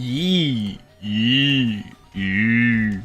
Yee. Yee. Yee.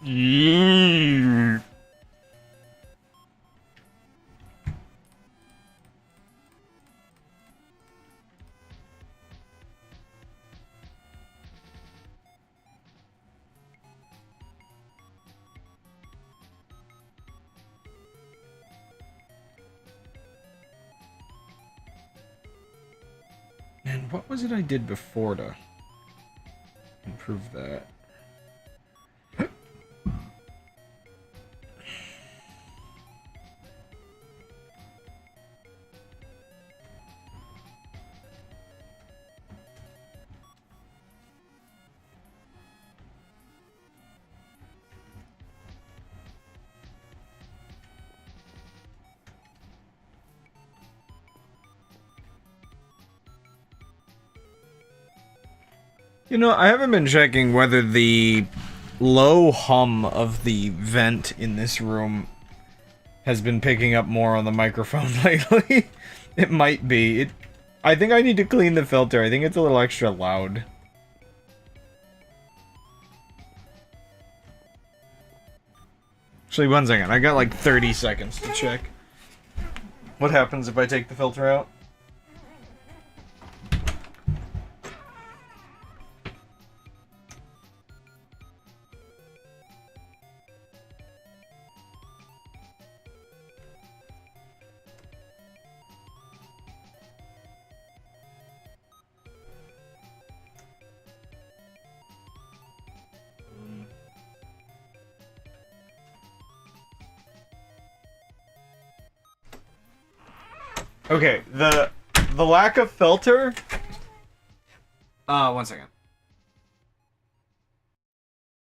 Yee. And what was it I did before to improve that? You know, I haven't been checking whether the low hum of the vent in this room has been picking up more on the microphone lately. It might be. I think I need to clean the filter. I think it's a little extra loud. Actually, one second. I got like 30 seconds to check. What happens if I take the filter out? Okay, the lack of filter. One second.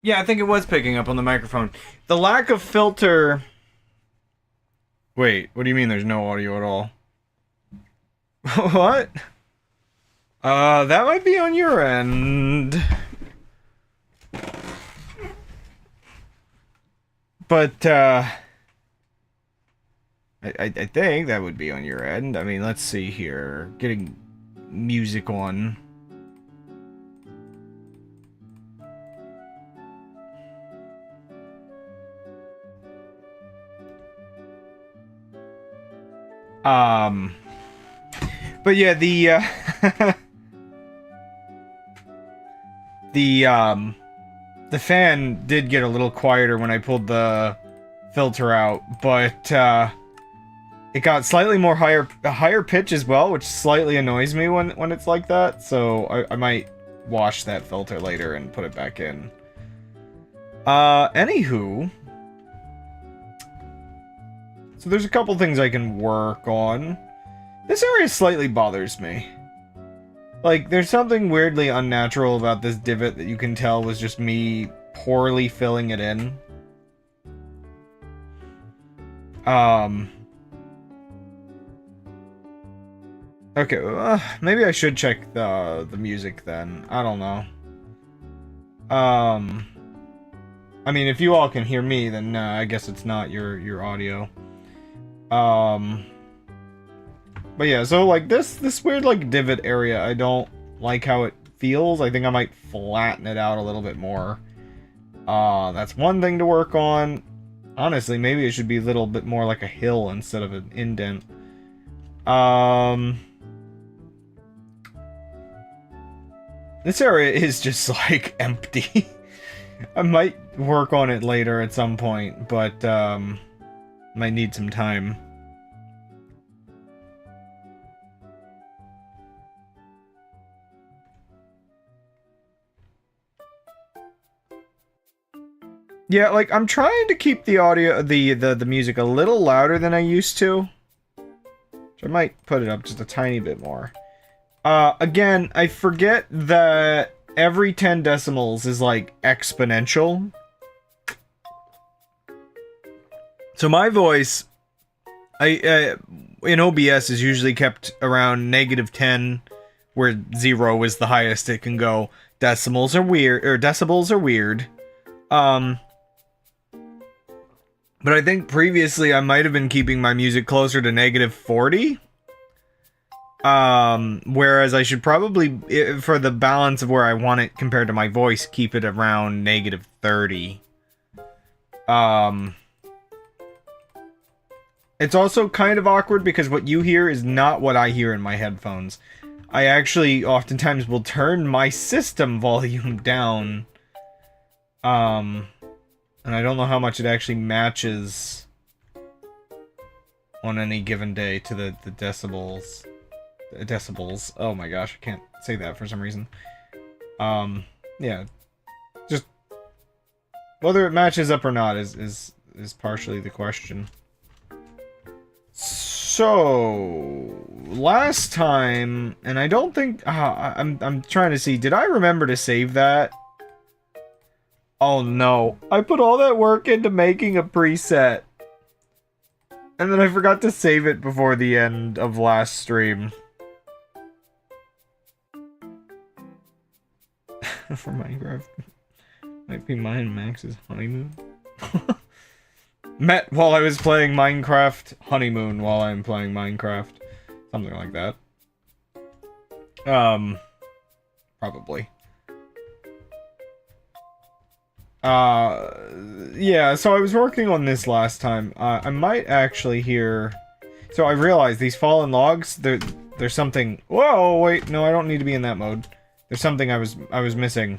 Yeah, I think it was picking up on the microphone. The lack of filter. Wait, what do you mean there's no audio at all? What? That might be on your end. But, I think that would be on your end. I mean, let's see here. Getting music on. But yeah, the fan did get a little quieter when I pulled the filter out, but it got slightly more higher pitch as well, which slightly annoys me when it's like that. So I might wash that filter later and put it back in. Anywho, so there's a couple things I can work on. This area slightly bothers me. Like, there's something weirdly unnatural about this divot that you can tell was just me poorly filling it in. Okay, maybe I should check the music then. I don't know. I mean, if you all can hear me, then I guess it's not your audio. But yeah, so like this weird like divot area, I don't like how it feels. I think I might flatten it out a little bit more. That's one thing to work on. Honestly, maybe it should be a little bit more like a hill instead of an indent. This area is just like empty. I might work on it later at some point, but might need some time. Yeah, like, I'm trying to keep the audio, the music a little louder than I used to. So I might put it up just a tiny bit more. Again, I forget that every 10 decimals is, like, exponential. So my voice, in OBS is usually kept around -10, where 0 is the highest it can go. Decimals are weird, or decibels are weird. But I think previously I might have been keeping my music closer to -40. Whereas I should probably, for the balance of where I want it compared to my voice, keep it around -30. It's also kind of awkward because what you hear is not what I hear in my headphones. I actually oftentimes will turn my system volume down. And I don't know how much it actually matches on any given day to the decibels. Decibels. Oh my gosh, I can't say that for some reason. Yeah. Just whether it matches up or not is partially the question. So last time, and I don't think I'm trying to see, did I remember to save that? Oh no, I put all that work into making a preset. And then I forgot to save it before the end of last stream. For Minecraft. Might be mine and Max's honeymoon. Met while I was playing Minecraft, honeymoon while I'm playing Minecraft. Something like that. Probably. Yeah, so I was working on this last time. I might actually hear... So I realized these fallen logs, there's something... Whoa, wait, no, I don't need to be in that mode. There's something I was missing.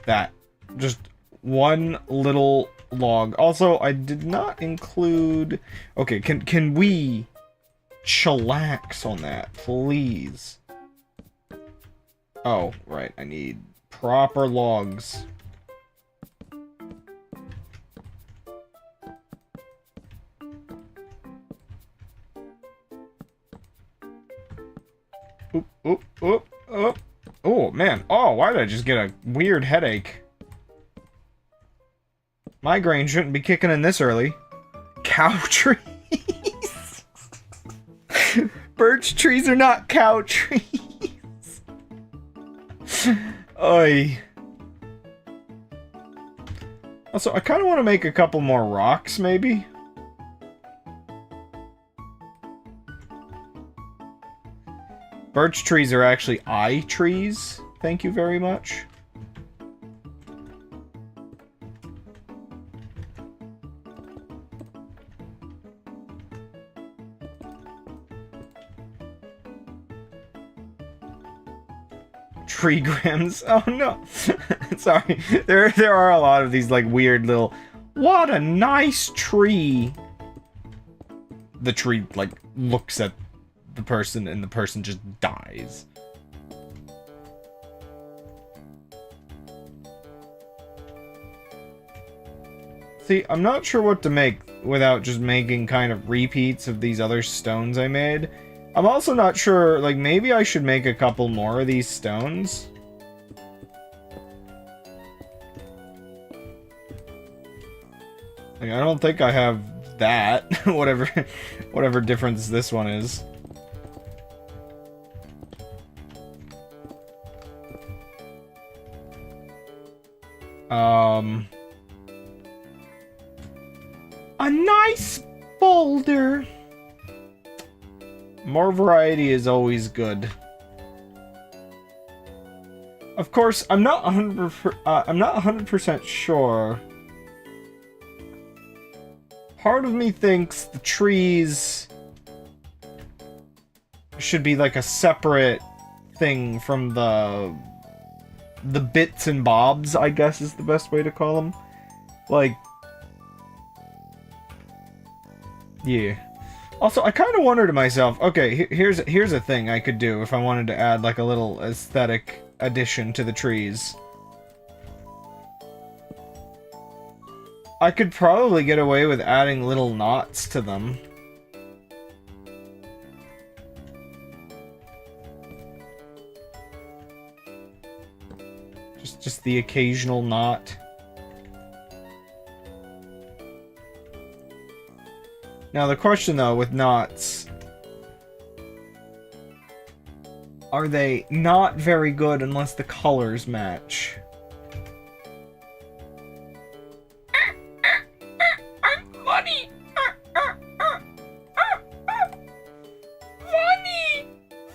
That. Just one little log. Also, I did not include... Okay, can we chillax on that, please? Oh, right, I need proper logs. Oop, oop, oop, oop. Oh, man. Oh, why did I just get a weird headache? Migraine shouldn't be kicking in this early. Cow trees? Birch trees are not cow trees. Oy. Also, I kind of want to make a couple more rocks, maybe. Birch trees are actually eye trees. Thank you very much. Treegrams. Oh no. Sorry. There are a lot of these like weird little... What a nice tree. The tree like looks at the person and the person just dies. See, I'm not sure what to make without just making kind of repeats of these other stones I made. I'm also not sure, like, maybe I should make a couple more of these stones. Like, I don't think I have that, whatever difference this one is. A nice boulder. More variety is always good. Of course, I'm not 100% sure. Part of me thinks the trees should be like a separate thing from the bits and bobs, I guess is the best way to call them. Like, yeah. Also, I kind of wonder to myself, okay, here's a thing I could do if I wanted to add like a little aesthetic addition to the trees. I could probably get away with adding little knots to them. Just the occasional knot. Now the question though with knots, are they not very good unless the colors match? I'm funny!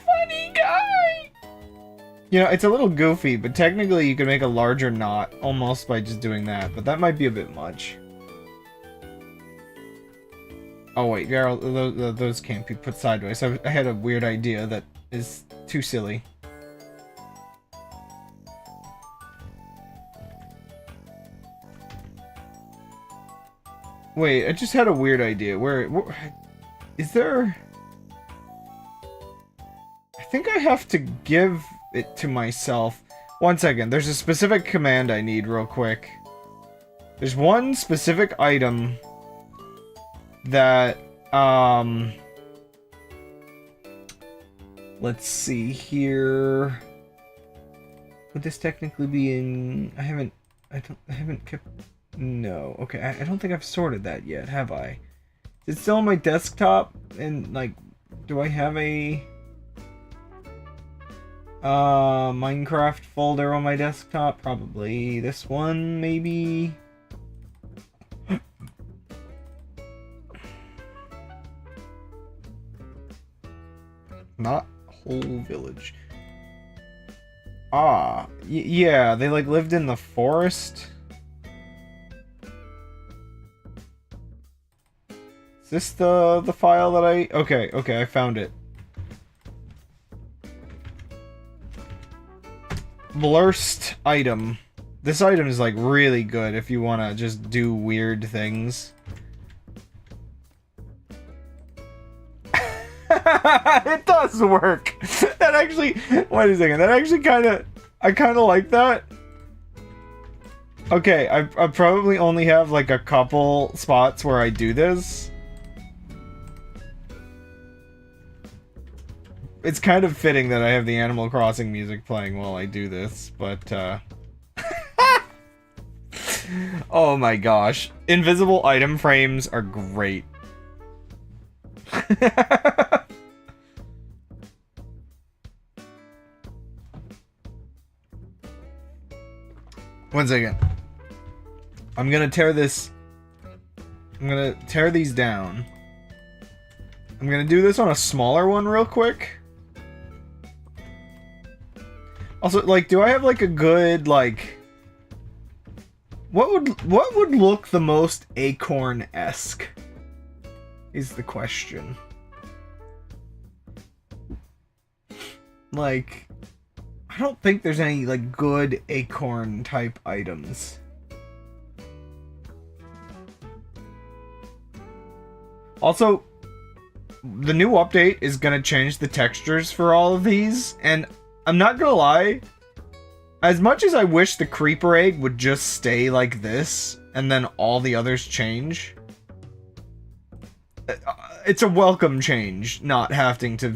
Funny guy! You know, it's a little goofy, but technically you can make a larger knot almost by just doing that, but that might be a bit much. Oh wait, those can't be put sideways. I had a weird idea that is too silly. Wait, I just had a weird idea. Where is there... I think I have to give it to myself. One second, there's a specific command I need real quick. There's one specific item that, let's see here. Would this technically be in... I haven't kept... No. Okay, I don't think I've sorted that yet, have I? Is it still on my desktop? And, like, do I have a... Minecraft folder on my desktop? Probably this one, maybe? Not whole village. Ah, yeah, they like lived in the forest. Is this the file that I... Okay, I found it. Blurst item. This item is like really good if you want to just do weird things. It does work. That actually... Wait a second. That actually kind of... I kind of like that. Okay, I probably only have like a couple spots where I do this. It's kind of fitting that I have the Animal Crossing music playing while I do this, but, oh my gosh. Invisible item frames are great. One second. I'm gonna tear this... I'm gonna tear these down. I'm gonna do this on a smaller one real quick. Also, like, do I have, like, a good, like... What would look the most acorn-esque? Is the question. Like... I don't think there's any, like, good acorn-type items. Also, the new update is gonna change the textures for all of these, and I'm not gonna lie, as much as I wish the creeper egg would just stay like this, and then all the others change, it's a welcome change, not having to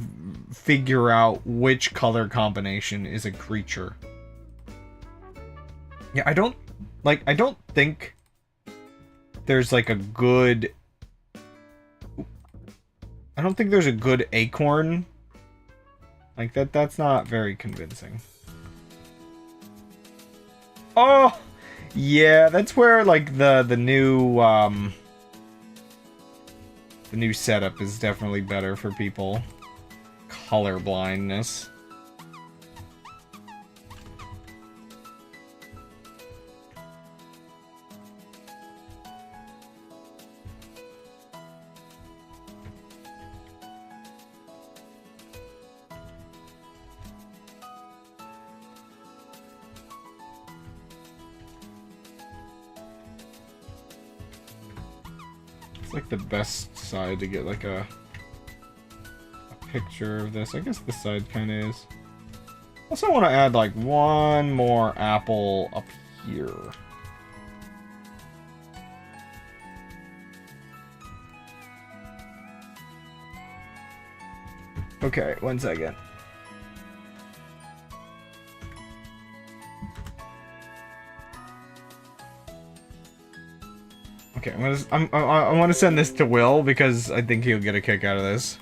figure out which color combination is a creature. Yeah, I don't think there's like a good... I don't think there's a good acorn. Like, that's not very convincing. Oh! Yeah, that's where, like, the new setup is definitely better for people. Color blindness. Like the best side to get like a picture of this. I guess this side kind of is. Also want to add like one more apple up here. Okay, 1 second. Okay, I want to send this to Will because I think he'll get a kick out of this.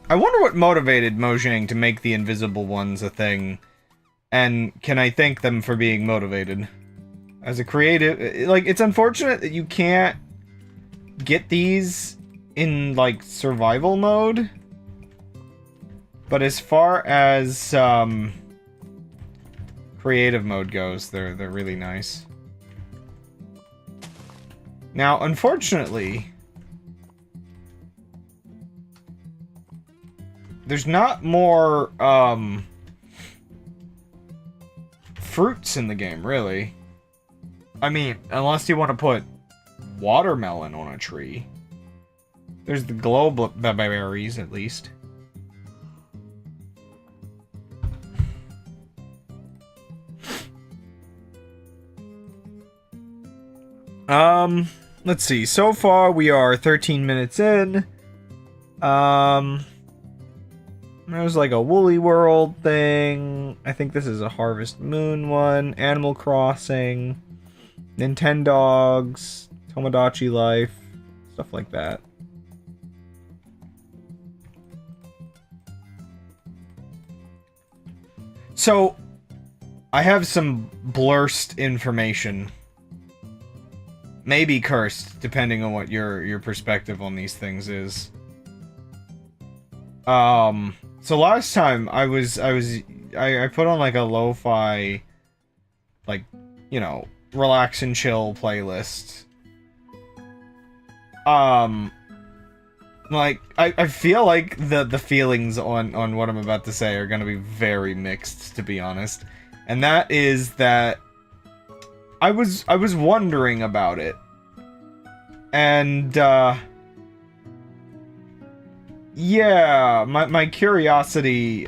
I wonder what motivated Mojang to make the invisible ones a thing, and can I thank them for being motivated? As a creative, like, it's unfortunate that you can't get these in, like, survival mode. But as far as, creative mode goes, they're really nice. Now, unfortunately, there's not more, fruits in the game, really. I mean, unless you want to put watermelon on a tree. There's the globe berries, at least. Let's see. So far, we are 13 minutes in. There's like a Woolly World thing. I think this is a Harvest Moon one. Animal Crossing. Nintendogs, Tomodachi Life, stuff like that. So, I have some blurst information. Maybe cursed, depending on what your perspective on these things is. So last time I put on like a lo-fi, like, you know, relax and chill playlist. Like, I feel like the feelings on what I'm about to say are gonna be very mixed, to be honest. And that is that I was wondering about it. And yeah, my curiosity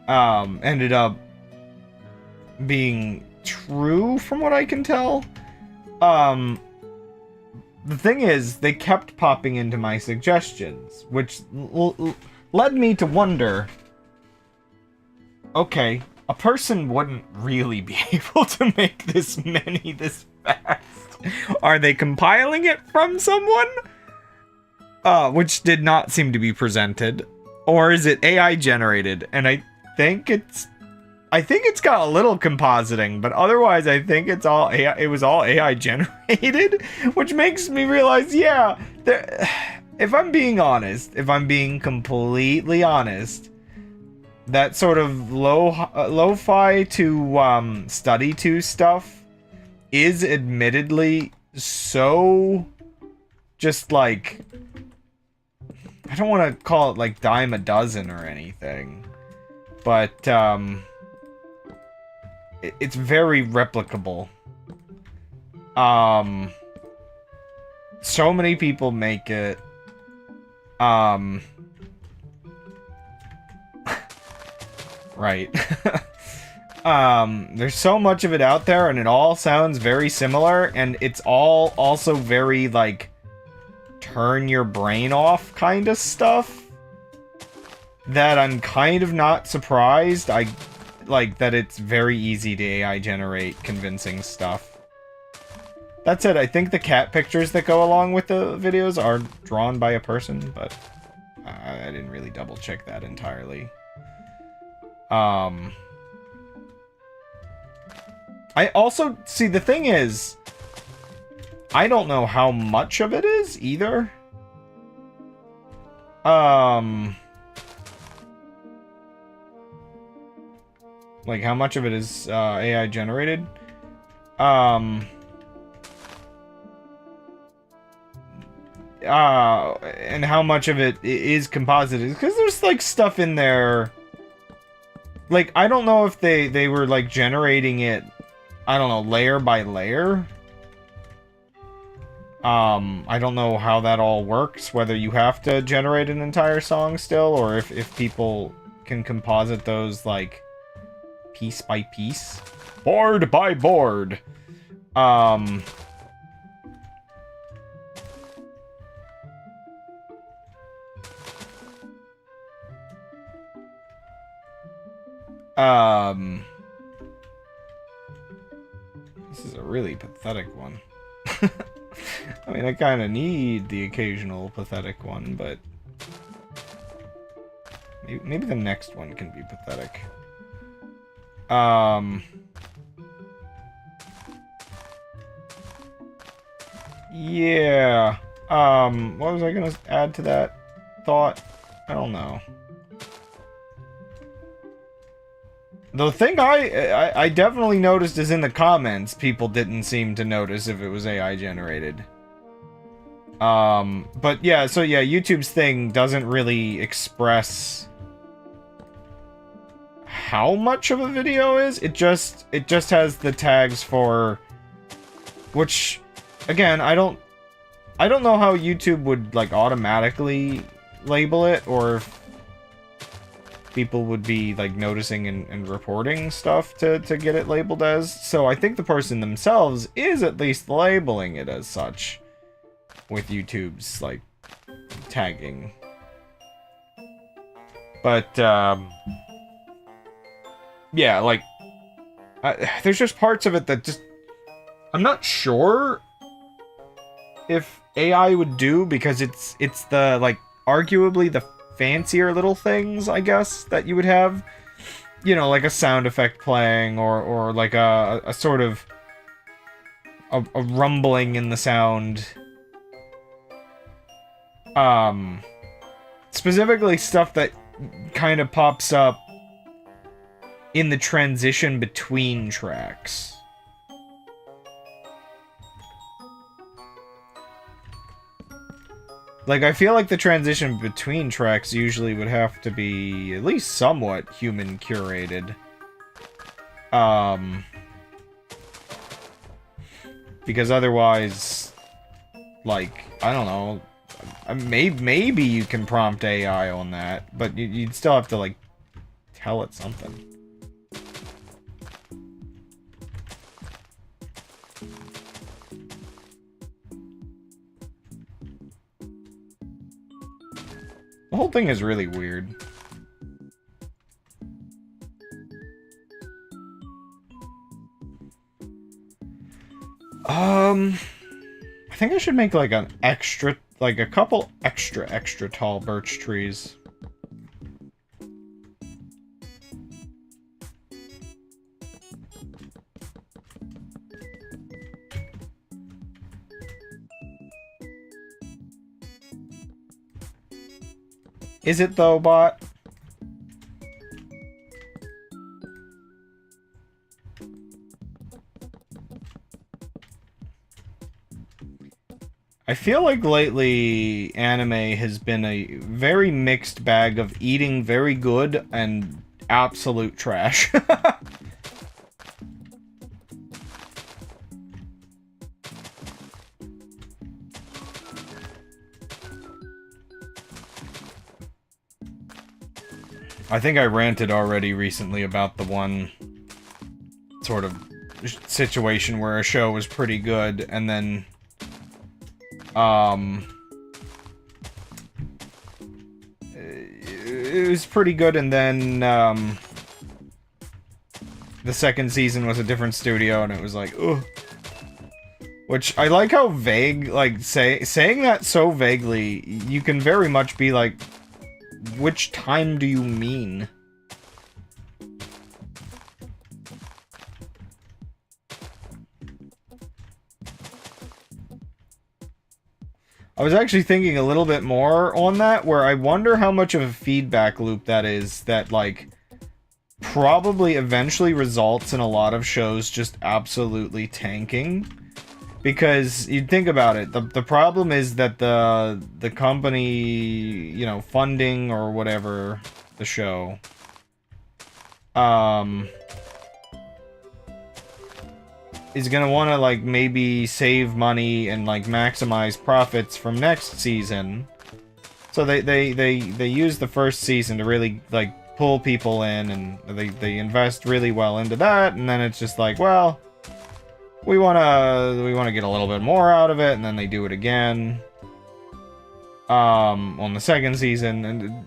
ended up being true from what I can tell. The thing is, they kept popping into my suggestions, which led me to wonder, okay, a person wouldn't really be able to make this many this fast. Are they compiling it from someone? Which did not seem to be presented. Or is it AI generated? And I think it's got a little compositing, but otherwise I think it's all AI, it was all AI generated, which makes me realize, yeah, if I'm being honest, if I'm being completely honest, that sort of lo-fi to study to stuff is admittedly so just like, I don't want to call it like dime a dozen or anything, but it's very replicable. So many people make it. Right. There's so much of it out there, and it all sounds very similar, and it's all also very, like, turn your brain off kind of stuff, that I'm kind of not surprised. That it's very easy to AI generate convincing stuff. That said, I think the cat pictures that go along with the videos are drawn by a person, but I didn't really double check that entirely. I also, see, the thing is, I don't know how much of it is, either. Like, how much of it is, AI generated? And how much of it is composited? Because there's, like, stuff in there. Like, I don't know if they were, like, generating it, I don't know, layer by layer. I don't know how that all works, whether you have to generate an entire song still, or if people can composite those, like, piece by piece. Board by board. This is a really pathetic one. I mean, I kind of need the occasional pathetic one, but maybe the next one can be pathetic. Yeah. What was I gonna add to that thought? I don't know. The thing I definitely noticed is in the comments, people didn't seem to notice if it was AI generated. But yeah, so yeah, YouTube's thing doesn't really express how much of a video is. It just has the tags for, which, again, I don't know how YouTube would, like, automatically label it, or if people would be, like, noticing and reporting stuff to get it labeled as. So I think the person themselves is at least labeling it as such with YouTube's, like, tagging. But, yeah, like, there's just parts of it that just, I'm not sure if AI would do, because it's the, like, arguably the fancier little things, I guess, that you would have. You know, like a sound effect playing, or like a sort of a rumbling in the sound. Specifically stuff that kind of pops up in the transition between tracks. Like, I feel like the transition between tracks usually would have to be at least somewhat human curated. Because otherwise, like, I don't know, maybe you can prompt AI on that, but you'd still have to, like, tell it something. The whole thing is really weird. I think I should make, like, an extra, like, a couple extra tall birch trees. Is it though, bot? I feel like lately anime has been a very mixed bag of eating very good and absolute trash. I think I ranted already recently about the one sort of situation where a show was pretty good, and then, it was pretty good, and then, the second season was a different studio, and it was like, ugh. Which, I like how vague, like, saying that so vaguely, you can very much be like, which time do you mean? I was actually thinking a little bit more on that, where I wonder how much of a feedback loop that is that, like, probably eventually results in a lot of shows just absolutely tanking. Because you'd think about it, the problem is that the company, you know, funding or whatever the show, is gonna want to, like, maybe save money and, like, maximize profits from next season. So they use the first season to really, like, pull people in, and they invest really well into that, and then it's just like, well, we wanna get a little bit more out of it, and then they do it again on the second season, and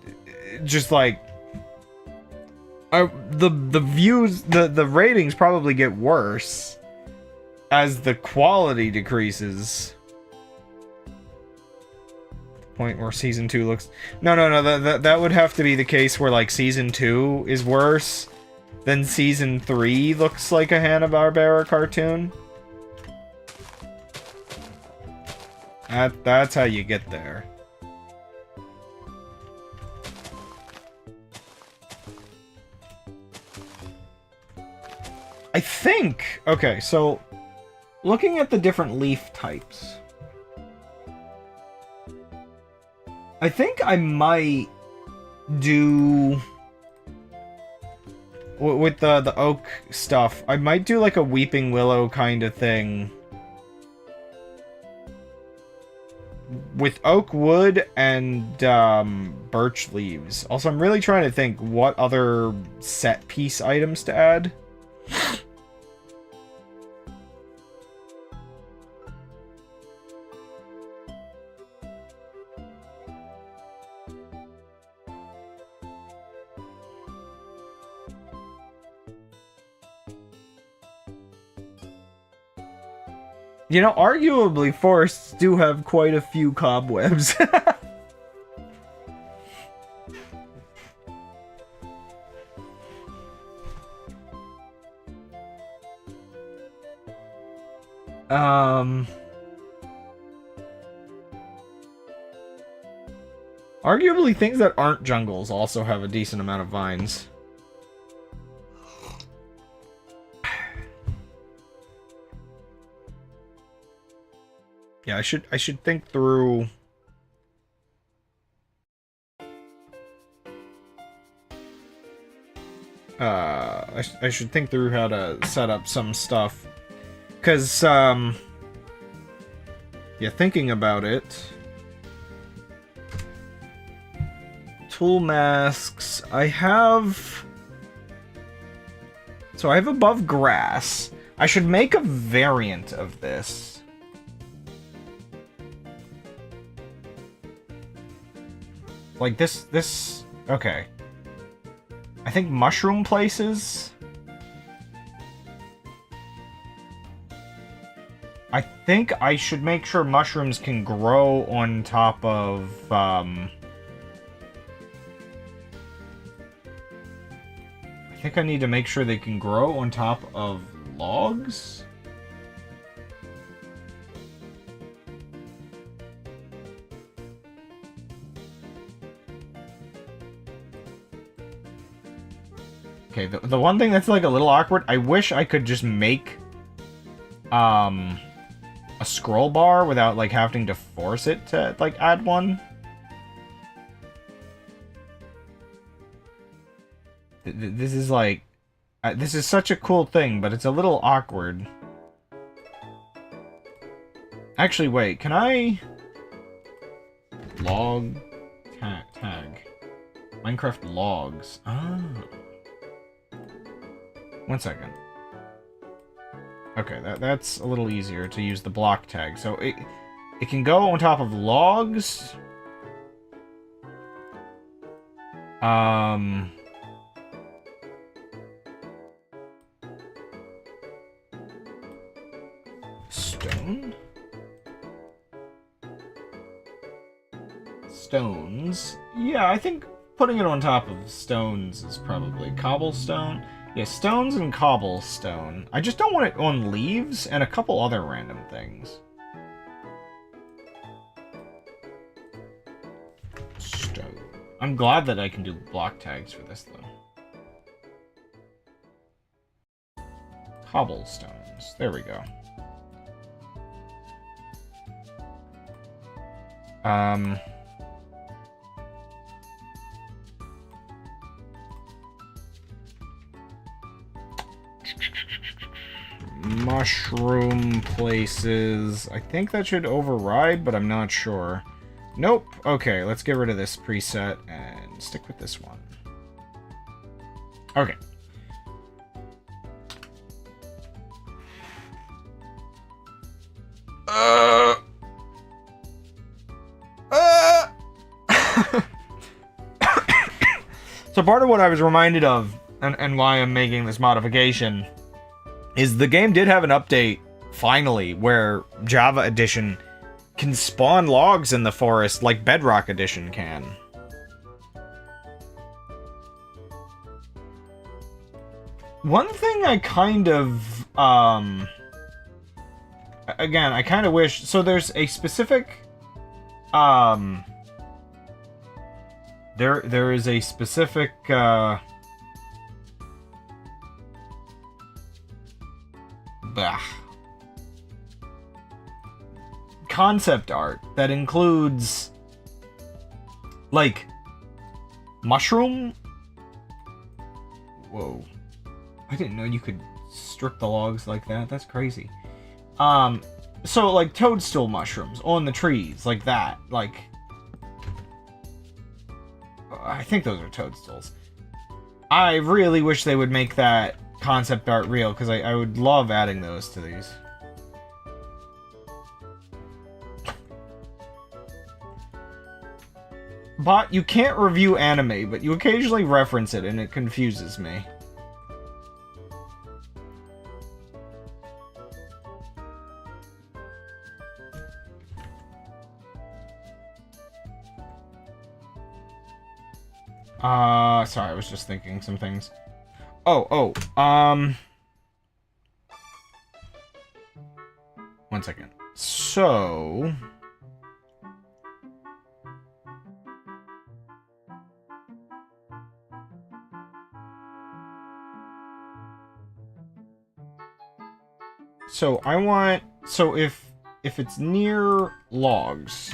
just like the views, the ratings probably get worse as the quality decreases. The point where season 2 looks... No, that would have to be the case where, like, season 2 is worse than season 3 looks like a Hanna-Barbera cartoon. That's how you get there. I think... Okay, so... Looking at the different leaf types, I think I might do... With the oak stuff, I might do like a weeping willow kind of thing. With oak wood and birch leaves. Also, I'm really trying to think what other set piece items to add. You know, arguably, forests do have quite a few cobwebs. Arguably, things that aren't jungles also have a decent amount of vines. Yeah, I should think through. I should think through how to set up some stuff, cause yeah, thinking about it. Tool masks. I have. So I have above grass. I should make a variant of this. Like this, okay. I think mushroom places. I think I should make sure mushrooms can grow on top of, I think I need to make sure they can grow on top of logs? Okay, the one thing that's, like, a little awkward, I wish I could just make, a scroll bar without, like, having to force it to, like, add one. This is, like, this is such a cool thing, but it's a little awkward. Actually, wait, can I... Log... tag... Minecraft logs. Oh. 1 second. Okay, that's a little easier to use the block tag. So it can go on top of logs. Stone? Stones? Yeah, I think putting it on top of stones is probably cobblestone. Yeah, stones and cobblestone. I just don't want it on leaves and a couple other random things. Stone. I'm glad that I can do block tags for this, though. Cobblestones. There we go. Mushroom places. I think that should override, but I'm not sure. Nope. Okay, let's get rid of this preset and stick with this one. Okay. So part of what I was reminded of, and why I'm making this modification, is the game did have an update, finally, where Java Edition can spawn logs in the forest like Bedrock Edition can. One thing I kind of, again, I kind of wish, so there's a specific, there is a specific, concept art that includes, like, mushroom? Whoa. I didn't know you could strip the logs like that. That's crazy. So, like, toadstool mushrooms on the trees, like that. Like, I think those are toadstools. I really wish they would make that concept art real, because I would love adding those to these. But you can't review anime, but you occasionally reference it, and it confuses me. Sorry, I was just thinking some things. Oh, 1 second. So... So I want, so if it's near logs,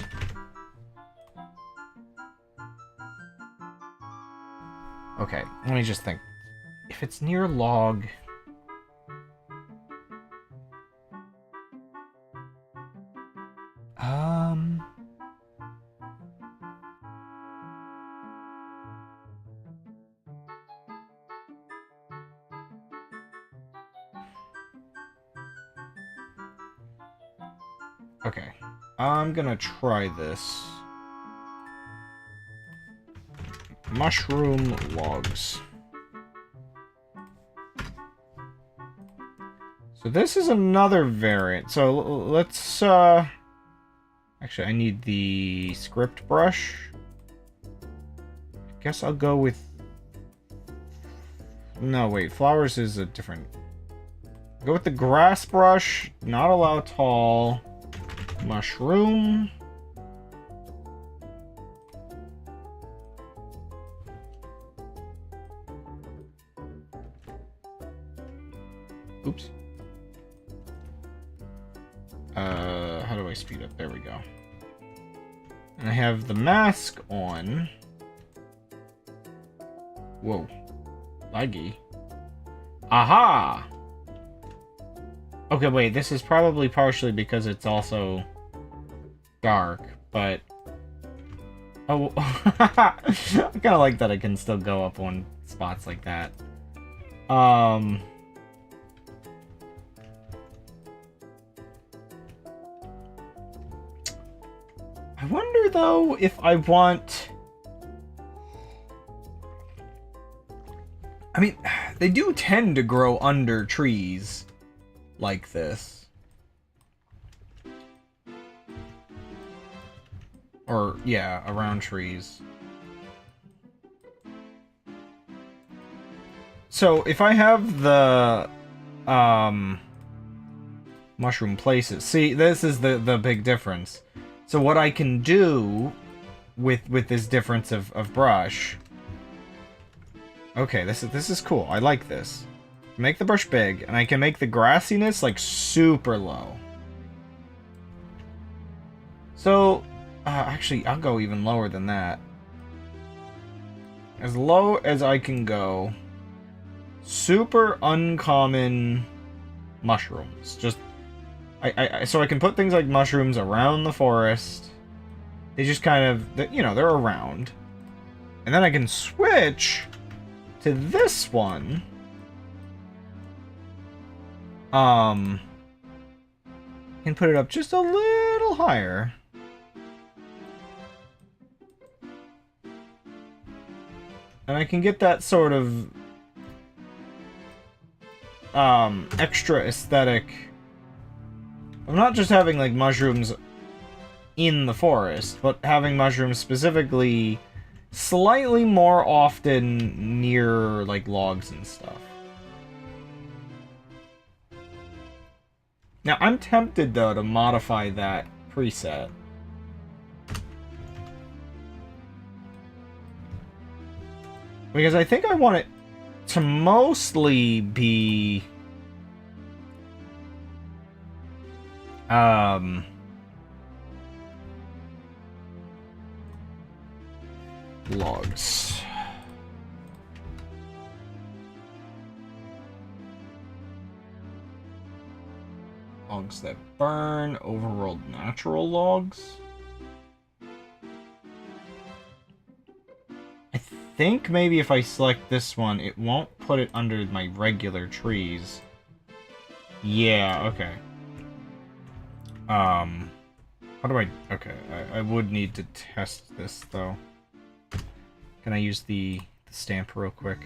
okay, let me just think. If it's near log, okay, I'm gonna try this. Mushroom logs. So this is another variant. So let's, actually, I need the script brush. I guess I'll go with... No, wait, flowers is a different... Go with the grass brush, not allow tall. Mushroom. Oops. How do I speed up? There we go. And I have the mask on. Whoa. Laggy. Aha! Okay, wait, this is probably partially because it's also dark, but... Oh, I kind of like that I can still go up on spots like that. I wonder, though, if I want... I mean, they do tend to grow under trees like this. Or, yeah, around trees. So, if I have the, mushroom places... See, this is the big difference. So what I can do with this difference of brush... Okay, this is cool. I like this. Make the brush big, and I can make the grassiness, like, super low. So... actually, I'll go even lower than that. As low as I can go. Super uncommon mushrooms. Just, so I can put things like mushrooms around the forest. They just kind of, you know, they're around. And then I can switch to this one. And put it up just a little higher. And I can get that sort of extra aesthetic. I'm not just having like mushrooms in the forest, but having mushrooms specifically slightly more often near like logs and stuff. Now I'm tempted though to modify that preset. Because I think I want it to mostly be... logs. Logs that burn, overworld natural logs. I think maybe if I select this one, it won't put it under my regular trees. Yeah, okay. How do I... Okay, I would need to test this, though. Can I use the stamp real quick?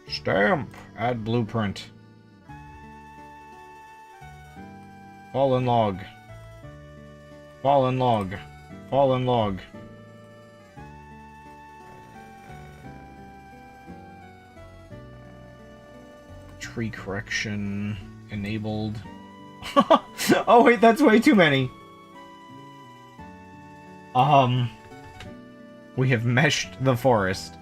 Stamp! Add blueprint. Fallen log. Fallen log. Fallen log. Tree correction enabled. Oh wait, that's way too many. We have meshed the forest.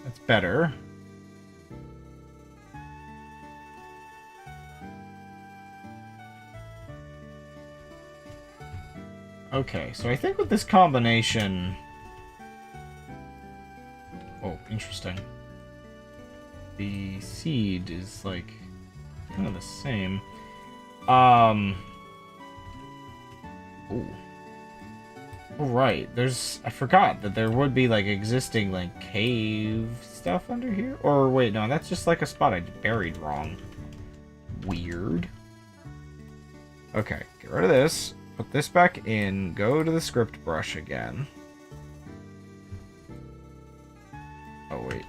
That's better. Okay, so I think with this combination... Oh, interesting. The seed is, like, kind of the same. Ooh. Oh, right. I forgot that there would be, like, existing, like, cave stuff under here. Or, wait, no, that's just, like, a spot I buried wrong. Weird. Okay, get rid of this. Put this back in. Go to the script brush again. Oh, wait.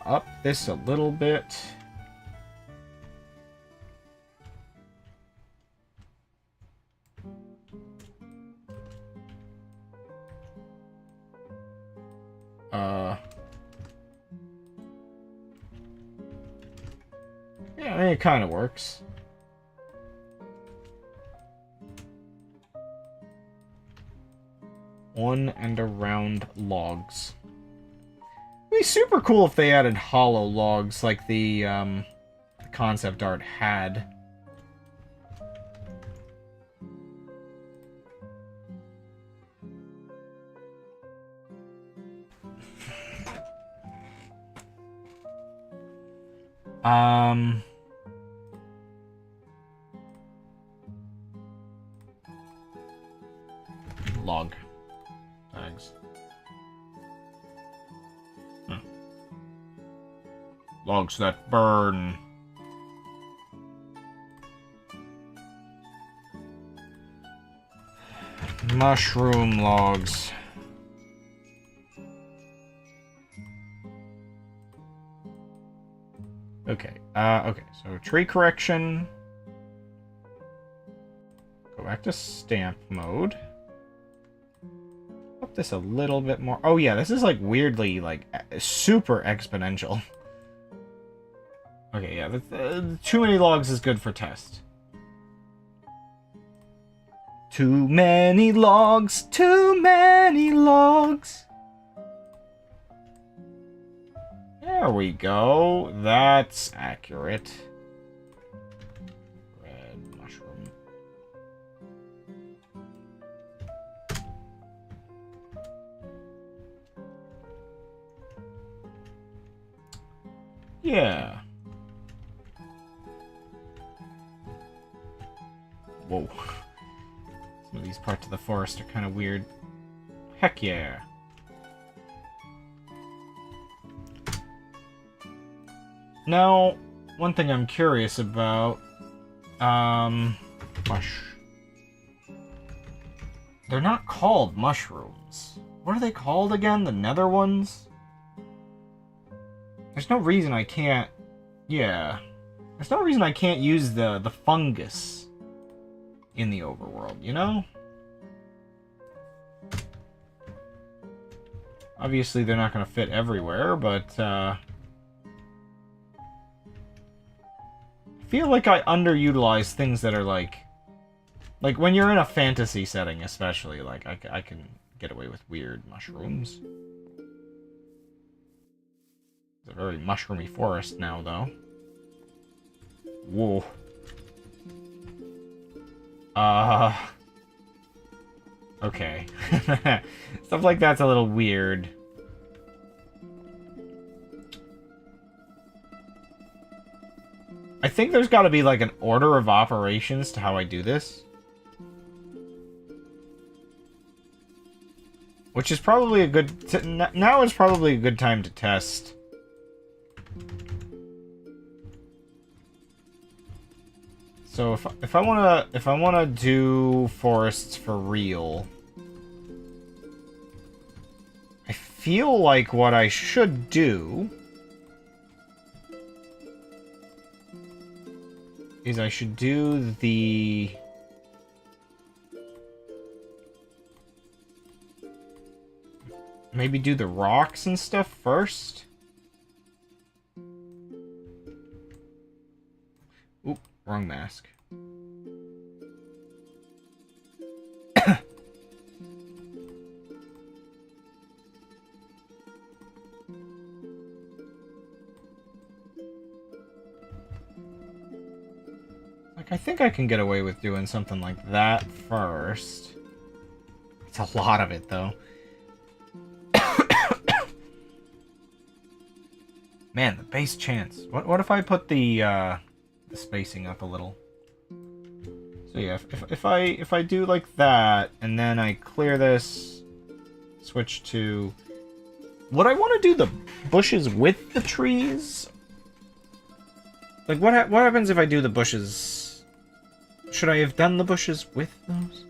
Up this a little bit. Yeah, I mean, it kind of works. On and around logs. It'd be super cool if they added hollow logs like the concept art had. Um... Log. Tags. Logs that burn. Mushroom logs. Okay, okay, so tree correction. Go back to stamp mode. Up this a little bit more. Oh yeah, this is like weirdly, like, super exponential. Okay, yeah, too many logs is good for test. Too many logs, too many logs. There we go. That's accurate. Red mushroom. Yeah. Whoa. Some of these parts of the forest are kind of weird. Heck yeah. Now, one thing I'm curious about, they're not called mushrooms. What are they called again? The nether ones? There's no reason I can't, yeah. There's no reason I can't use the fungus in the overworld, you know? Obviously, they're not going to fit everywhere, but, I feel like I underutilize things that are like when you're in a fantasy setting, especially, like, I can get away with weird mushrooms. It's a very mushroomy forest now, though. Whoa. Okay. Stuff like that's a little weird. I think there's got to be, like, an order of operations to how I do this. Which is probably a good... Now is probably a good time to test. So if I wanna do forests for real, I feel like what I should do is I should do the... Maybe do the rocks and stuff first? Oop, wrong mask. Like, I think I can get away with doing something like that first. It's a lot of it, though. Man, the base chance. What if I put the spacing up a little? So yeah, if I do like that, and then I clear this, switch to... Would I want to do the bushes with the trees? Like, what happens if I do the bushes? Should I have done the bushes with those?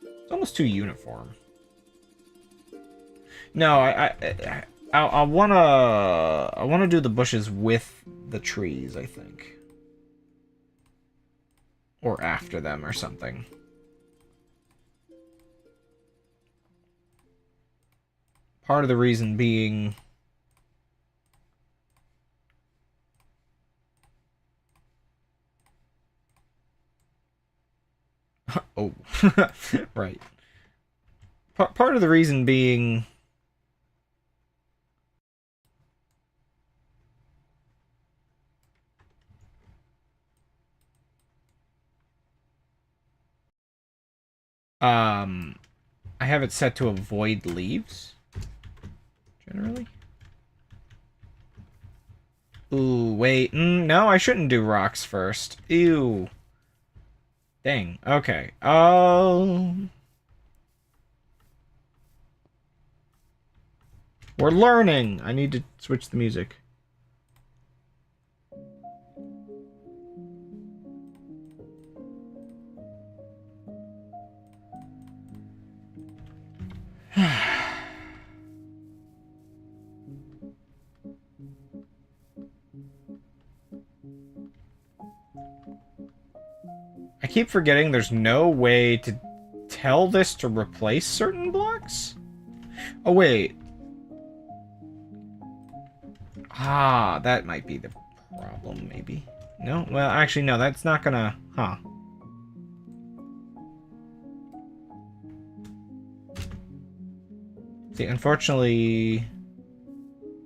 It's almost too uniform. No, I wanna do the bushes with the trees, I think. Or after them or something. Part of the reason being... Oh, right. Part of the reason being... I have it set to avoid leaves, generally. Ooh, wait. No, I shouldn't do rocks first. Ew. Dang. Okay. We're learning. I need to switch the music. I keep forgetting there's no way to tell this to replace certain blocks? Oh, wait. Ah, that might be the problem, maybe. No? Well, actually, no, that's not gonna... Huh. See, unfortunately...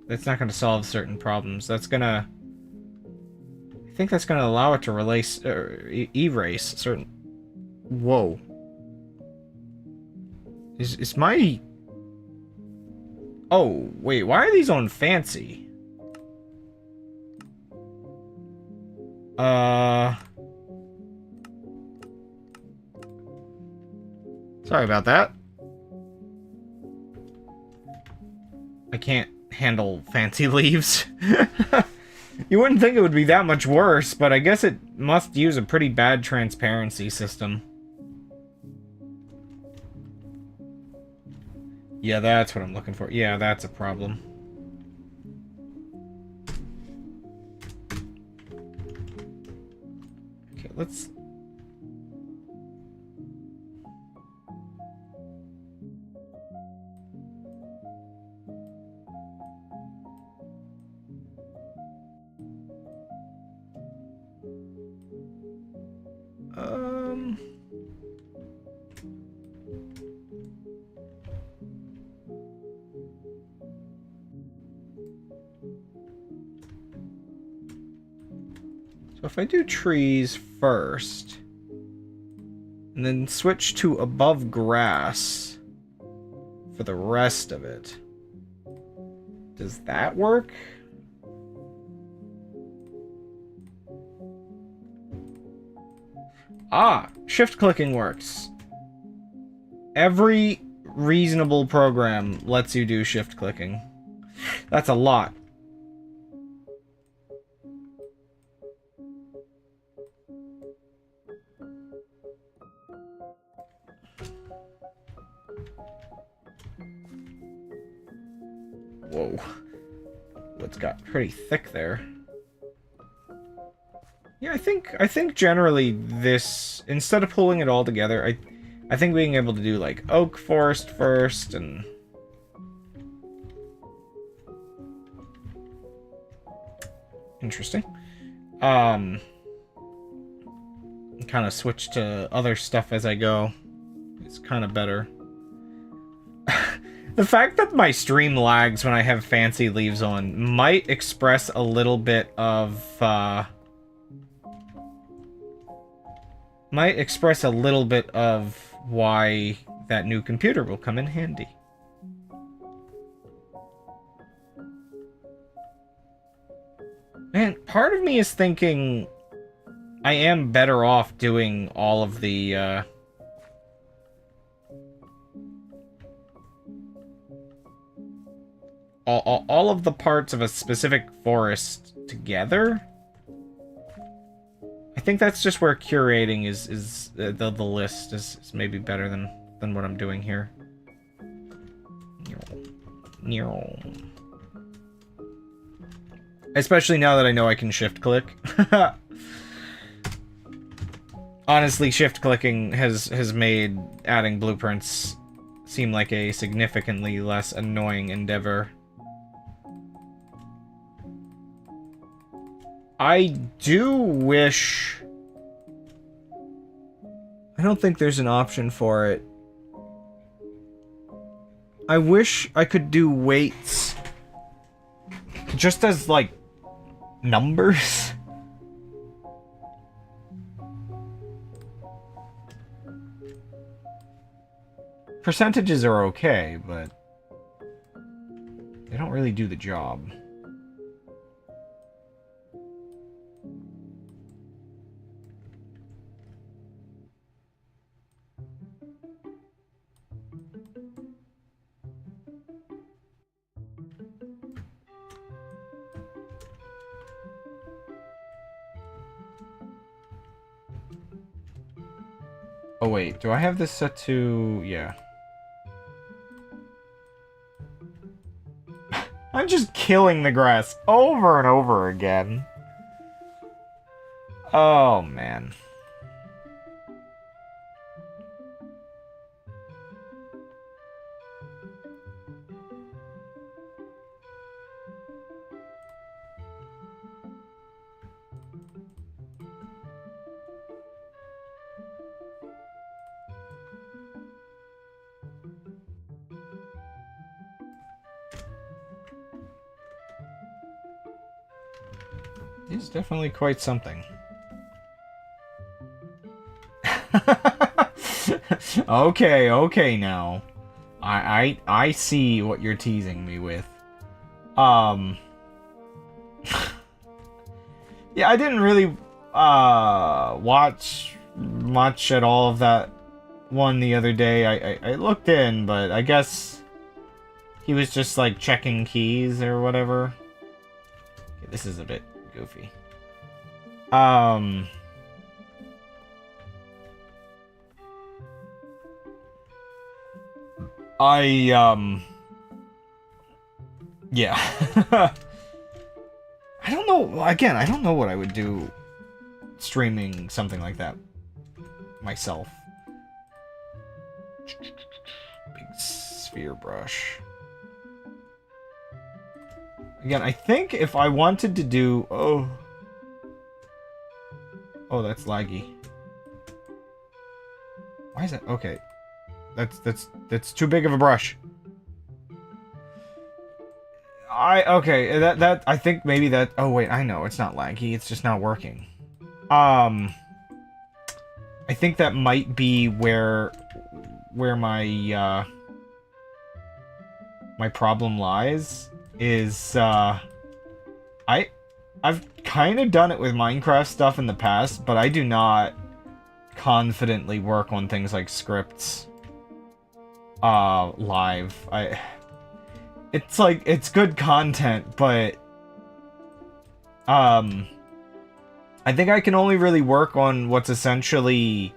That's not gonna solve certain problems. That's gonna... I think that's gonna allow it to erase certain... Whoa. Is my... Oh, wait, why are these on fancy? Sorry about that. I can't handle fancy leaves. You wouldn't think it would be that much worse, but I guess it must use a pretty bad transparency system. Yeah, that's what I'm looking for. Yeah, that's a problem. Okay, let's... So if I do trees first, and then switch to above grass for the rest of it, does that work? Ah, shift clicking works. Every reasonable program lets you do shift clicking. That's a lot. Whoa. It's got pretty thick there. Yeah, I think generally this, instead of pulling it all together, I think being able to do like oak forest first and interesting. Kind of switch to other stuff as I go. It's kind of better. The fact that my stream lags when I have fancy leaves on might express a little bit of, why that new computer will come in handy. Man, part of me is thinking I am better off doing all of the, all of the parts of a specific forest together. I think that's just where curating is the list is maybe better than what I'm doing here. Especially now that I know I can shift click. Honestly, shift clicking has made adding blueprints seem like a significantly less annoying endeavor. I do wish... I don't think there's an option for it. I wish I could do weights just as, like, numbers. Percentages are okay, but... they don't really do the job. Oh wait, do I have this set to... yeah. I'm just killing the grass over and over again. Oh, man. He's definitely quite something. Okay now. I see what you're teasing me with. Yeah, I didn't really watch much at all of that one the other day. I looked in, but I guess he was just like checking keys or whatever. Okay, this is a bit goofy. Yeah. I don't know, again, I don't know what I would do streaming something like that myself. Big sphere brush. Again, I think if I wanted to do... Oh, that's laggy. Why is that? Okay. That's too big of a brush. Okay, that I think maybe that... Oh wait, I know, it's not laggy, it's just not working. I think that might be where my my problem lies. Is I've kind of done it with Minecraft stuff in the past, but I do not confidently work on things like scripts live. It's like, it's good content, but I think I can only really work on what's essentially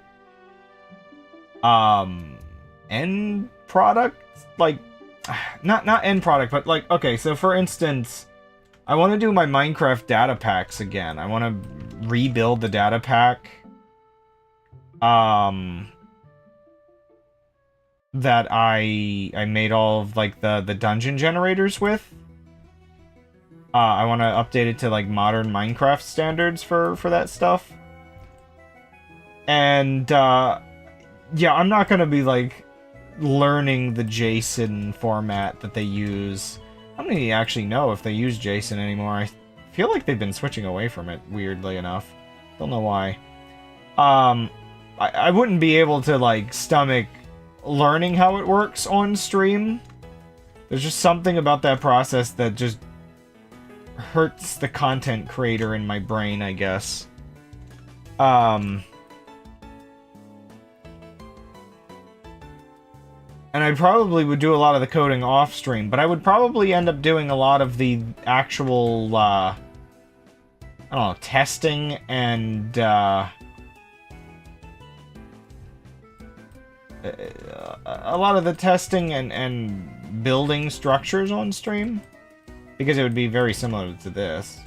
end product, like not end product, but like, okay, so for instance, I want to do my Minecraft data packs again. I want to rebuild the data pack that I made all of like the dungeon generators with. I want to update it to like modern Minecraft standards for that stuff. And yeah, I'm not gonna be like learning the JSON format that they use. I don't even actually know if they use JSON anymore. I feel like they've been switching away from it, weirdly enough. Don't know why. I wouldn't be able to like stomach learning how it works on stream. There's just something about that process that just hurts the content creator in my brain, I guess. And I probably would do a lot of the coding off stream, but I would probably end up doing a lot of the actual, I don't know, testing and, a lot of the testing and building structures on stream, because it would be very similar to this.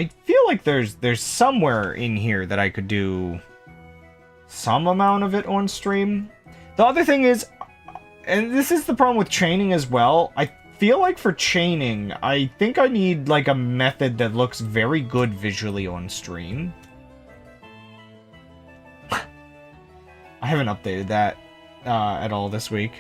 I feel like there's somewhere in here that I could do some amount of it on stream. The other thing is, and this is the problem with chaining as well, I feel like for chaining, I think I need like a method that looks very good visually on stream. I haven't updated that at all this week.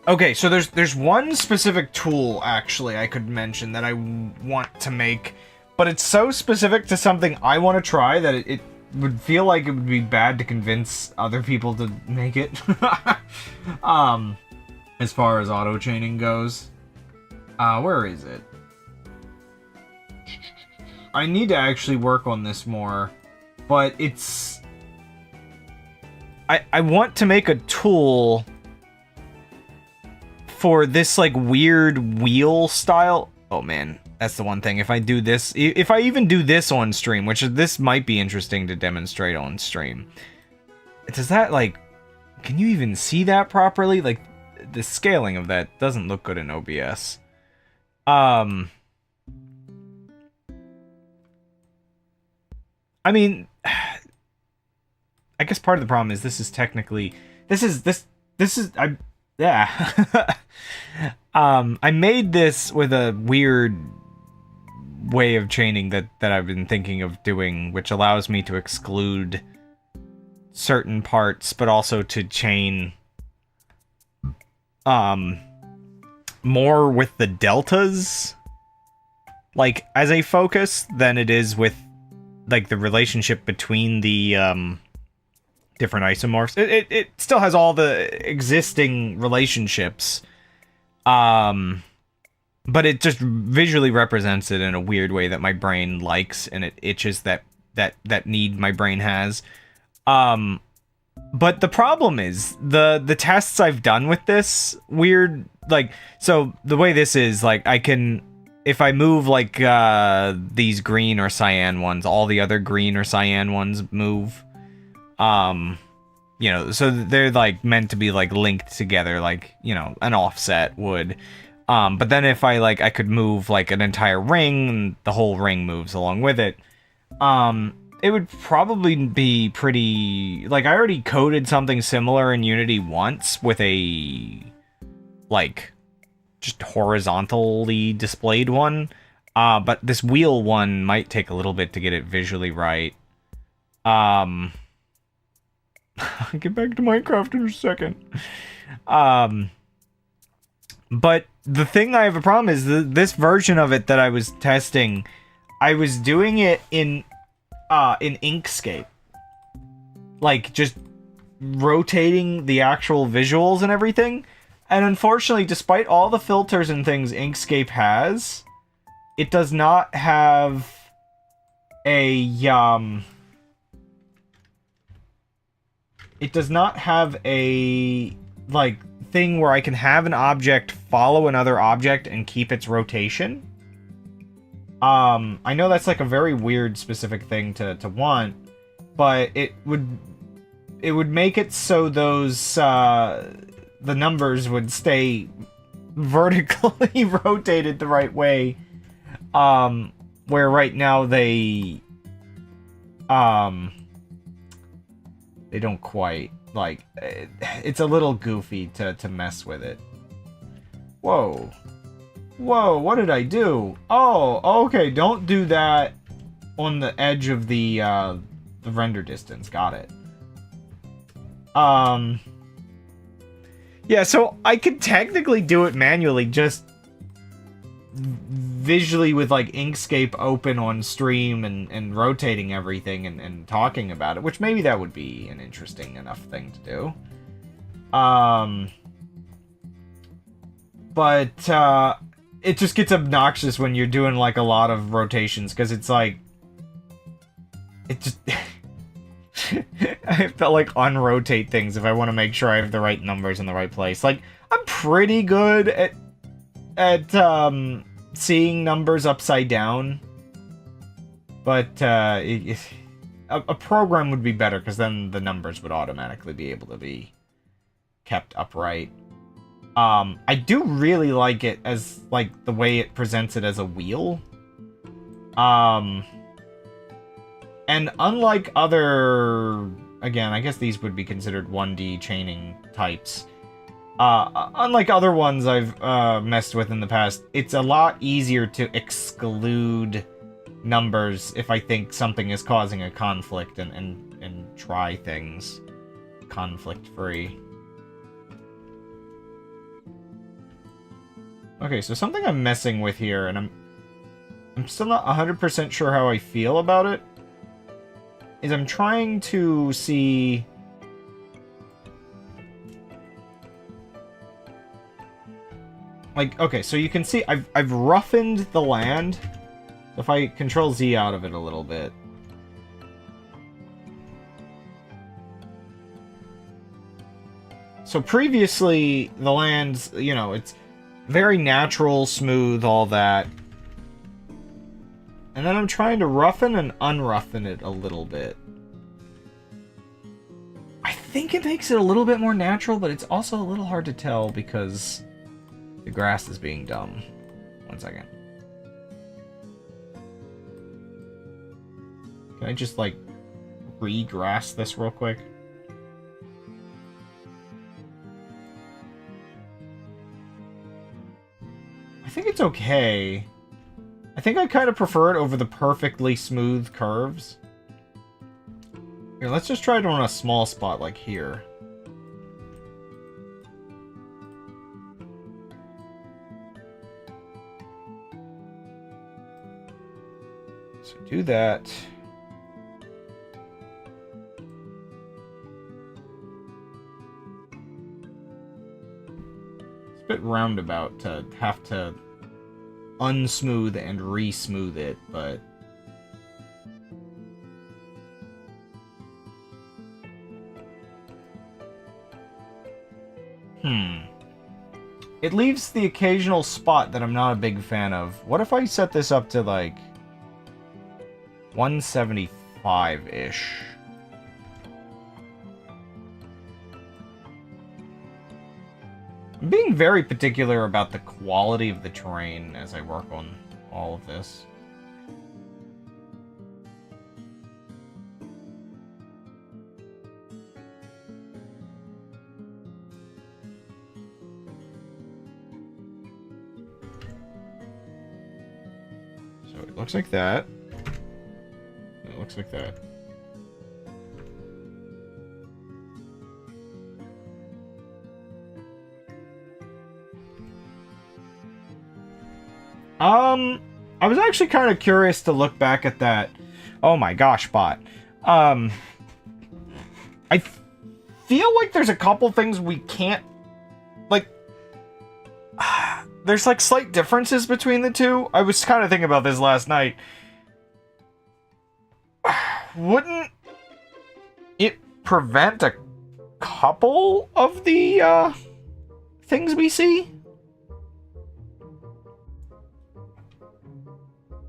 Okay, so there's one specific tool, actually, I could mention that I want to make, but it's so specific to something I want to try that it would feel like it would be bad to convince other people to make it. As far as auto-chaining goes. Where is it? I need to actually work on this more, but it's... I want to make a tool for this, like, weird wheel style. Oh, man. That's the one thing. If I do this... If I even do this on stream, which this might be interesting to demonstrate on stream. Does that, like... Can you even see that properly? Like, the scaling of that doesn't look good in OBS. I mean... I guess part of the problem is this is technically... Yeah. I made this with a weird way of chaining that I've been thinking of doing, which allows me to exclude certain parts, but also to chain more with the deltas, like, as a focus than it is with, like, the relationship between the different isomorphs. It still has all the existing relationships, but it just visually represents it in a weird way that my brain likes, and it itches that need my brain has. But the problem is the tests I've done with this weird, like, so the way this is, like, I can, if I move, like, these green or cyan ones, all the other green or cyan ones move. You know, so they're, like, meant to be, like, linked together, like, you know, an offset would. But then if I could move, like, an entire ring, and the whole ring moves along with it, it would probably be pretty... Like, I already coded something similar in Unity once with a, like, just horizontally displayed one. But this wheel one might take a little bit to get it visually right. I'll get back to Minecraft in a second. But the thing I have a problem is this version of it that I was testing, I was doing it in Inkscape. Like, just rotating the actual visuals and everything. And unfortunately, despite all the filters and things Inkscape has, it does not have a, it does not have a, like, thing where I can have an object follow another object and keep its rotation. I know that's, like, a very weird specific thing to want, but it would make it so those, the numbers would stay vertically rotated the right way, where right now they don't quite, like, it's a little goofy to mess with it. Whoa. Whoa, what did I do? Oh, okay, don't do that on the edge of the render distance. Got it. Yeah, so I could technically do it manually, just visually with, like, Inkscape open on stream and rotating everything and talking about it, which maybe that would be an interesting enough thing to do. But it just gets obnoxious when you're doing, like, a lot of rotations, because it's like, it just I have to, like, unrotate things if I want to make sure I have the right numbers in the right place. Like, I'm pretty good at seeing numbers upside down, but a program would be better, because then the numbers would automatically be able to be kept upright. I do really like it as, like, the way it presents it as a wheel. And unlike other, again, I guess these would be considered 1D chaining types. Unlike other ones I've messed with in the past, it's a lot easier to exclude numbers if I think something is causing a conflict and try things conflict-free. Okay, so something I'm messing with here, and I'm still not 100% sure how I feel about it, is I'm trying to see... Like, okay, so you can see I've roughened the land. If I control Z out of it a little bit. So previously, the land's, you know, it's very natural, smooth, all that. And then I'm trying to roughen and unroughen it a little bit. I think it makes it a little bit more natural, but it's also a little hard to tell because the grass is being dumb. 1 second. Can I just, like, re-grass this real quick? I think it's okay. I think I kind of prefer it over the perfectly smooth curves. Here, let's just try it on a small spot like here. So do that. It's a bit roundabout to have to unsmooth and re-smooth it, but... It leaves the occasional spot that I'm not a big fan of. What if I set this up to, like, 175-ish? I'm being very particular about the quality of the terrain as I work on all of this. So it looks like that. It looks like that. I was actually kind of curious to look back at that. Oh my gosh, bot. I feel like there's a couple things we can't, like, there's like slight differences between the two. I was kind of thinking about this last night. Wouldn't it prevent a couple of the things we see?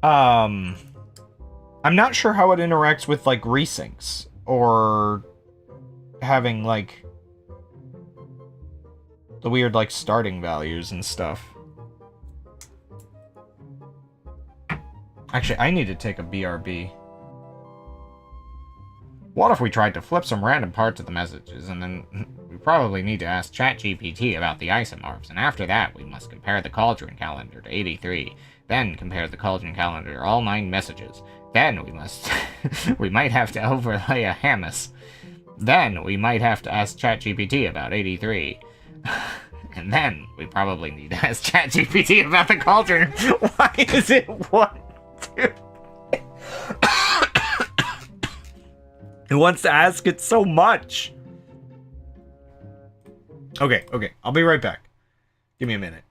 I'm not sure how it interacts with, like, resyncs, or having, like, the weird, like, starting values and stuff. Actually, I need to take a BRB. What if we tried to flip some random parts of the messages, and then we probably need to ask ChatGPT about the isomorphs, and after that we must compare the cauldron calendar to 83. Then compare the cauldron calendar to all 9 messages. Then we must... we might have to overlay a Hamas. Then we might have to ask ChatGPT about 83. And then we probably need to ask ChatGPT about the cauldron. Why is it 1, 2... Who wants to ask it so much? Okay, I'll be right back. Give me a minute.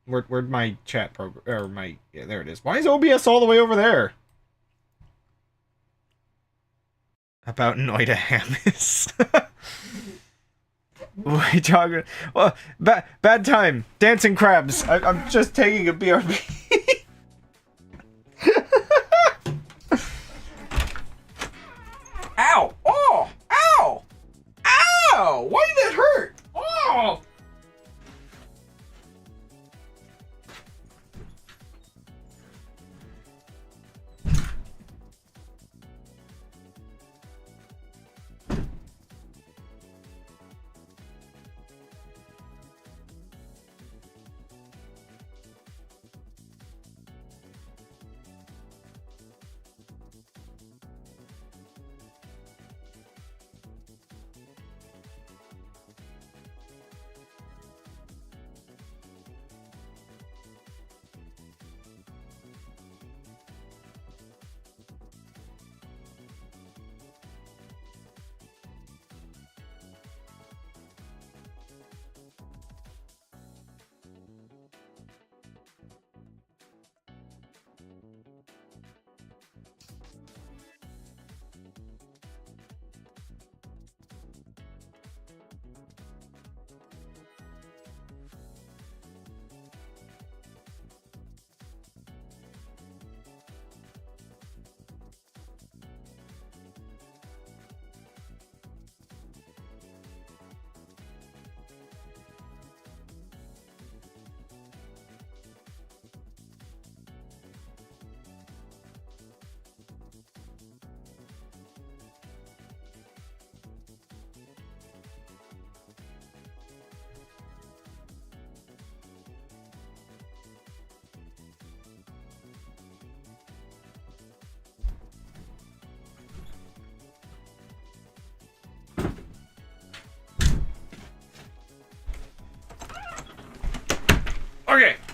Where'd my chat program, or my, yeah, there it is. Why is OBS all the way over there? About Noida Hamas. What are you talking? Well, bad time. Dancing crabs. I'm just taking a BRB. Ow! Oh! Ow! Ow! Why did that hurt? Oh!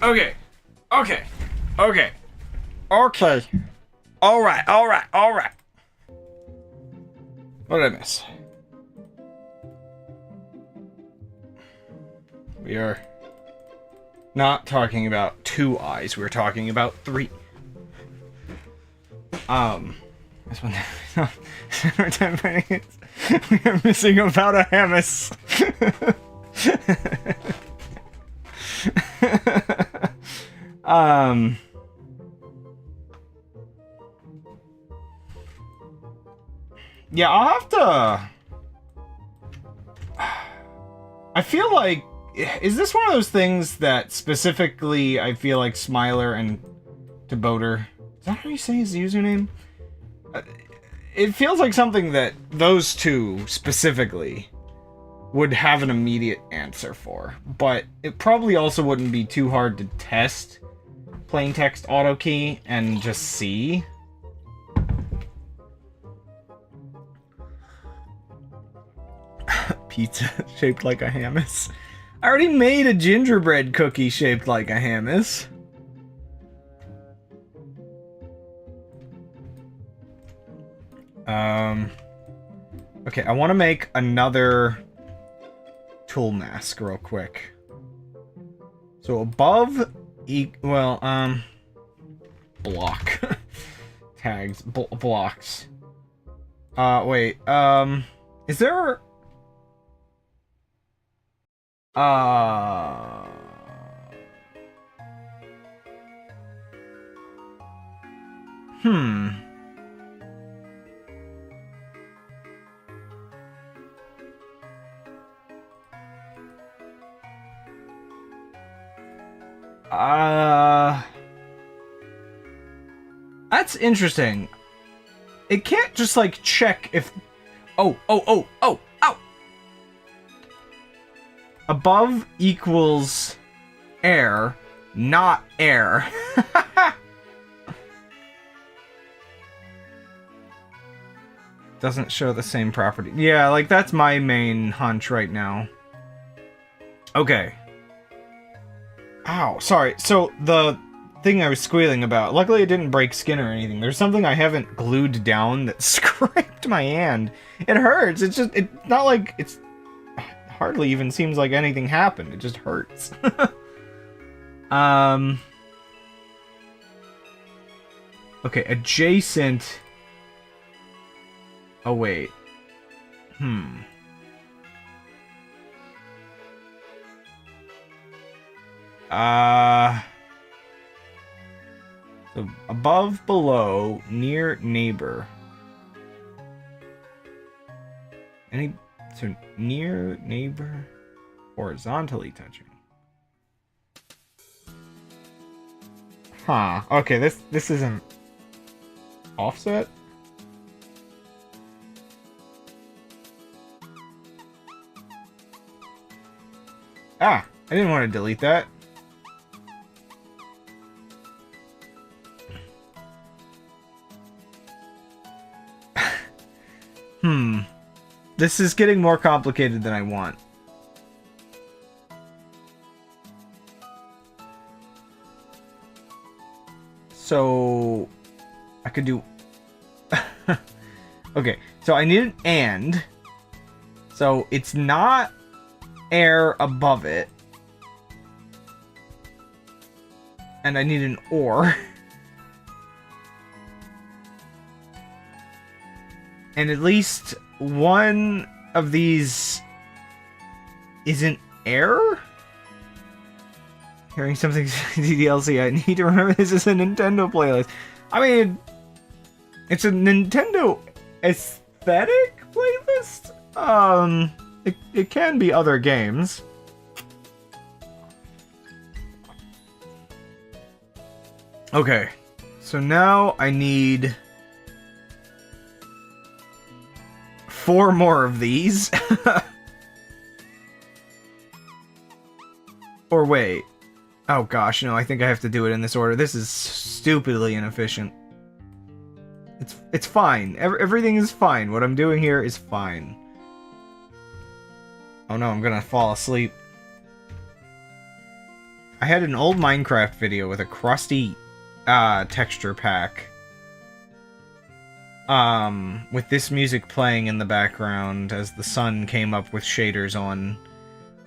Okay. Okay. Okay. Okay. Alright, alright, alright. What did I miss? We are not talking about 2 eyes, we're talking about 3. This one. We are missing about a Hamas. Yeah, I'll have to... I feel like... Is this one of those things that specifically I feel like Smiler and Deboter... Is that how you say his username? It feels like something that those two, specifically, would have an immediate answer for. But it probably also wouldn't be too hard to test plain text auto key and just see. Pizza shaped like a Hamas. I already made a gingerbread cookie shaped like a Hamas. Okay, I want to make another tool mask real quick. So above, block. Tags, blocks. Wait, is there... That's interesting. It can't just, like, check if... Oh! Above equals air, not air. Doesn't show the same property. Yeah, like, that's my main hunch right now. Okay. Ow, sorry. So, the thing I was squealing about, luckily it didn't break skin or anything. There's something I haven't glued down that scraped my hand. It hurts. It's just, it's not like, it's hardly even seems like anything happened. It just hurts. Okay, adjacent. Oh, wait. So above, below, near, neighbor. So near, neighbor, horizontally touching. Huh. Okay, this isn't offset. Ah, I didn't want to delete that. This is getting more complicated than I want. So I could do... Okay, so I need an and. So it's not air above it. And I need an or. And at least one of these isn't air? Hearing something DLC, I need to remember this is a Nintendo playlist. I mean, it's a Nintendo aesthetic playlist? It can be other games. Okay, so now I need 4 more of these. Or wait. Oh gosh, no, I think I have to do it in this order. This is stupidly inefficient. It's fine. Everything is fine. What I'm doing here is fine. Oh no, I'm gonna fall asleep. I had an old Minecraft video with a crusty texture pack. With this music playing in the background as the sun came up with shaders on.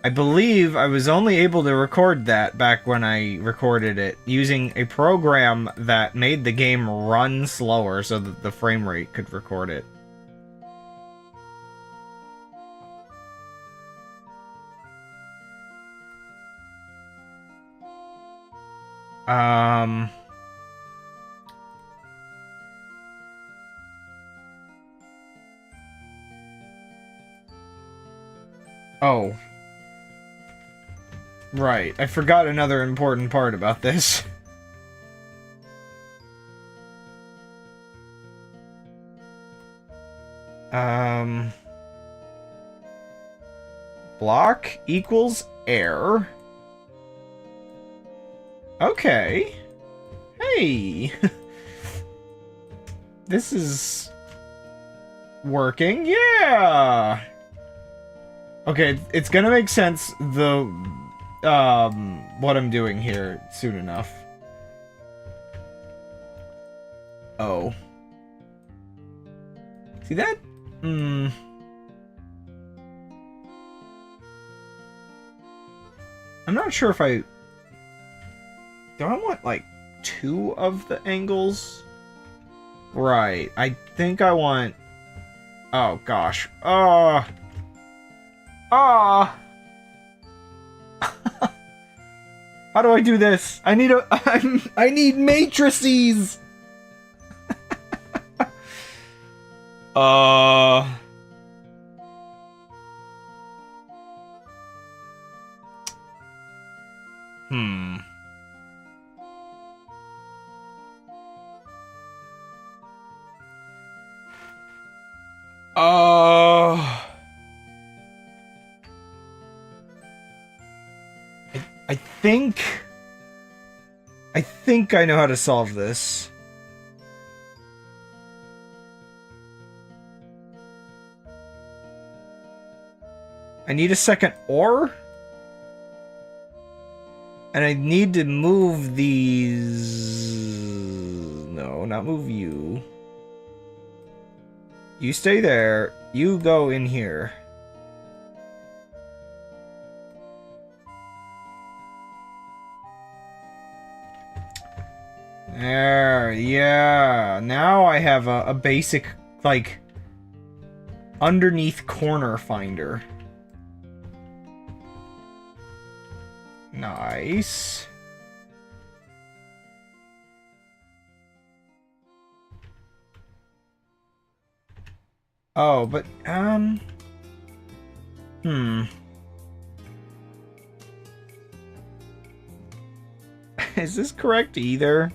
I believe I was only able to record that back when I recorded it using a program that made the game run slower so that the frame rate could record it. Oh. Right, I forgot another important part about this. Block equals air. Okay. Hey. This is working. Yeah. Okay, it's gonna make sense what I'm doing here soon enough. Oh. See that? I'm not sure if do I want, like, 2 of the angles? Right, I think I want... Oh, gosh. How do I do this? I need I need matrices! I think I know how to solve this. I need a second ore? And I need to move these... No, not move you. You stay there. You go in here. There, yeah. Now I have a basic, like, underneath corner finder. Nice. Oh, but, Is this correct either?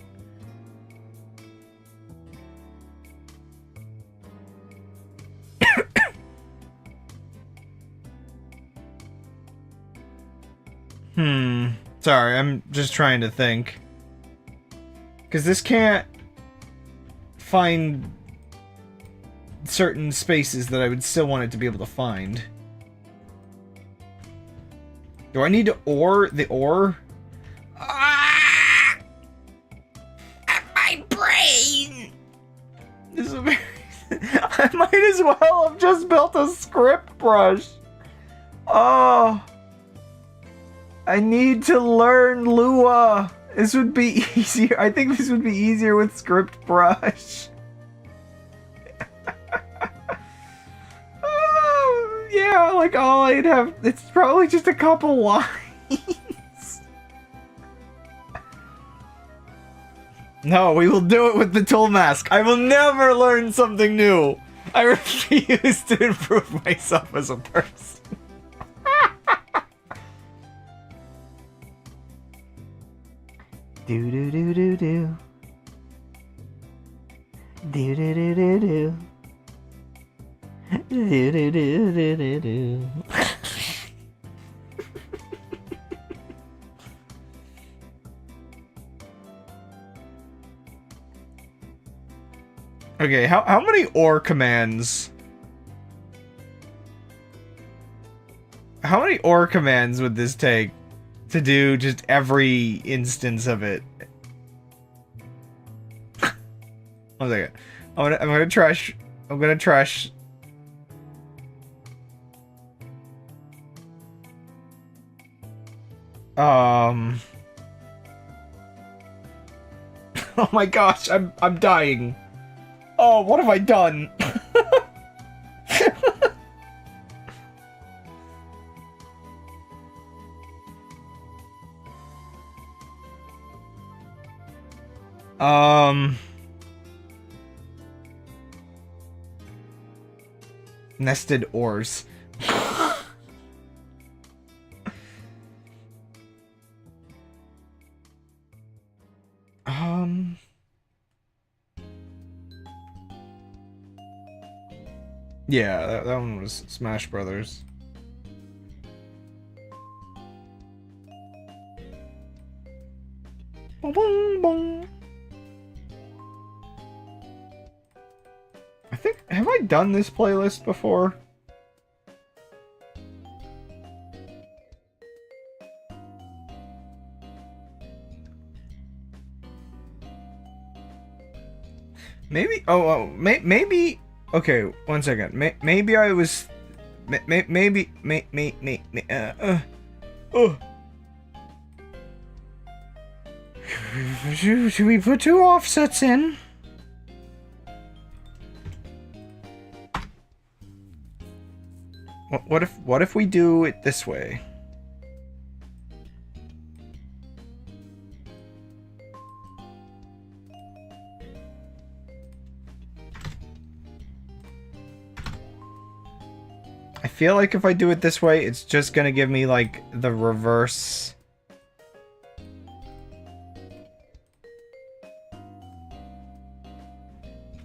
Sorry, I'm just trying to think. Because this can't find certain spaces that I would still want it to be able to find. Do I need to ore the ore? Ah! My brain! This is very... I might as well have just built a script brush. Oh... I need to learn Lua. This would be easier. I think this would be easier with script brush. Oh, yeah, like all I'd have, it's probably just a couple lines. No, we will do it with the tool mask. I will never learn something new. I refuse to improve myself as a person. Do do do do do. Do do do do do. Do do do do do do. Okay, how many ore commands? How many ore commands would this take? to do just every instance of it. 1 second. I'm gonna trash. I'm gonna trash. Oh my gosh, I'm dying. Oh, what have I done? Nested ores. Yeah, that one was Smash Brothers. Bong, bong, bong. I think, have I done this playlist before? Maybe, maybe, okay, 1 second. Maybe I was, maybe, should we put 2 offsets in? What if we do it this way? I feel like if I do it this way, it's just gonna give me like the reverse.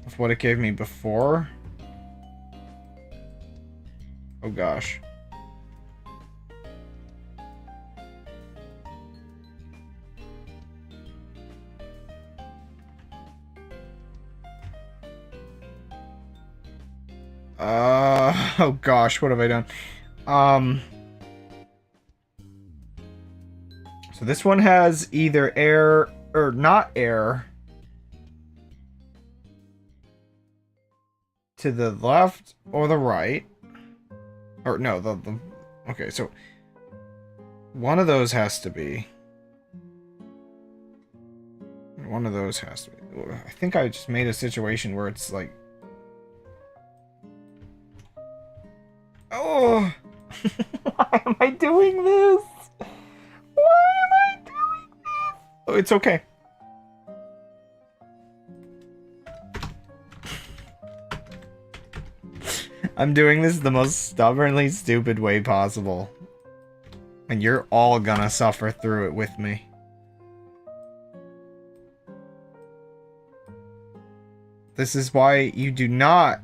Of what it gave me before. Oh gosh. Oh gosh, what have I done? So this one has either air or not air to the left or the right. Or no, the okay, so one of those has to be. One of those has to be. I think I just made a situation where it's like, oh, why am I doing this? Why am I doing this? Oh, it's okay. I'm doing this the most stubbornly stupid way possible. And you're all gonna suffer through it with me. This is why you do not...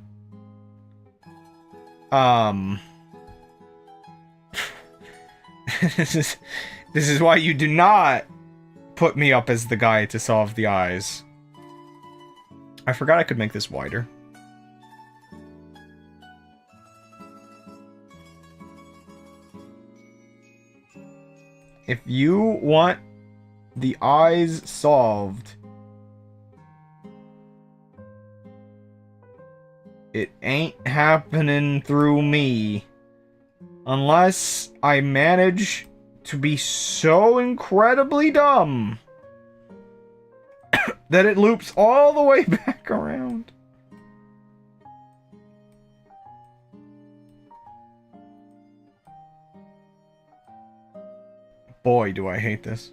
This is why you do not put me up as the guy to solve the eyes. I forgot I could make this wider. If you want the eyes solved, it ain't happening through me. Unless I manage to be so incredibly dumb that it loops all the way back around. Boy, do I hate this.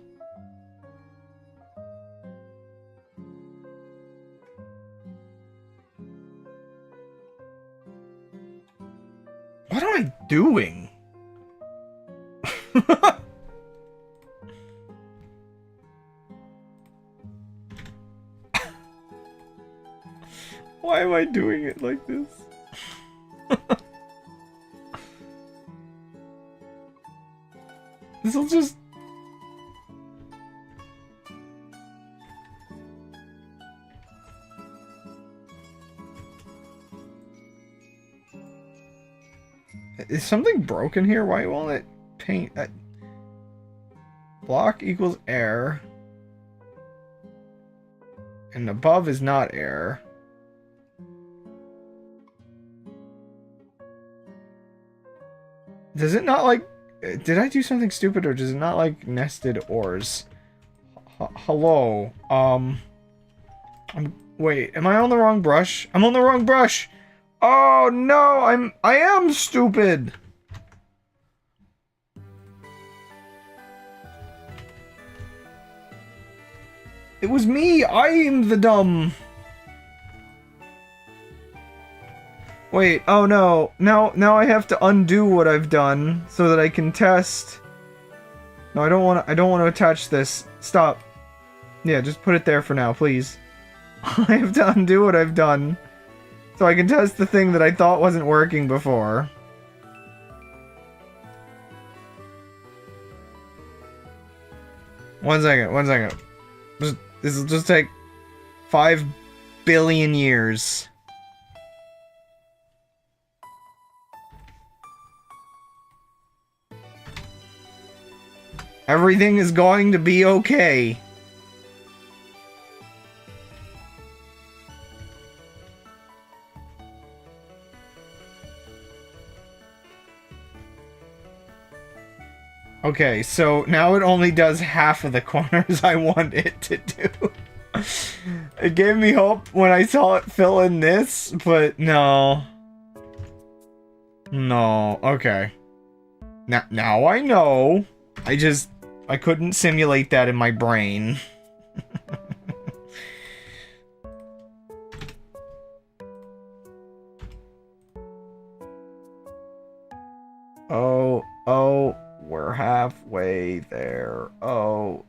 What am I doing? Why am I doing it like this? This'll just... Is something broken here? Why won't it paint? block equals air. And above is not air. Does it not like... Did I do something stupid or does it not like nested ores? Hello. Wait, am I on the wrong brush? I'm on the wrong brush! Oh no, I am stupid! It was me! I'm the dumb! Wait, oh no. Now I have to undo what I've done so that I can test. No, I don't want to attach this. Stop. Yeah, just put it there for now, please. I have to undo what I've done so I can test the thing that I thought wasn't working before. One second. This will just take 5 billion years. Everything is going to be okay. Okay, so now it only does half of the corners I want it to do. It gave me hope when I saw it fill in this, but no. No, okay. Now I know. I couldn't simulate that in my brain. Oh, we're halfway there. Oh,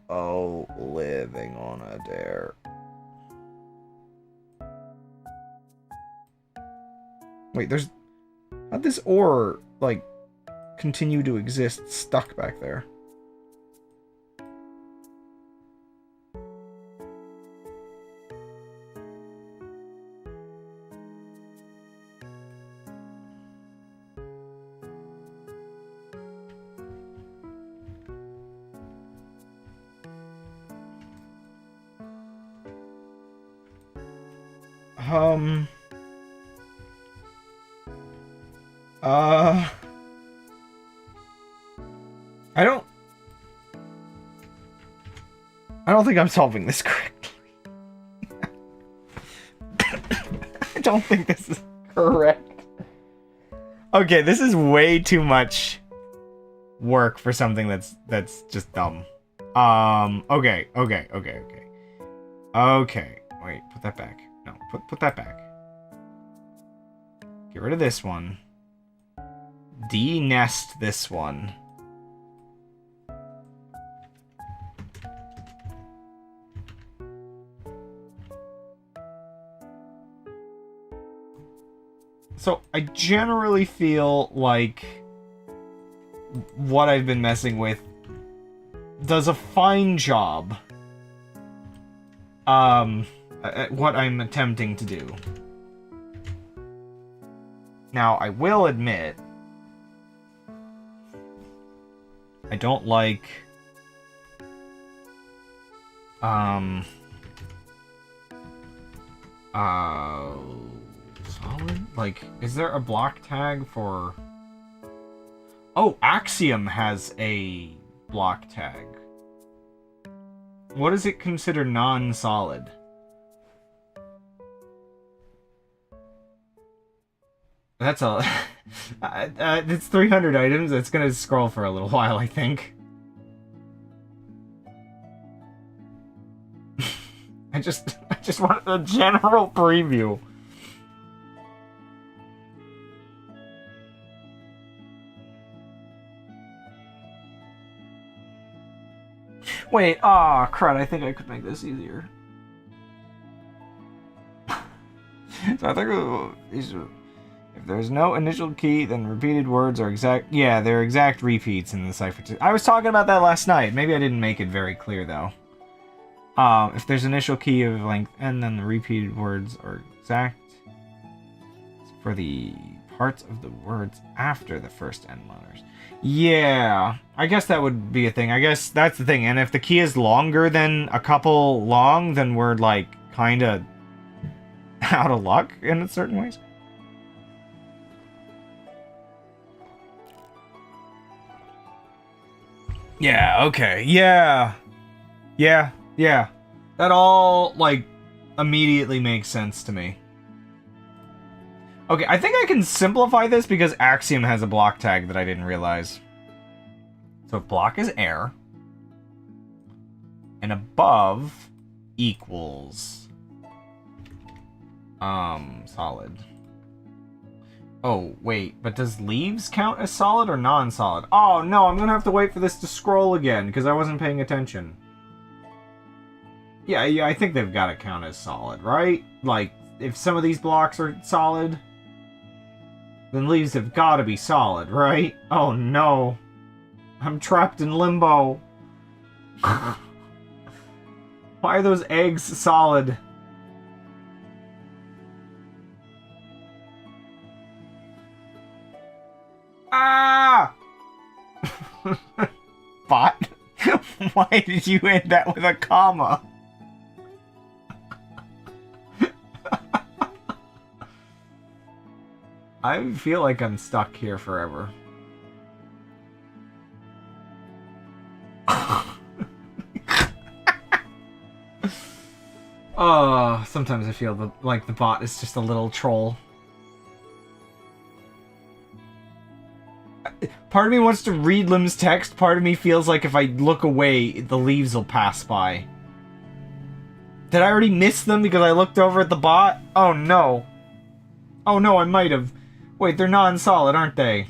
living on a dare. Wait, how'd this ore, like, continue to exist stuck back there? I don't think I'm solving this correctly. I don't think this is correct. Okay, this is way too much work for something that's just dumb. Okay. Okay, wait, put that back. No, put that back. Get rid of this one. De-nest this one. So, I generally feel like what I've been messing with does a fine job at what I'm attempting to do. Now, I will admit, I don't like solid? Like, is there a block tag for... Oh, Axiom has a block tag. What is it considered non-solid? That's a... it's 300 items. It's gonna scroll for a little while, I think. I just want a general preview. Wait, crud, I think I could make this easier. So I think if there's no initial key, then repeated words are exact... Yeah, they're exact repeats in the cipher. I was talking about that last night. Maybe I didn't make it very clear, though. If there's initial key of length n, then the repeated words are exact. For the parts of the words after the first end letters. Yeah, I guess that would be a thing. I guess that's the thing. And if the key is longer than a couple long, then we're like kind of out of luck in certain ways. Yeah, okay. Yeah. Yeah, yeah. That all, like, immediately makes sense to me. Okay, I think I can simplify this because Axiom has a block tag that I didn't realize. So block is air. And above equals solid. Oh, wait, but does leaves count as solid or non-solid? Oh no, I'm gonna have to wait for this to scroll again because I wasn't paying attention. Yeah, I think they've got to count as solid, right? Like, if some of these blocks are solid, then leaves have got to be solid, right? Oh no. I'm trapped in limbo. Why are those eggs solid? Ah! Bot? Why did you end that with a comma? I feel like I'm stuck here forever. Oh, sometimes I feel like the bot is just a little troll. Part of me wants to read Lim's text, part of me feels like if I look away, the leaves will pass by. Did I already miss them because I looked over at the bot? Oh no. Oh no, I might have. Wait, they're non-solid, aren't they?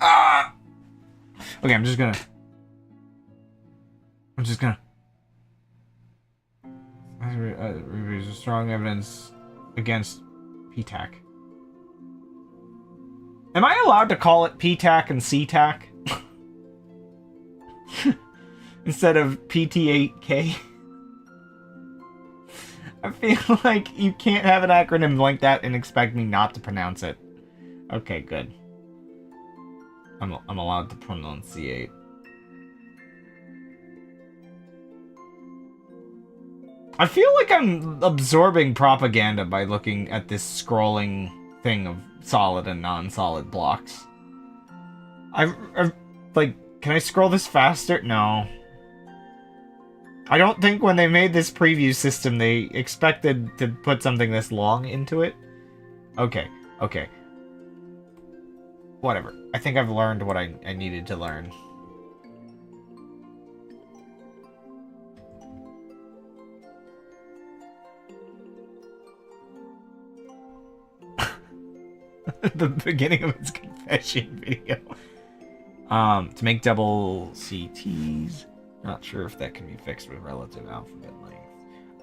Ah! Okay, I'm just gonna... There's strong evidence against PTAC. Am I allowed to call it PTAC and CTAC? Instead of PT8K? I feel like you can't have an acronym like that and expect me not to pronounce it. Okay, good. I'm allowed to pronunciate. I feel like I'm absorbing propaganda by looking at this scrolling thing of solid and non-solid blocks. I've like, can I scroll this faster? No. I don't think when they made this preview system, they expected to put something this long into it. Okay, okay. Whatever. I think I've learned what I needed to learn. The beginning of its confession video. To make double CTs. Not sure if that can be fixed with relative alphabet length.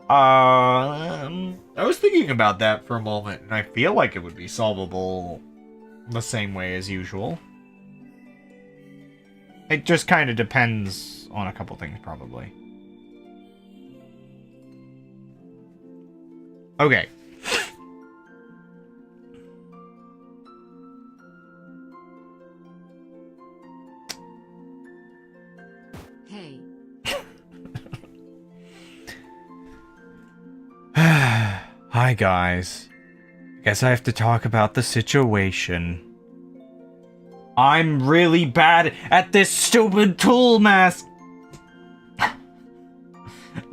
I was thinking about that for a moment, and I feel like it would be solvable the same way as usual. It just kind of depends on a couple things, probably. Okay. Hey. Hi, guys. Guess I have to talk about the situation. I'm really bad at this stupid tool mask.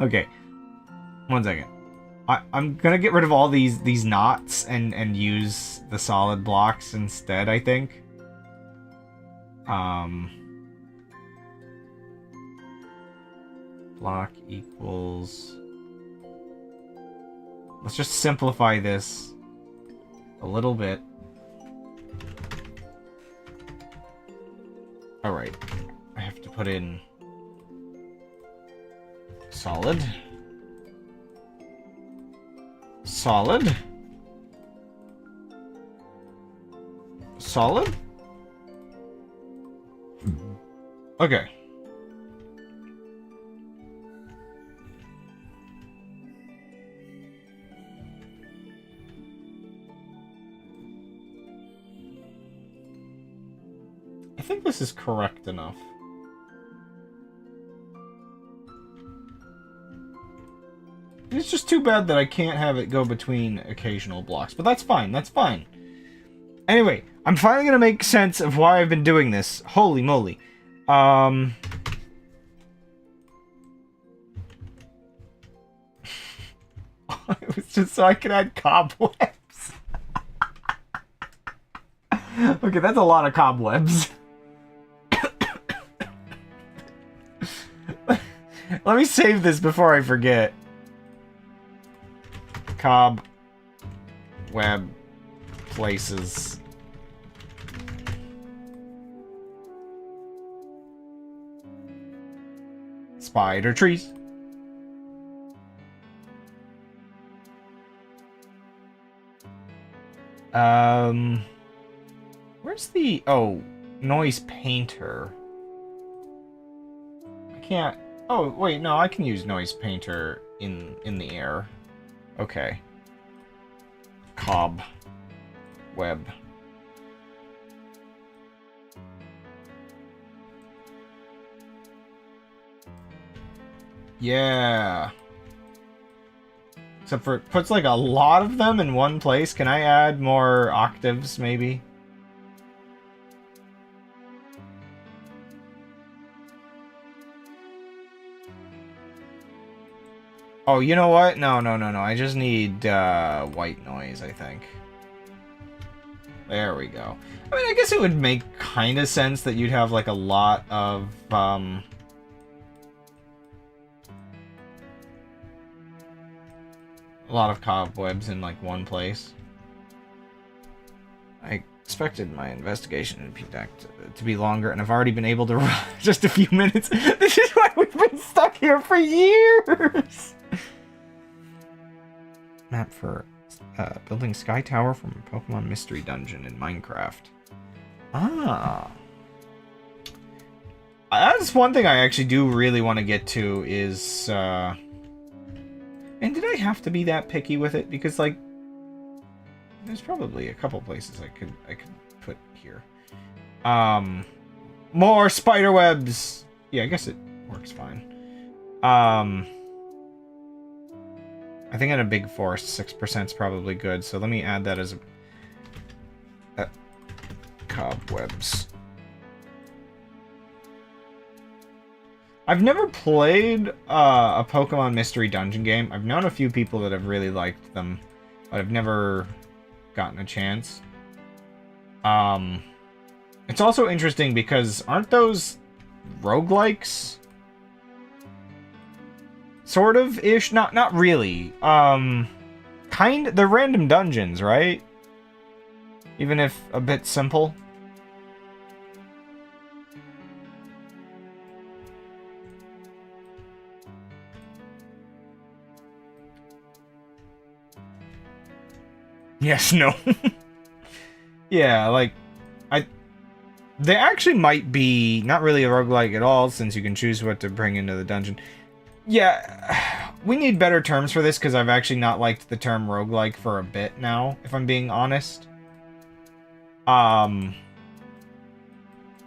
Okay. 1 second. I'm gonna get rid of all these knots and use the solid blocks instead, I think. Block equals... Let's just simplify this a little bit. Alright. I have to put in solid. Solid. Solid? Okay. think this is correct enough. It's just too bad that I can't have it go between occasional blocks, but that's fine, that's fine. Anyway, I'm finally gonna make sense of why I've been doing this. Holy moly. It was just so I could add cobwebs. Okay, that's a lot of cobwebs. Let me save this before I forget. Cob web places. Spider trees. Where's the noise painter? I can't. Oh wait, no, I can use noise painter in the air. Okay. Cob web. Yeah. Except for it puts like a lot of them in one place. Can I add more octaves maybe? Oh, you know what? No. I just need white noise, I think. There we go. I mean, I guess it would make kind of sense that you'd have like a lot of a lot of cobwebs in like one place. I expected my investigation to be longer, and I've already been able to run just a few minutes. This is why we've been stuck here for years. Map for building Sky Tower from Pokemon Mystery Dungeon in Minecraft. Ah. That's one thing I actually do really want to get to is, and did I have to be that picky with it? Because, like, there's probably a couple places I could put here. More spider webs! Yeah, I guess it works fine. I think in a big forest, 6% is probably good, so let me add that as a... cobwebs. I've never played a Pokemon Mystery Dungeon game. I've known a few people that have really liked them, but I've never gotten a chance. It's also interesting because aren't those roguelikes? Sort of ish, not really. They're random dungeons, right? Even if a bit simple. Yes, no. Yeah, like they actually might be not really a roguelike at all, since you can choose what to bring into the dungeon. Yeah, we need better terms for this, because I've actually not liked the term roguelike for a bit now, if I'm being honest. Part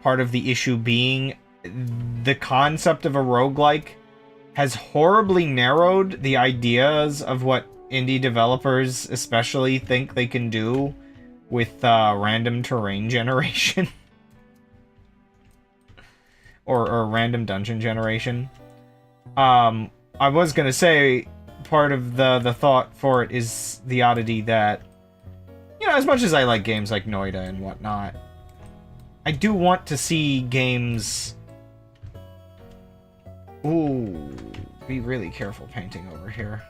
of the issue being the concept of a roguelike has horribly narrowed the ideas of what indie developers especially think they can do with random terrain generation. or random dungeon generation. I was gonna say, part of the thought for it is the oddity that, you know, as much as I like games like Noida and whatnot, I do want to see games... Ooh, be really careful painting over here.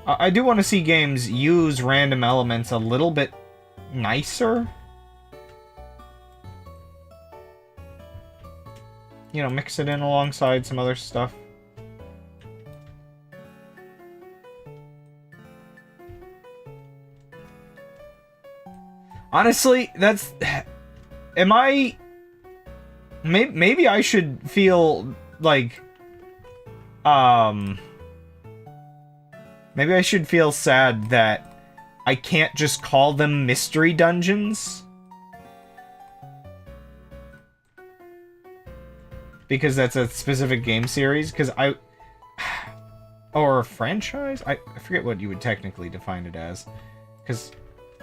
I do want to see games use random elements a little bit nicer. You know, mix it in alongside some other stuff. Honestly, that's... Am I... Maybe I should feel, like... Maybe I should feel sad that I can't just call them mystery dungeons. because that's a specific game series. Because or a franchise? I forget what you would technically define it as. Because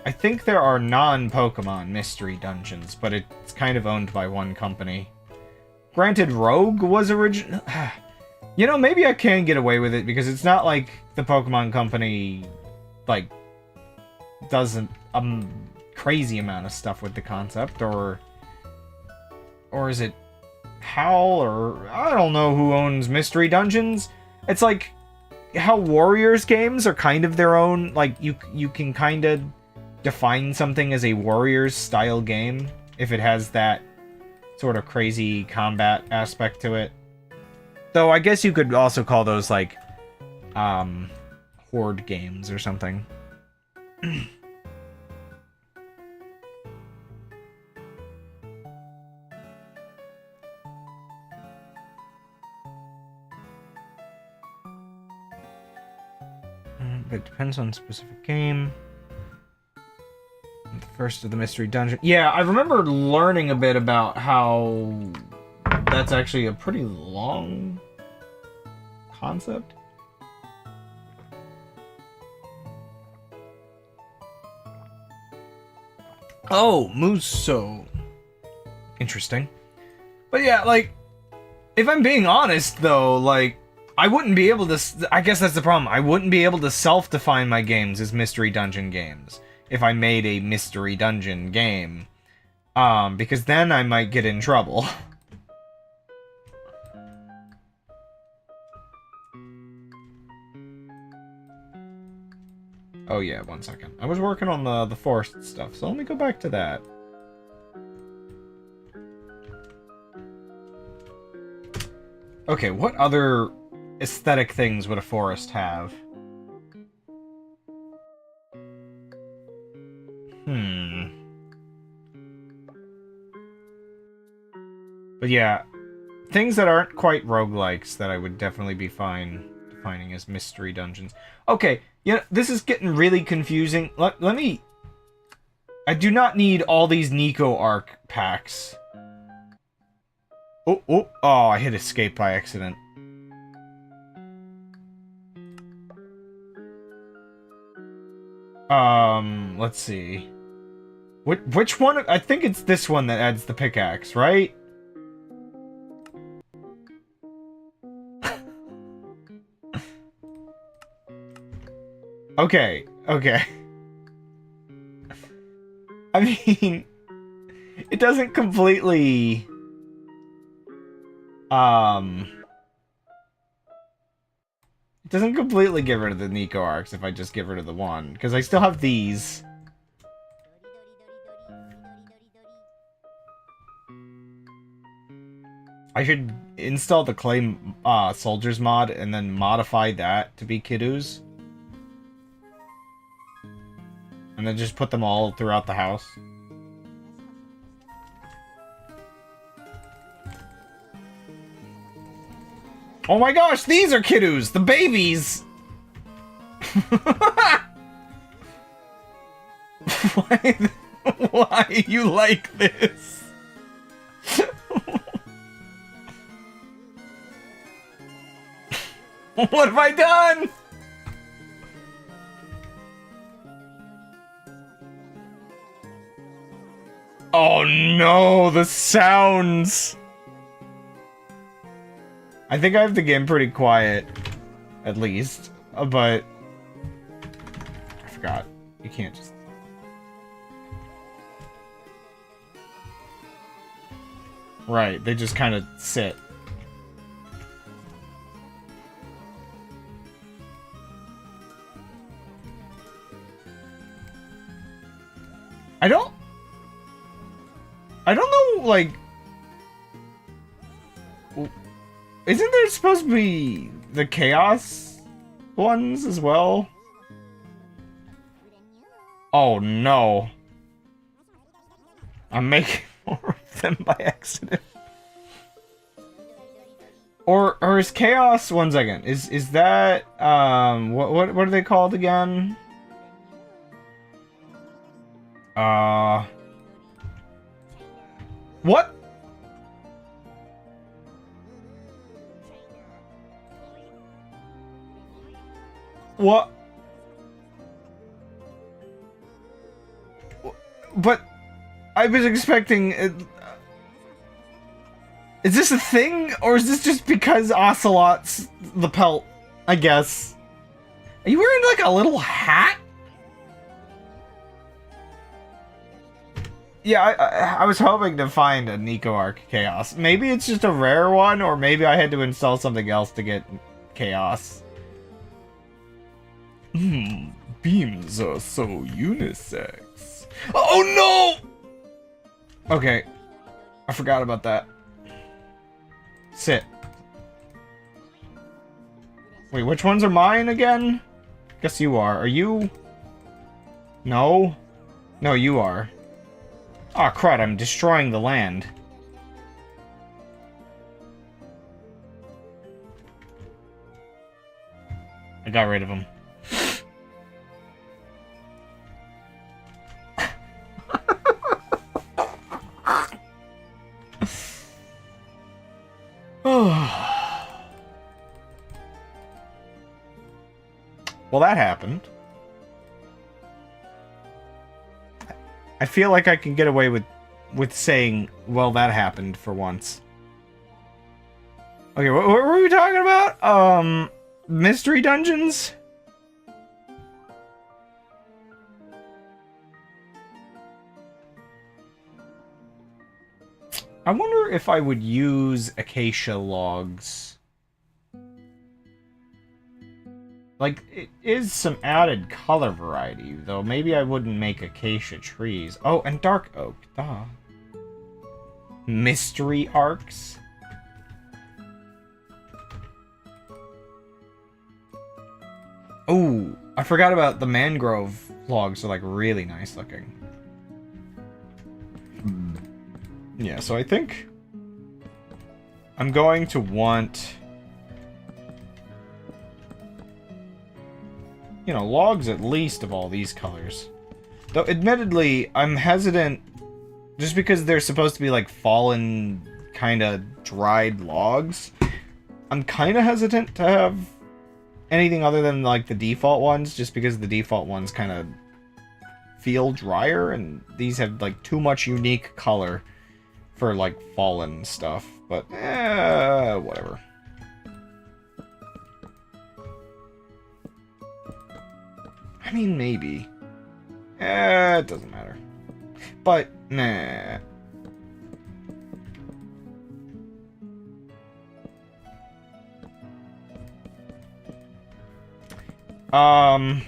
I think there are non-Pokemon mystery dungeons, but it's kind of owned by one company. Granted, Rogue was original. You know, maybe I can get away with it because it's not like the Pokemon company, like, doesn't crazy amount of stuff with the concept, or is it HAL, or I don't know who owns mystery dungeons. It's like how Warriors games are kind of their own, like you can kind of define something as a Warriors style game if it has that sort of crazy combat aspect to it. Though I guess you could also call those like horde games or something. But it depends on specific game. The first of the mystery dungeon. Yeah, I remember learning a bit about how that's actually a pretty long concept. Oh, Muso. Interesting. But yeah, like, if I'm being honest, though, like, I wouldn't be able to... I guess that's the problem. I wouldn't be able to self-define my games as mystery dungeon games if I made a mystery dungeon game. Because then I might get in trouble. Oh yeah, 1 second. I was working on the forest stuff, so let me go back to that. Okay, what other aesthetic things would a forest have? But yeah, things that aren't quite roguelikes that I would definitely be fine defining as mystery dungeons. Okay, yeah, this is getting really confusing. Let me... I do not need all these Nico Arc packs. Oh, I hit escape by accident. Let's see. Which one? I think it's this one that adds the pickaxe, right? Okay. I mean, it doesn't completely... It doesn't completely get rid of the Nico Arcs if I just get rid of the one, because I still have these. I should install the Clay Soldiers mod and then modify that to be Kidus. And then just put them all throughout the house. Oh my gosh, these are Kidus! The babies! Why you like this? What have I done? Oh no, the sounds! I think I have the game pretty quiet, at least, but I forgot. You can't just... Right, they just kind of sit. I don't know, like... Isn't there supposed to be the Chaos ones as well? Oh no. I'm making more of them by accident. Or is Chaos... One second. Is that... What are they called again? What? What? But I was expecting... is this a thing? Or is this just because Ocelot's the pelt? I guess. Are you wearing like a little hat? Yeah, I was hoping to find a Nico Arc Chaos. Maybe it's just a rare one, or maybe I had to install something else to get Chaos. Beams are so unisex. Oh no! Okay. I forgot about that. Sit. Wait, which ones are mine again? Guess you are. Are you? No? No, you are. Aw, crud, I'm destroying the land. I got rid of him. Well, that happened. I feel like I can get away with saying, well, that happened for once. Okay, what were we talking about? Mystery dungeons? I wonder if I would use acacia logs. Like, it is some added color variety, though maybe I wouldn't make acacia trees. Oh, and dark oak, duh. Mystery arcs? Oh, I forgot about the mangrove logs are like really nice looking. Yeah, so I think I'm going to want... you know, logs at least of all these colors. Though, admittedly, I'm hesitant just because they're supposed to be like fallen, kind of dried logs. I'm kind of hesitant to have anything other than like the default ones, just because the default ones kind of feel drier, and these have like too much unique color for like fallen stuff. But, whatever. I mean, maybe. It doesn't matter. But, nah. I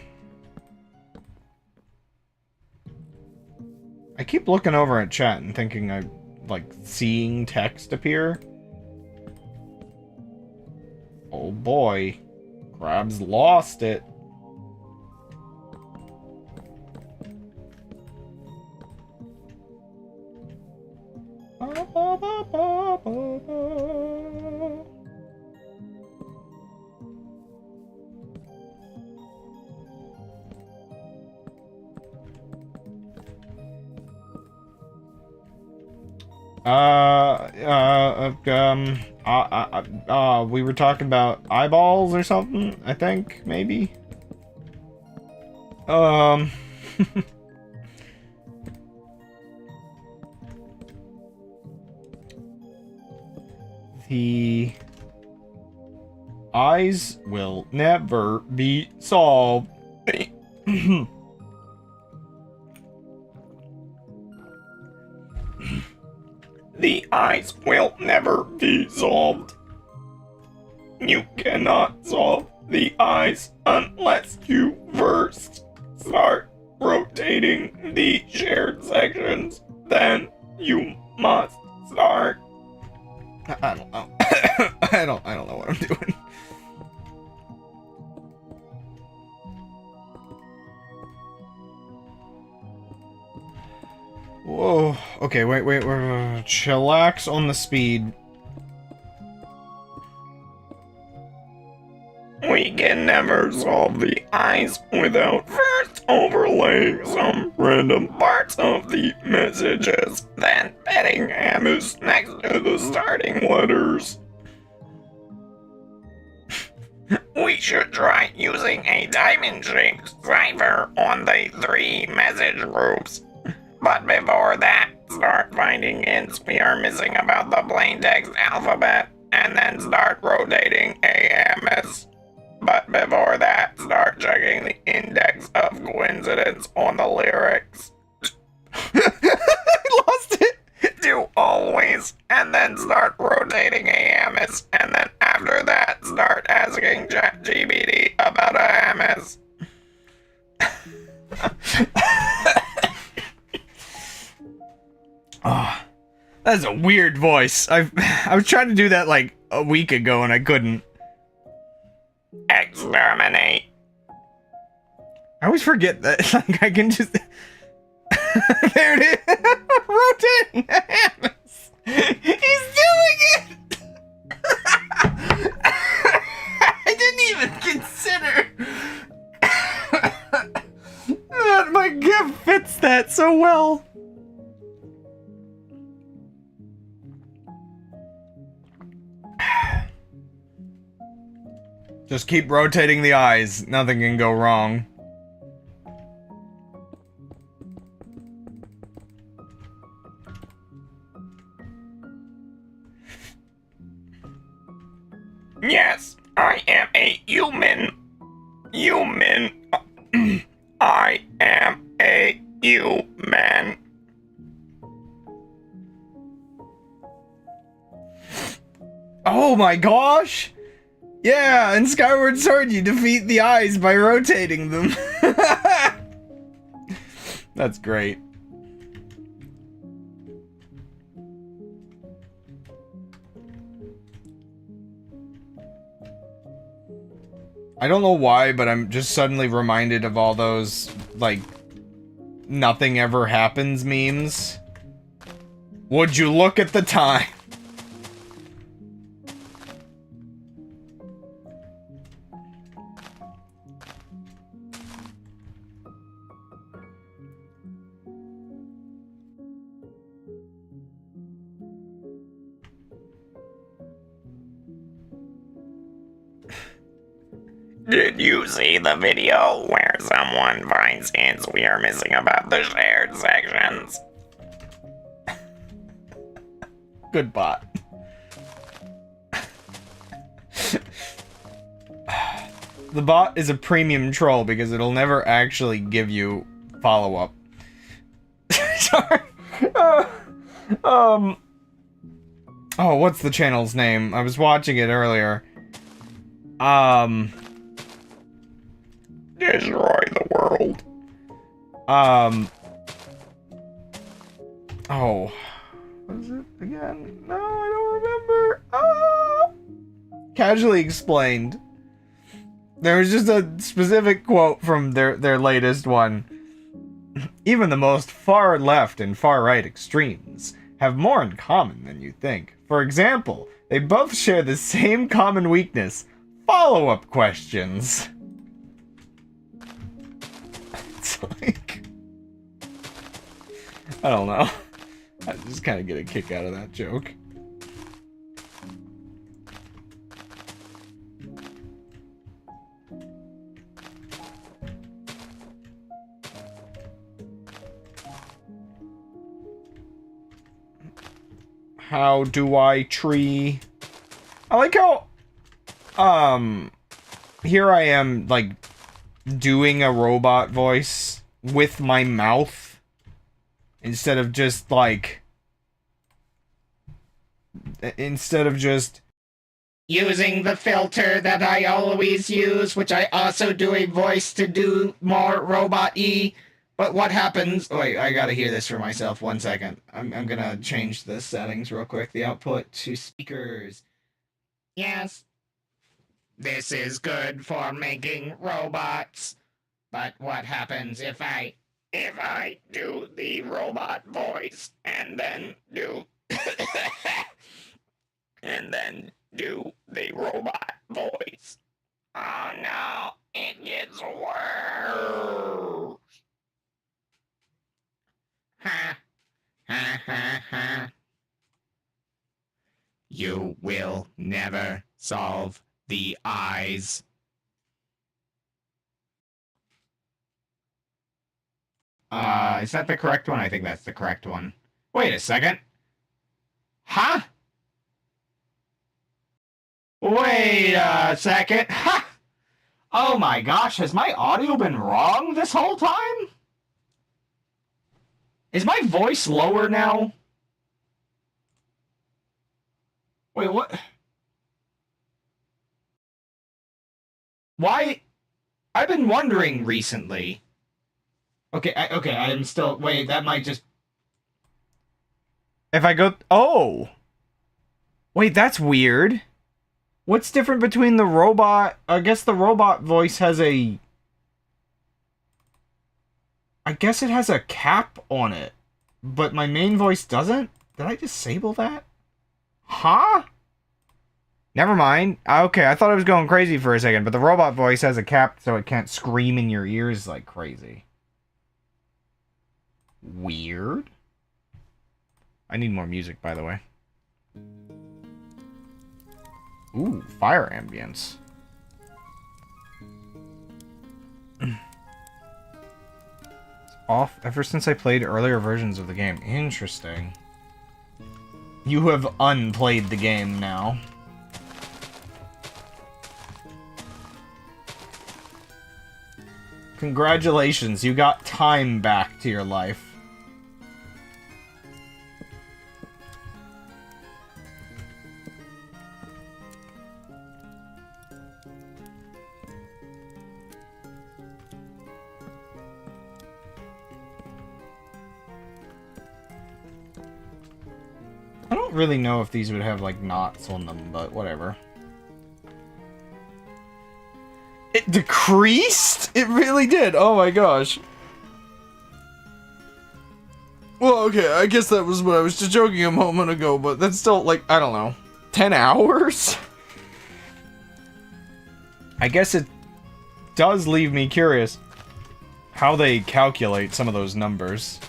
keep looking over at chat and thinking I'm, like, seeing text appear. Oh boy. Crab's lost it. We were talking about eyeballs or something, I think, maybe? The eyes will never be solved. The eyes will never be solved. You cannot solve the eyes unless you first start rotating the shared sections. Then you must start. I don't know. I don't know what I'm doing. Whoa. Okay, wait. Chillax on the speed. We can never solve the eyes without first overlaying some random parts of the messages, then adding Amus next to the starting letters. We should try using a diamond-shaped cipher on the 3 message groups. But before that, start finding hints we are missing about the plaintext alphabet, and then start rotating AMS. But before that, start checking the index of coincidence on the lyrics. I lost it. Do always, and then start rotating AMS, and then after that, start asking ChatGPT about AMS. Oh, that's a weird voice. I was trying to do that like a week ago and I couldn't. Exterminate. I always forget that like I can just there it is. Rotating hands. He's doing it. I didn't even consider that my gift fits that so well. Just keep rotating the eyes. Nothing can go wrong. Yes, I am a human. Human. I am a human. Oh my gosh! Yeah, in Skyward Sword you defeat the eyes by rotating them. That's great. I don't know why, but I'm just suddenly reminded of all those, like, nothing ever happens memes. Would you look at the time? Did you see the video where someone finds hints we are missing about the shared sections? Good bot. The bot is a premium troll because it'll never actually give you follow-up. Sorry. Oh, what's the channel's name? I was watching it earlier. Destroy the world. Oh. What is it again? No, I don't remember. Ah! Casually explained. There was just a specific quote from their latest one. Even the most far left and far right extremes have more in common than you think. For example, they both share the same common weakness: follow-up questions. It's like, I don't know. I just kind of get a kick out of that joke. How do I tree? I like how, here I am, like, doing a robot voice with my mouth instead of just, like, Using the filter that I always use, which I also do a voice to do more robot-y. But what happens... Wait, I gotta hear this for myself. 1 second. I'm gonna change the settings real quick. The output to speakers. Yes. This is good for making robots. But what happens if I do the robot voice and then do and then do the robot voice? Oh no, it gets worse. Ha ha ha ha. You will never solve the eyes. Is that the correct one? I think that's the correct one. Wait a second. Huh? Wait a second. Ha! Oh my gosh, has my audio been wrong this whole time? Is my voice lower now? Wait, what? Why? I've been wondering recently. Okay, I'm still... Wait, that might just... If I go... Oh! Wait, that's weird. What's different between the robot... I guess the robot voice has a... I guess it has a cap on it. But my main voice doesn't? Did I disable that? Huh? Never mind. Okay, I thought I was going crazy for a second, but the robot voice has a cap so it can't scream in your ears like crazy. Weird. I need more music, by the way. Ooh, fire ambience. It's off ever since I played earlier versions of the game. Interesting. You have unplayed the game now. Congratulations, you got time back to your life. I don't really know if these would have, like, knots on them, but whatever. It decreased? It really did. Oh my gosh. Well, okay, I guess that was what I was just joking a moment ago, but that's still, like, I don't know, 10 hours? I guess it does leave me curious how they calculate some of those numbers.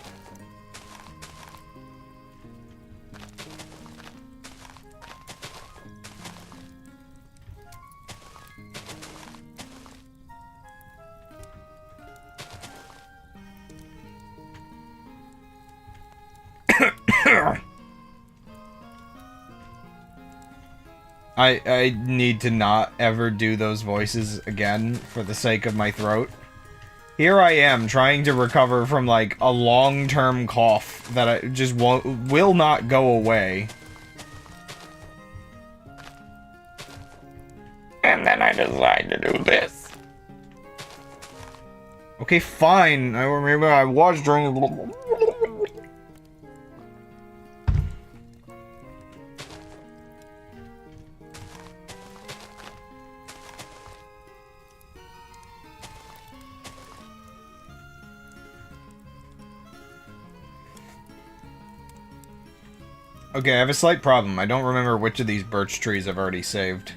I need to not ever do those voices again for the sake of my throat. Here I am trying to recover from like a long-term cough that I just will not go away. And then I decide to do this. Okay, fine. I remember I was during the... Okay, I have a slight problem. I don't remember which of these birch trees I've already saved.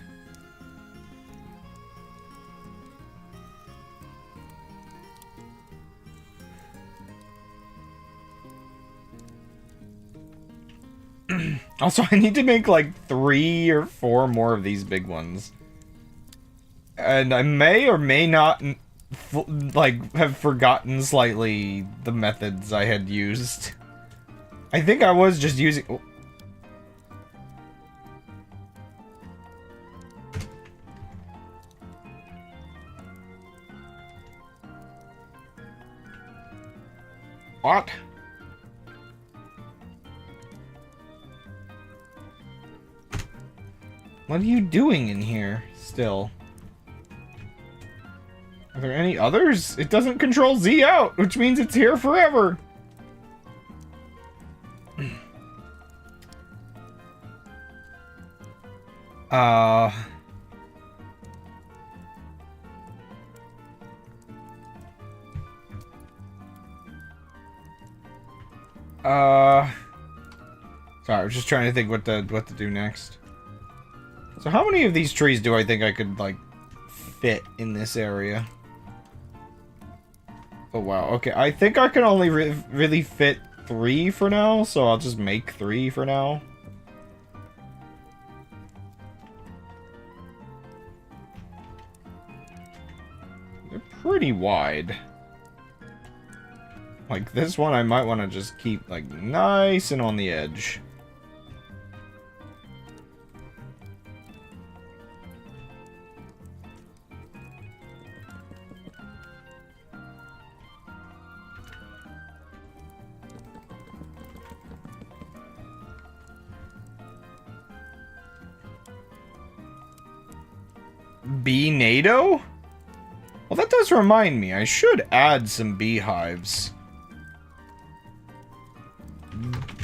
Also, I need to make like 3 or 4 more of these big ones. And I may or may not like have forgotten slightly the methods I had used. I think I was just using... What? What are you doing in here, still? Are there any others? It doesn't control Z out, which means it's here forever. Sorry, I was just trying to think what to do next. So how many of these trees do I think I could, like, fit in this area? Oh, wow. Okay, I think I can only really fit 3 for now, so I'll just make 3 for now. pretty wide. Like, this one I might want to just keep, like, nice and on the edge. Bee NATO? Well, that does remind me. I should add some beehives.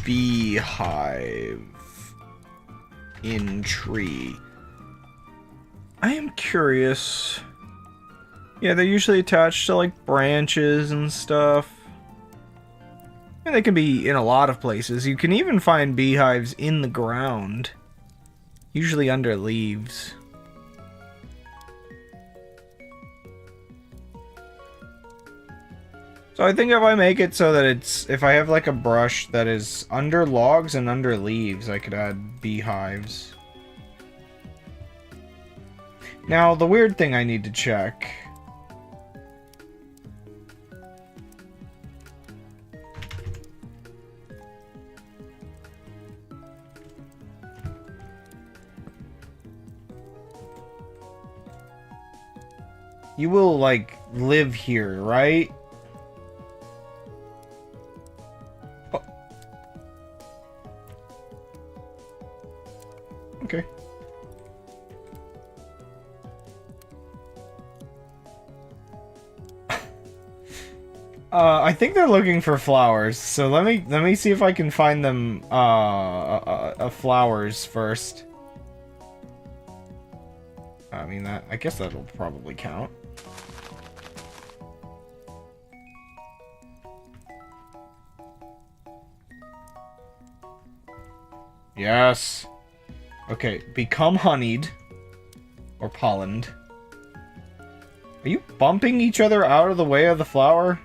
Beehive in tree. I am curious. Yeah, they're usually attached to like branches and stuff. And they can be in a lot of places. You can even find beehives in the ground. Usually under leaves. So I think if I make it so that it's, if I have like a brush that is under logs and under leaves, I could add beehives. Now, the weird thing I need to check. You will, like, live here, right? Okay. I think they're looking for flowers, so let me see if I can find them flowers first. I mean, I guess that'll probably count. Yes. Okay, become honeyed. Or pollened. Are you bumping each other out of the way of the flower?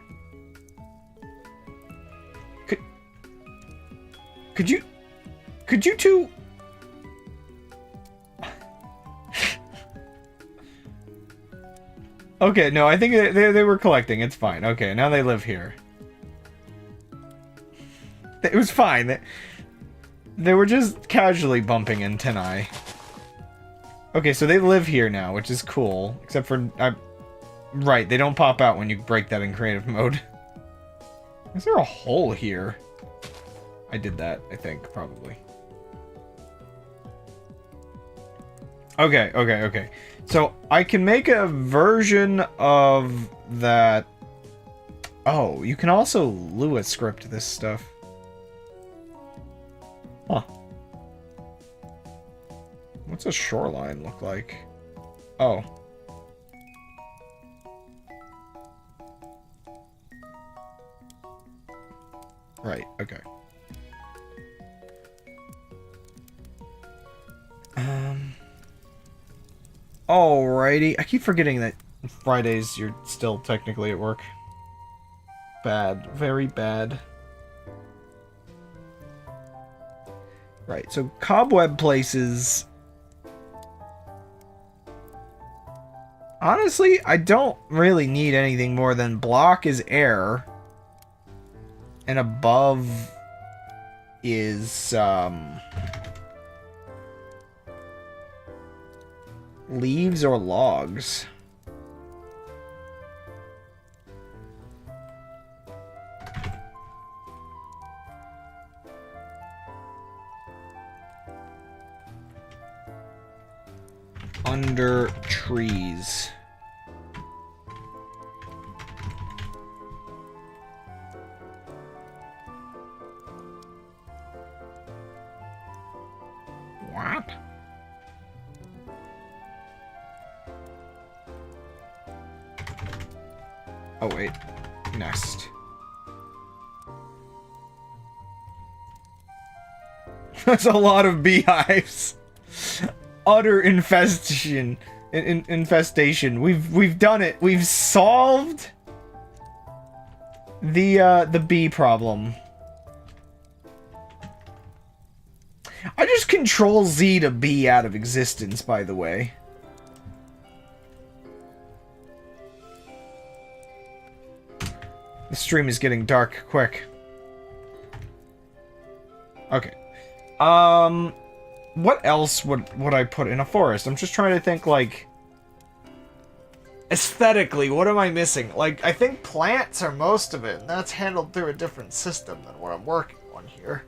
Could you two... Okay, no, I think they were collecting. It's fine. Okay, now they live here. It was fine. They were just casually bumping antennae. Okay, so they live here now, which is cool. Except for... right, they don't pop out when you break that in creative mode. Is there a hole here? I did that, I think, probably. Okay. So, I can make a version of that... Oh, you can also Lua script this stuff. Huh. What's a shoreline look like? Oh. Right, okay. Alrighty. I keep forgetting that Fridays you're still technically at work. Bad. Very bad. Right, so cobweb places... Honestly, I don't really need anything more than block is air. And above is, leaves or logs. Under trees. What? Oh wait, nest. That's a lot of beehives. Utter infestation. Infestation. We've done it. We've solved the bee problem. I just Control Z to bee out of existence, by the way. The stream is getting dark quick. Okay. What else would I put in a forest? I'm just trying to think, like, aesthetically, what am I missing? Like, I think plants are most of it, and that's handled through a different system than what I'm working on here.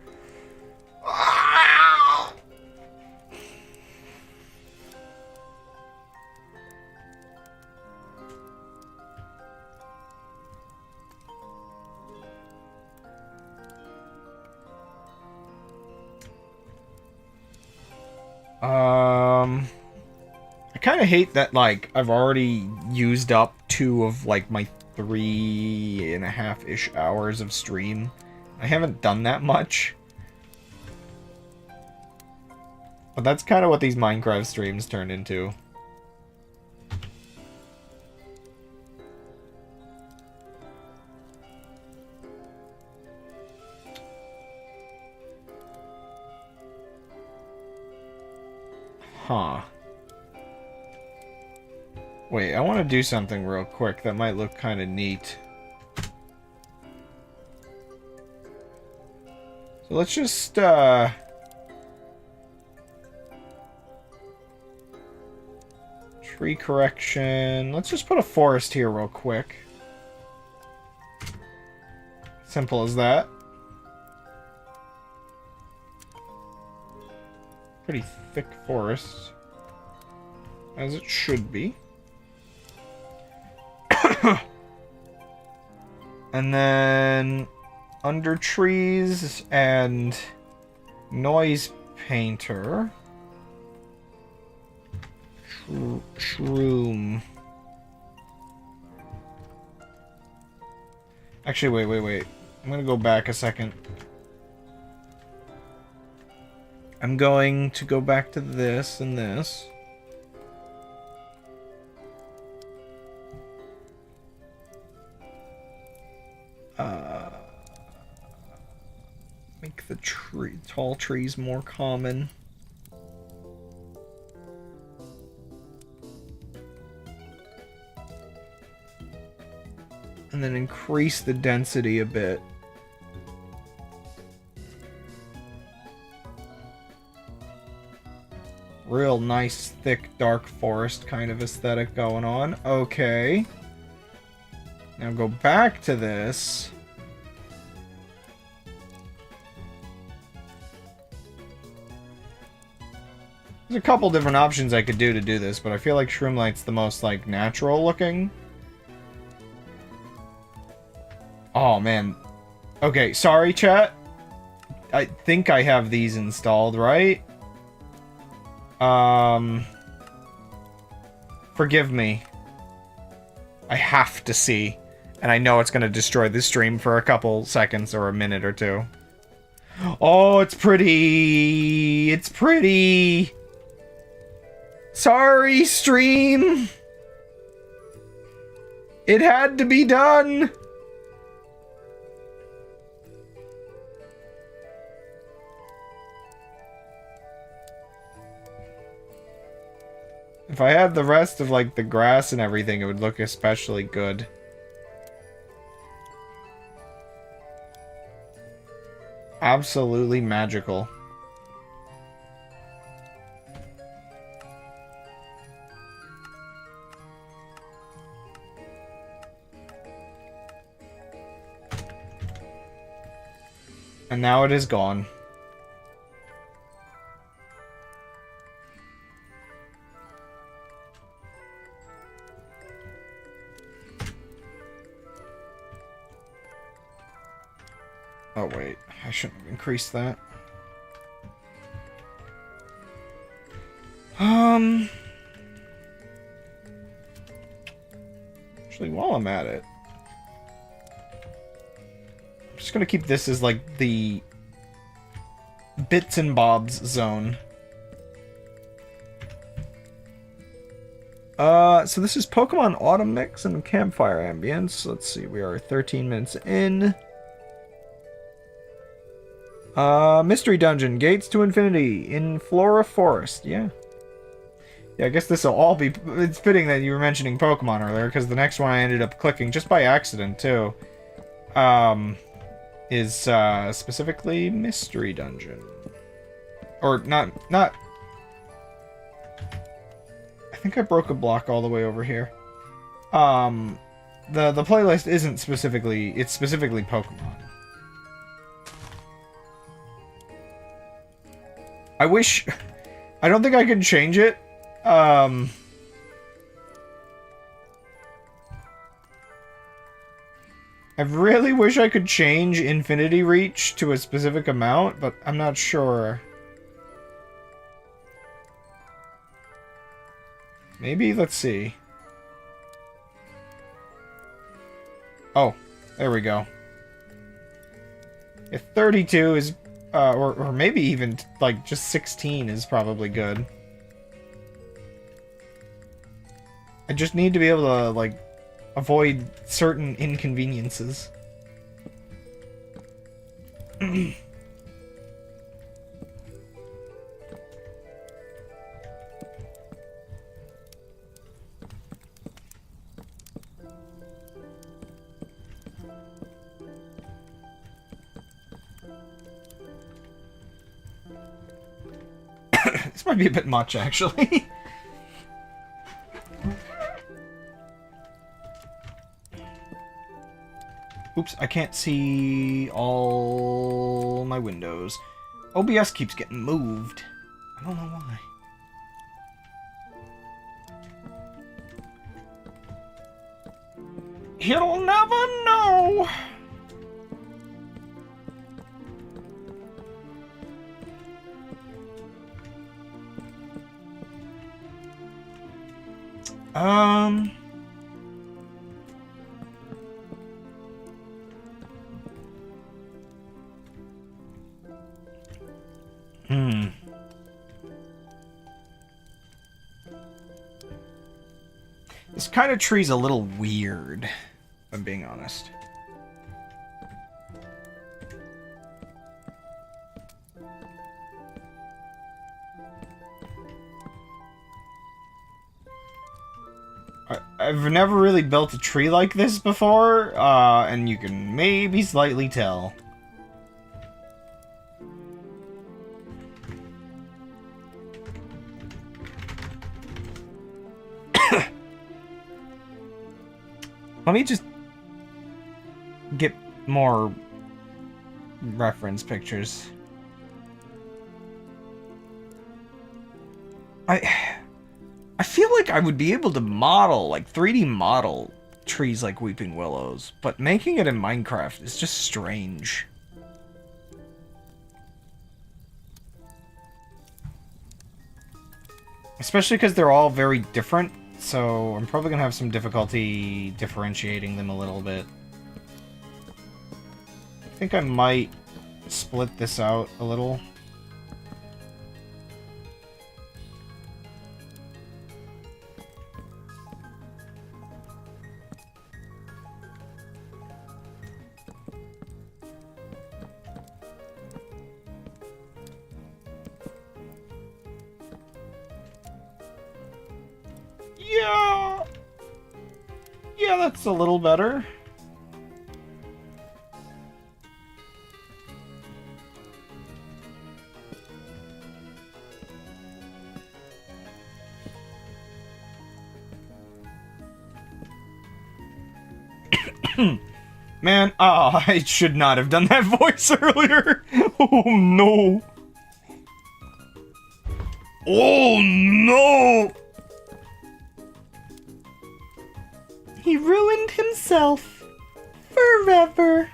I kind of hate that, like, I've already used up 2 of, like, my 3.5-ish hours of stream. I haven't done that much. But that's kind of what these Minecraft streams turn into. Huh. Wait, I want to do something real quick that might look kind of neat. So let's just, tree correction. Let's just put a forest here real quick. Simple as that. Pretty thick forest. As it should be. And then under trees and noise painter. Shroom. Actually, wait. I'm gonna go back a second. I'm going to go back to this and this. Make the tall trees more common. And then increase the density a bit. Real nice, thick, dark forest kind of aesthetic going on. Okay. Now go back to this. There's a couple different options I could do to do this, but I feel like Shroomlight's the most, like, natural looking. Oh, man. Okay, sorry, chat. I think I have these installed, right? Forgive me. I have to see. And I know it's going to destroy the stream for a couple seconds or a minute or two. Oh, it's pretty. It's pretty. Sorry, stream. It had to be done. If I had the rest of, like, the grass and everything, it would look especially good. Absolutely magical. And now it is gone. Oh wait, I shouldn't have increased that. Actually, while I'm at it, I'm just gonna keep this as, like, the bits and bobs zone. So this is Pokemon Autumn Mix and Campfire Ambience. Let's see, we are 13 minutes in. Mystery Dungeon, Gates to Infinity, in Flora Forest, yeah. Yeah, I guess this will all be... It's fitting that you were mentioning Pokemon earlier, because the next one I ended up clicking just by accident, too. is specifically Mystery Dungeon. Or not. I think I broke a block all the way over here. The playlist isn't specifically. It's specifically Pokemon. I wish. I don't think I can change it. I really wish I could change Infinity Reach to a specific amount, but I'm not sure. Maybe, let's see. Oh, there we go. If 32 is, or maybe even, like, just 16 is probably good. I just need to be able to, like, avoid certain inconveniences. This might be a bit much, actually. Oops, I can't see all my windows. OBS keeps getting moved. I don't know why. He'll never know. This kind of tree's a little weird, if I'm being honest. I've never really built a tree like this before, and you can maybe slightly tell. Let me just get more reference pictures. I feel like I would be able to model, like 3D model trees like weeping willows, but making it in Minecraft is just strange. Especially because they're all very different, so I'm probably gonna have some difficulty differentiating them a little bit. I think I might split this out a little. Yeah, that's a little better. Man, I should not have done that voice earlier. Oh no. Oh no. He ruined himself forever.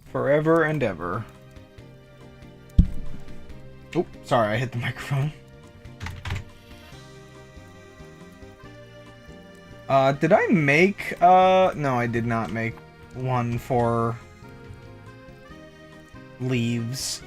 Forever and ever. Oh, sorry, I hit the microphone. Did I make, no, I did not make one for leaves.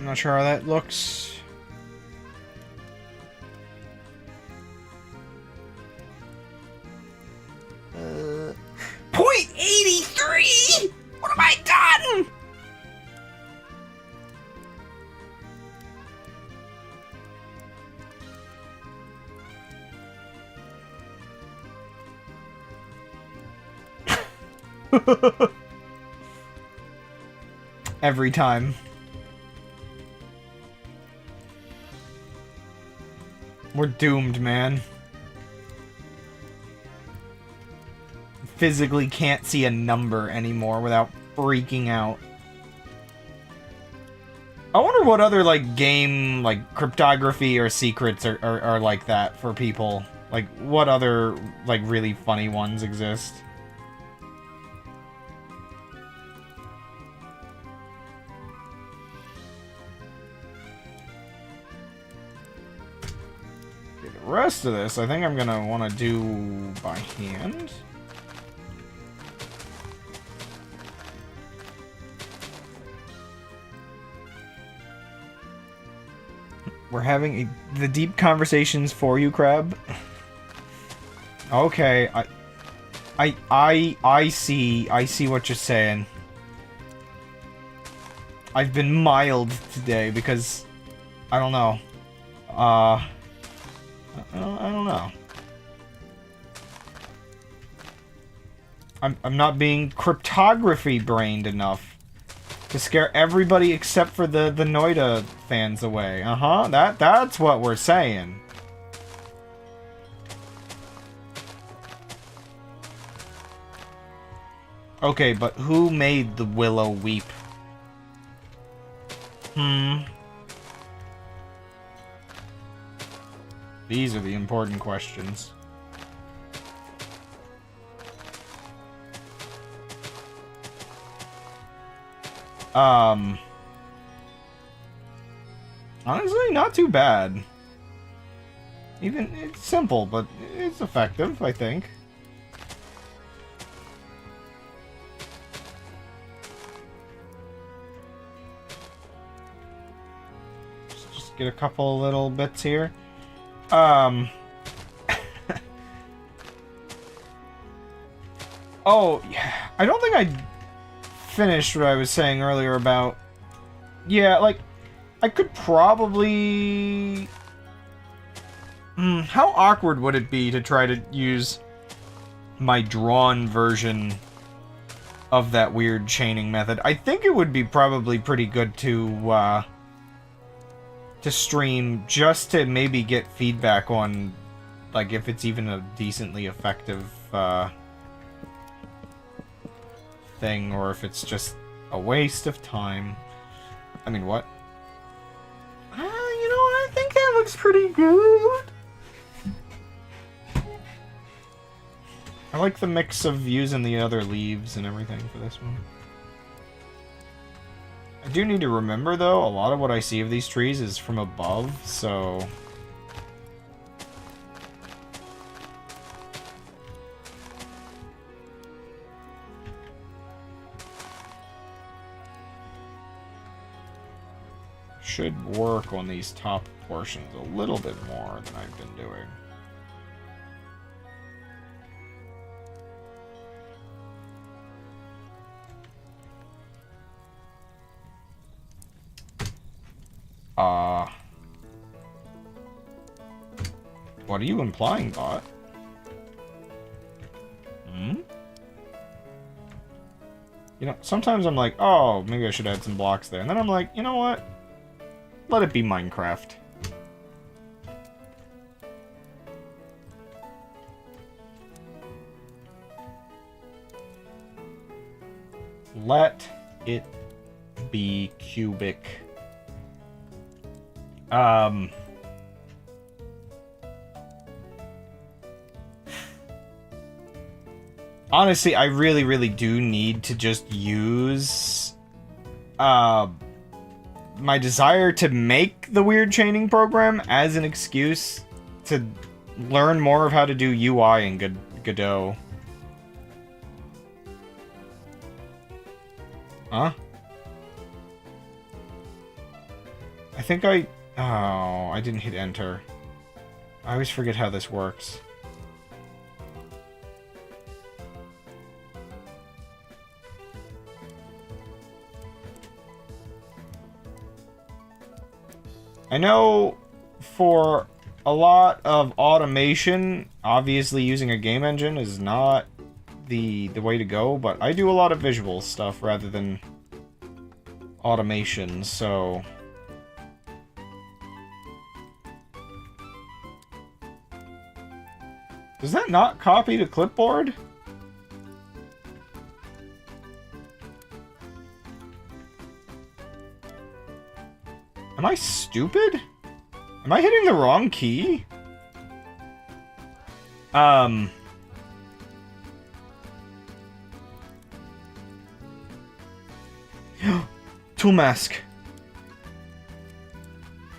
I'm not sure how that looks. .83! What have I done? Every time. We're doomed, man. Physically can't see a number anymore without freaking out. I wonder what other, like, game, like, cryptography or secrets are like that for people. Like, what other, like, really funny ones exist? Okay, the rest of this, I think I'm gonna want to do by hand. We're having the deep conversations for you, Crab. Okay, I see what you're saying. I've been mild today because I don't know. I don't know. I'm not being cryptography brained enough to scare everybody except for the Noida fans away. That's what we're saying. Okay, but who made the willow weep? These are the important questions. Honestly, not too bad. Even, it's simple, but it's effective, I think. Just get a couple little bits here. Oh, yeah. I don't think I finished what I was saying earlier about... Yeah, like, I could probably... how awkward would it be to try to use my drawn version of that weird chaining method? I think it would be probably pretty good to stream just to maybe get feedback on, like, if it's even a decently effective, thing, or if it's just a waste of time. I mean, what? You know what? I think that looks pretty good. I like the mix of using the other leaves and everything for this one. I do need to remember, though, a lot of what I see of these trees is from above, so... should work on these top portions a little bit more than I've been doing. What are you implying, bot? You know, sometimes I'm like, oh, maybe I should add some blocks there. And then I'm like, you know what? Let it be Minecraft. Let it be cubic. Honestly, I really do need to just use my desire to make the weird chaining program as an excuse to learn more of how to do UI in Godot. Huh? think I... Oh, I didn't hit enter. I always forget how this works. I know for a lot of automation, obviously using a game engine is not the way to go, but I do a lot of visual stuff rather than automation, so... Does that not copy to clipboard? Am I stupid? Am I hitting the wrong key? Tool mask.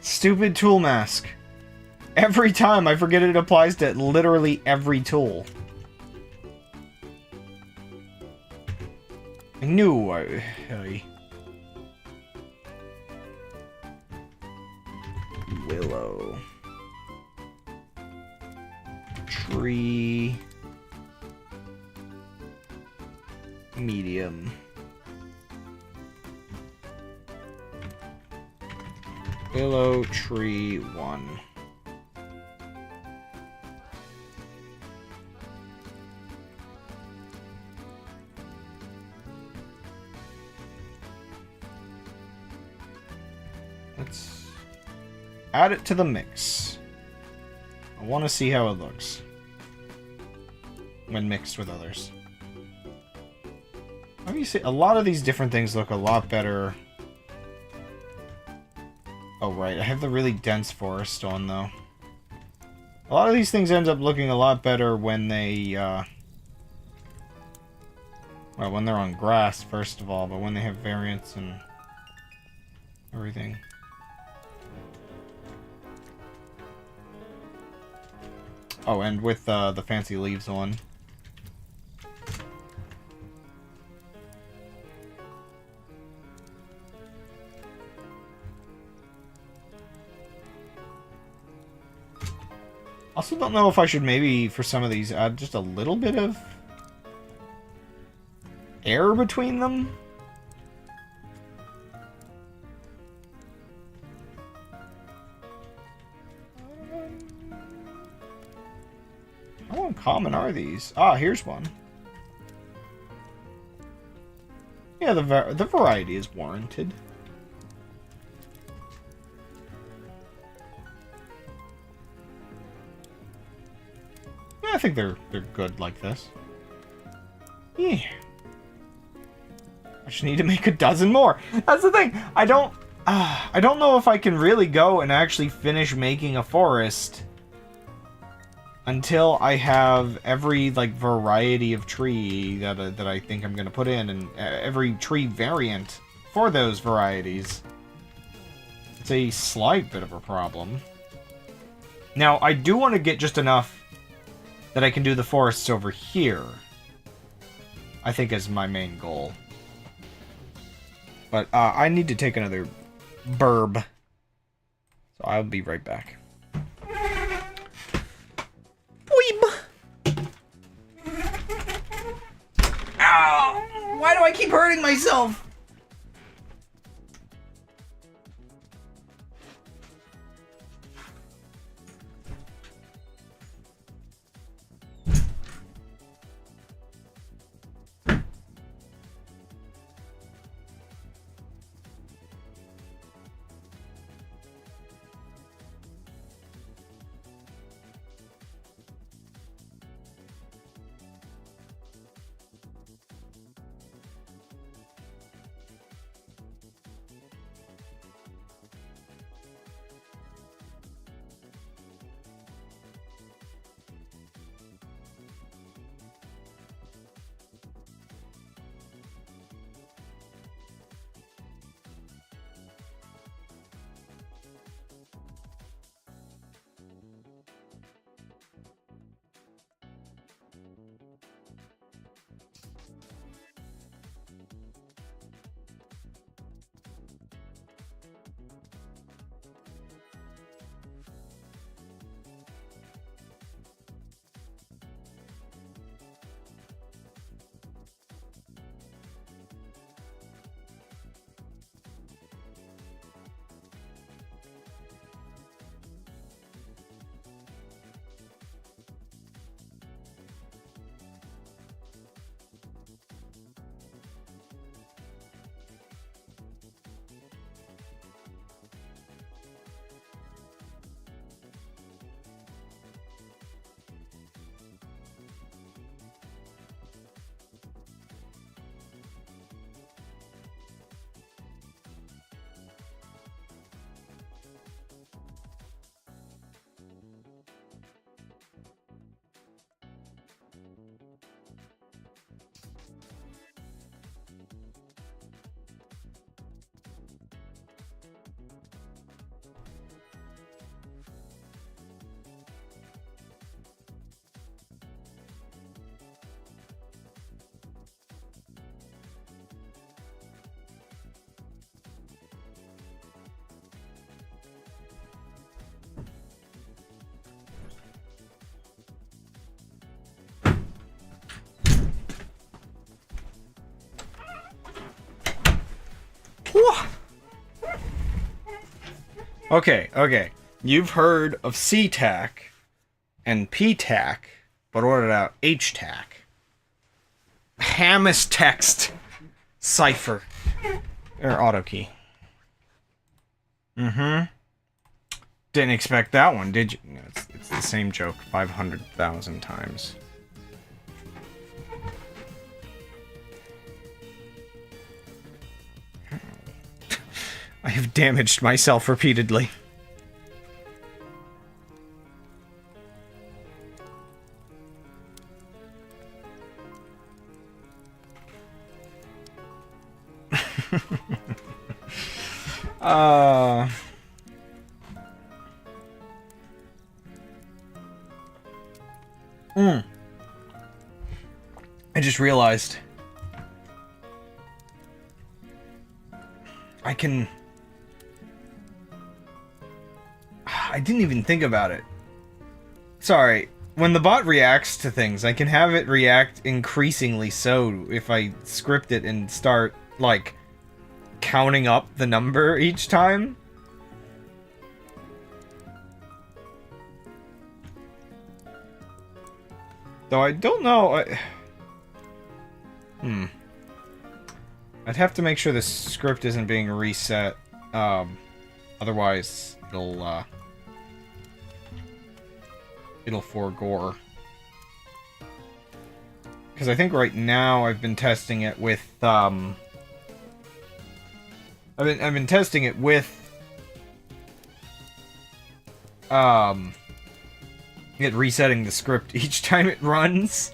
Stupid tool mask. Every time I forget it applies to literally every tool. I knew I... Willow. Tree. Medium. Willow, tree, 1. Let's add it to the mix. I want to see how it looks when mixed with others. Obviously, a lot of these different things look a lot better. Oh, right. I have the really dense forest on, though. A lot of these things end up looking a lot better when they, well, when they're on grass, first of all, but when they have variants and everything. Oh, and with the fancy leaves on. Also don't know if I should maybe, for some of these, add just a little bit of air between them. How uncommon are these? Ah, here's one. Yeah, the variety is warranted. Yeah, I think they're good like this. Yeah. I just need to make a dozen more. That's the thing. I don't know if I can really go and actually finish making a forest until I have every, like, variety of tree that I think I'm gonna put in, and every tree variant for those varieties. It's a slight bit of a problem. Now, I do want to get just enough that I can do the forests over here, I think, is my main goal. But I need to take another burb, so I'll be right back. Ow! Why do I keep hurting myself? Okay, okay. You've heard of C-Tac and P-Tac, but ordered out H-Tac. Hammers text cipher. Or auto key. Mm-hmm. Didn't expect that one, did you? No, it's the same joke 500,000 times. I have damaged myself repeatedly. I just realized I didn't even think about it. Sorry. When the bot reacts to things, I can have it react increasingly so if I script it and start, like, counting up the number each time. Though I don't know... I'd have to make sure the script isn't being reset. Otherwise, it'll forgore. Because I think right now I've been testing it with, I've been testing it with, it resetting the script each time it runs,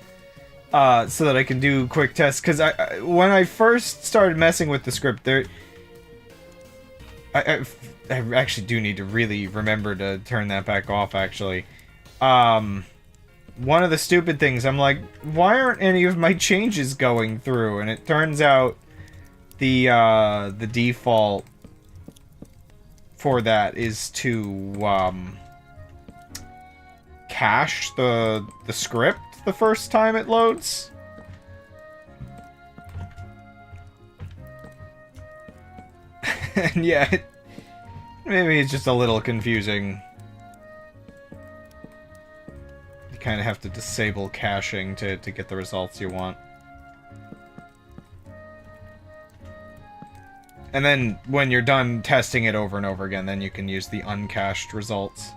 so that I can do quick tests. Because when I first started messing with the script, I actually do need to really remember to turn that back off, actually. One of the stupid things, I'm like, why aren't any of my changes going through? And it turns out the default for that is to, cache the script the first time it loads. And yeah, maybe it's just a little confusing. You kind of have to disable caching to get the results you want. And then when you're done testing it over and over again, then you can use the uncached results.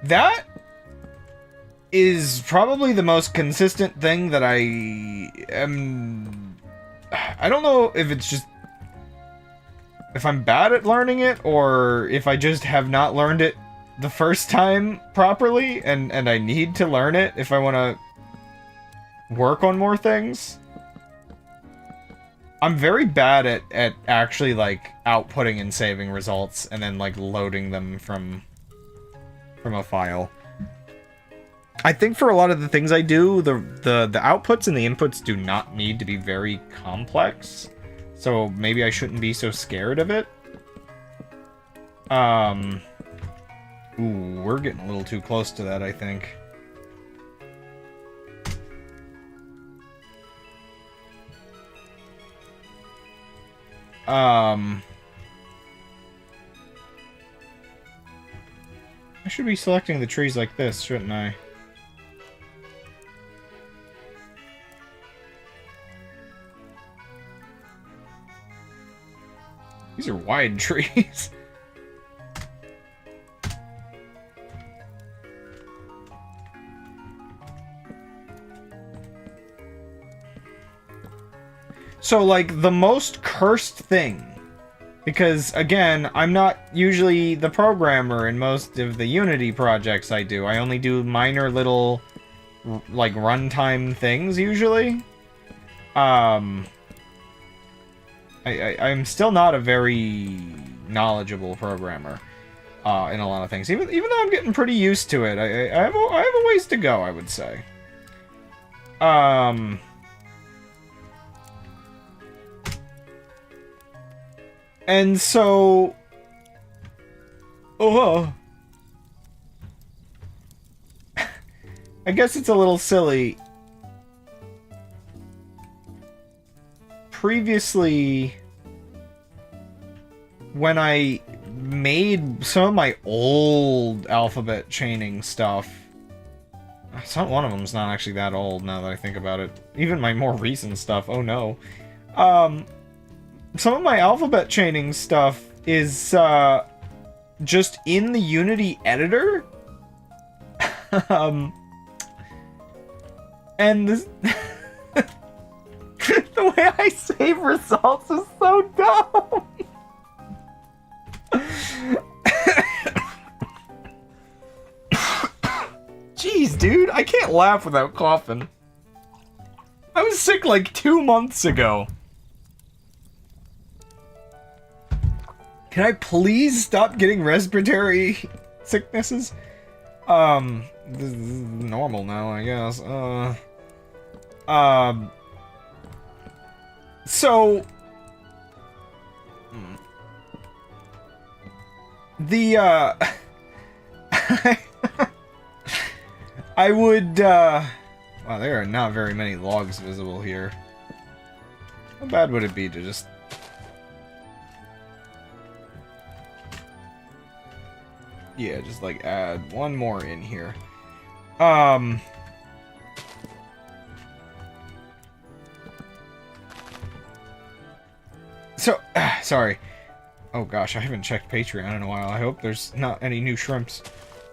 That is probably the most consistent thing that I am... I don't know if it's just... if I'm bad at learning it, or if I just have not learned it the first time properly, and I need to learn it if I want to work on more things. I'm very bad at actually, like, outputting and saving results, and then, like, loading them from a file. I think for a lot of the things I do, the outputs and the inputs do not need to be very complex. So maybe I shouldn't be so scared of it. Ooh, we're getting a little too close to that, I think. I should be selecting the trees like this, shouldn't I? These are wide trees. So, like, the most cursed thing, because, again, I'm not usually the programmer in most of the Unity projects I do. I only do minor little, like, runtime things, usually. I'm still not a very knowledgeable programmer in a lot of things. Even though I'm getting pretty used to it, I have a ways to go, I would say. And so... Oh... I guess it's a little silly. Previously, when I made some of my old alphabet chaining stuff, one of them's not actually that old now that I think about it. Even my more recent stuff, oh no. Some of my alphabet chaining stuff is just in the Unity editor. And this, the way I save results is so dumb. Jeez, dude, I can't laugh without coughing. I was sick like 2 months ago. Can I please stop getting respiratory sicknesses? This is normal now, I guess. So... The, I would, wow, there are not very many logs visible here. How bad would it be to just... Yeah, just, like, add one more in here. So, sorry. Oh gosh, I haven't checked Patreon in a while. I hope there's not any new shrimps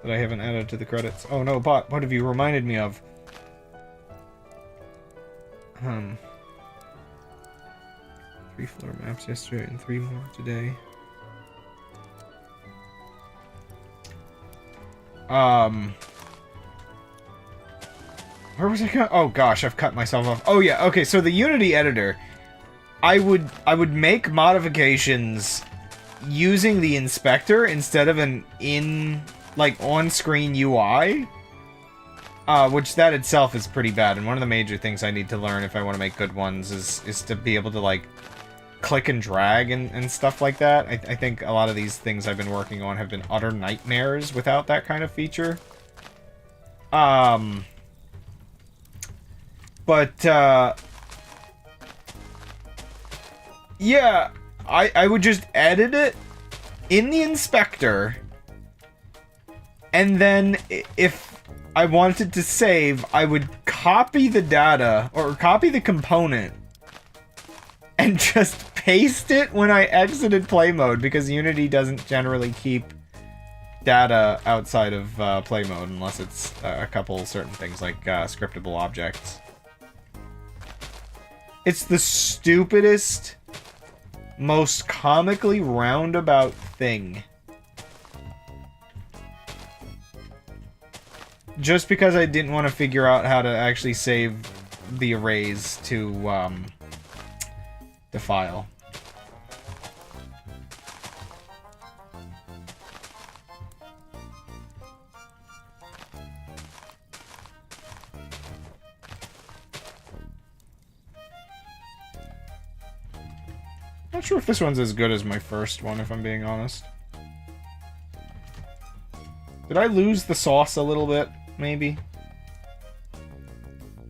that I haven't added to the credits. Oh no, bot, what have you reminded me of? 3 floor maps yesterday and 3 more today. Where was I going? Oh gosh, I've cut myself off. Oh yeah, okay, so the Unity editor, I would make modifications using the inspector instead of an on-screen UI. Which that itself is pretty bad, and one of the major things I need to learn if I want to make good ones is to be able to, like, click and drag and stuff like that. I think a lot of these things I've been working on have been utter nightmares without that kind of feature. Yeah, I would just edit it in the inspector, and then if I wanted to save, I would copy the data, or copy the component, and just paste it when I exited play mode, because Unity doesn't generally keep data outside of play mode unless it's a couple certain things like scriptable objects. It's the stupidest, most comically roundabout thing. Just because I didn't want to figure out how to actually save the arrays to the file. Not sure if this one's as good as my first one, if I'm being honest. Did I lose the sauce a little bit, maybe?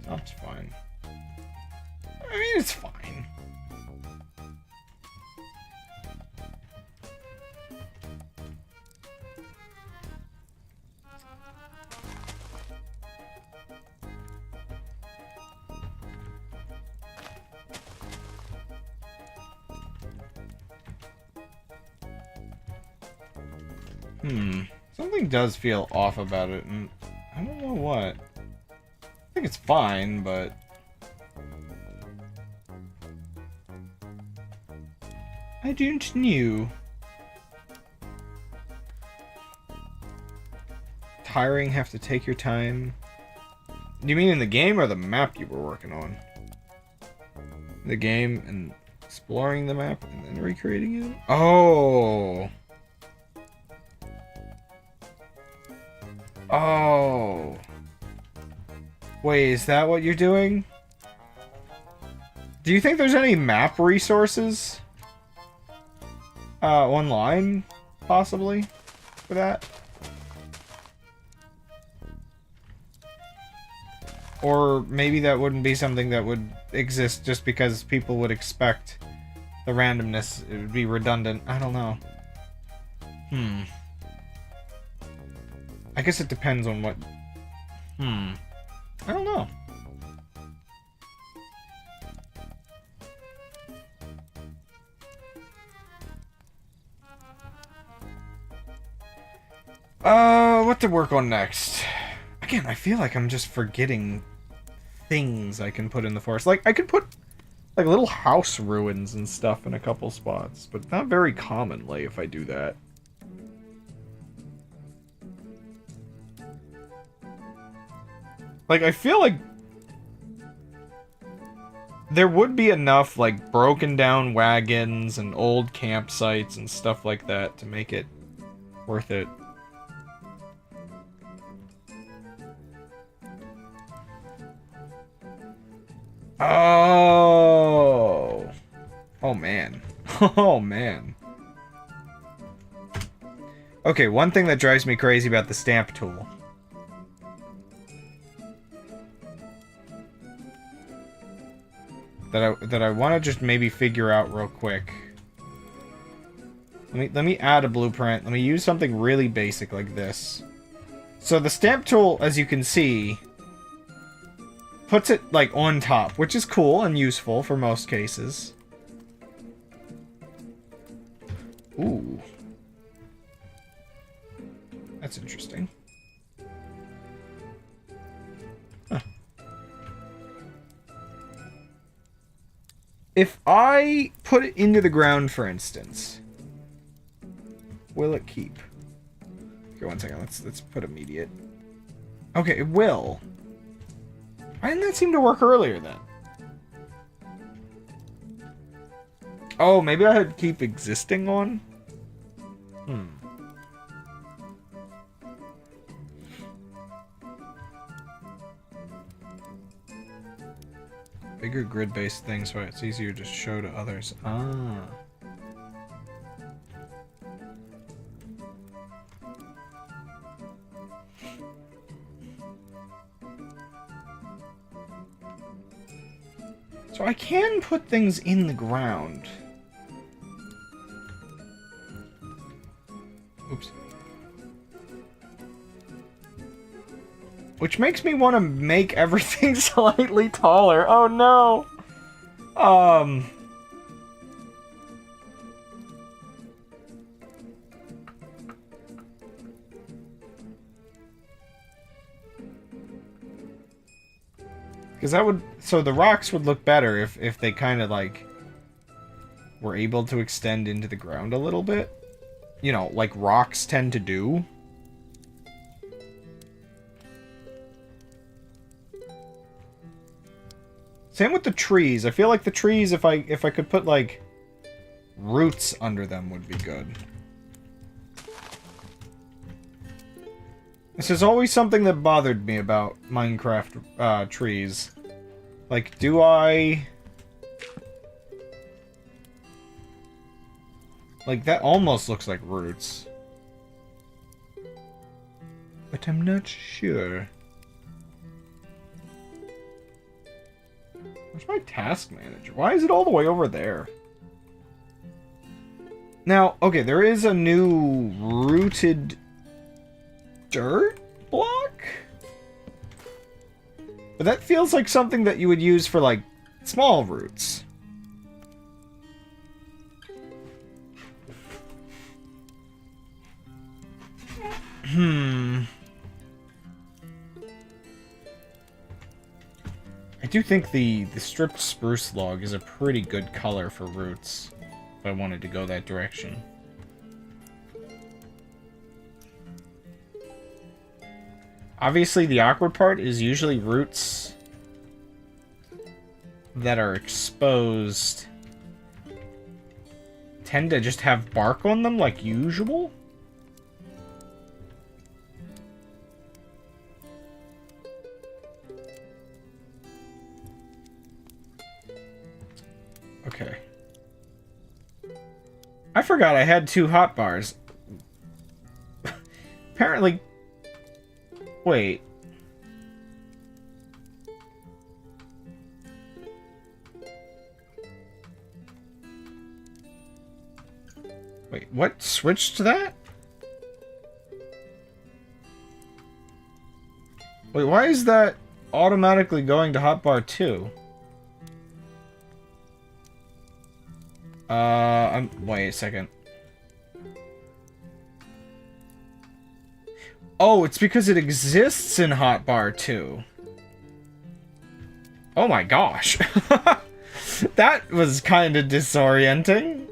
That's fine. I mean, it's fine. Something does feel off about it, and I don't know what. I think it's fine, but... I don't know. Tiring, have to take your time. Do you mean in the game or the map you were working on? The game and exploring the map and then recreating it? Oh! Oh. Wait, is that what you're doing? Do you think there's any map resources? online, possibly, for that. Or maybe that wouldn't be something that would exist just because people would expect the randomness. It would be redundant. I don't know. I guess it depends on what... I don't know. What to work on next? Again, I feel like I'm just forgetting things I can put in the forest. Like, I could put, like, little house ruins and stuff in a couple spots, but not very commonly if I do that. Like, I feel like there would be enough, like, broken down wagons and old campsites and stuff like that to make it worth it. Oh. Oh, man. Oh, man. Okay, one thing that drives me crazy about the stamp tool. That I want to just maybe figure out real quick. Let me add a blueprint. Let me use something really basic like this. So the stamp tool, as you can see, puts it, like, on top, which is cool and useful for most cases. Ooh. That's interesting. Huh. If I put it into the ground, for instance, will it keep? Okay, one second. Let's put immediate. Okay, it will. Why didn't that seem to work earlier then? Oh, maybe I had keep existing on? Bigger grid-based thing so it's easier to show to others. Ah. So I can put things in the ground. Oops. Which makes me want to make everything slightly taller. Oh no! Because that would... So the rocks would look better if they kind of, like, were able to extend into the ground a little bit. You know, like rocks tend to do. Same with the trees. I feel like the trees, if I could put, like, roots under them would be good. This is always something that bothered me about Minecraft trees. Like, do I... Like, that almost looks like roots. But I'm not sure. Where's my task manager? Why is it all the way over there? Now, okay, there is a new rooted dirt block? But that feels like something that you would use for, like, small roots. I do think the stripped spruce log is a pretty good color for roots, if I wanted to go that direction. Obviously, the awkward part is usually roots that are exposed tend to just have bark on them like usual. Okay. I forgot I had 2 hotbars. Apparently... Wait. Wait, what switched to that? Wait, why is that automatically going to hotbar 2? Wait a second. Oh, it's because it exists in hotbar 2. Oh my gosh. That was kind of disorienting.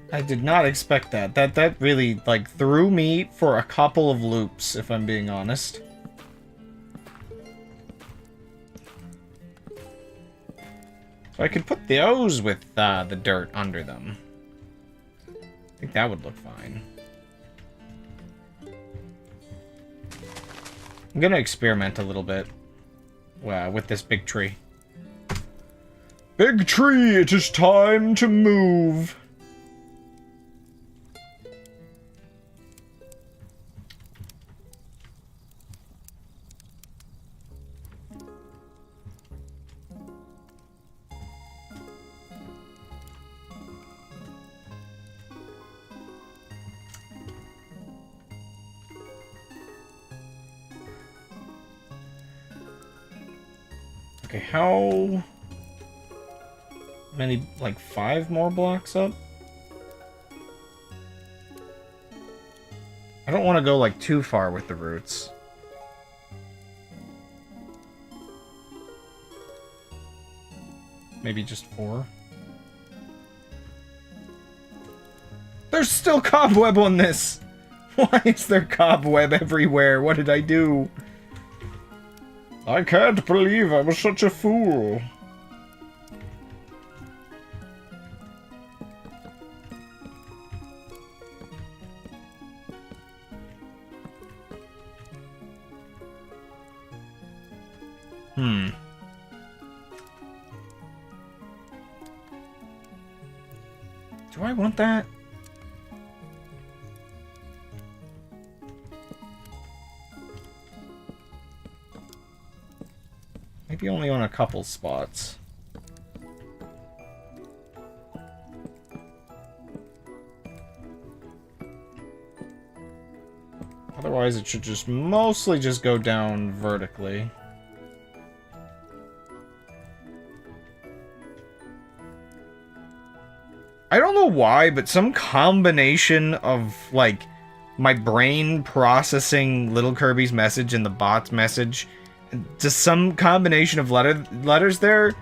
I did not expect that. That really, like, threw me for a couple of loops, if I'm being honest. So I could put those with the dirt under them. I think that would look fine. I'm gonna experiment a little bit with this big tree. Big tree, it is time to move. Okay, how many, like 5 more blocks up? I don't want to go like too far with the roots. Maybe just 4. There's still cobweb on this! Why is there cobweb everywhere? What did I do? I can't believe I was such a fool. Do I want that? Maybe only on a couple spots. Otherwise, it should just mostly just go down vertically. I don't know why, but some combination of, like, my brain processing Little Kirby's message and the bot's message, just some combination of letters there,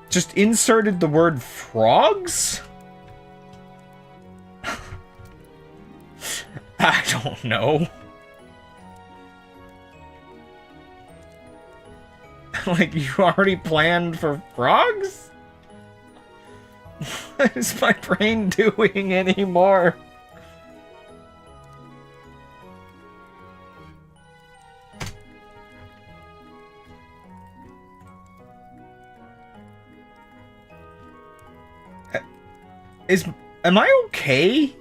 just inserted the word frogs? I don't know. Like, you already planned for frogs? What is my brain doing anymore? Am I okay?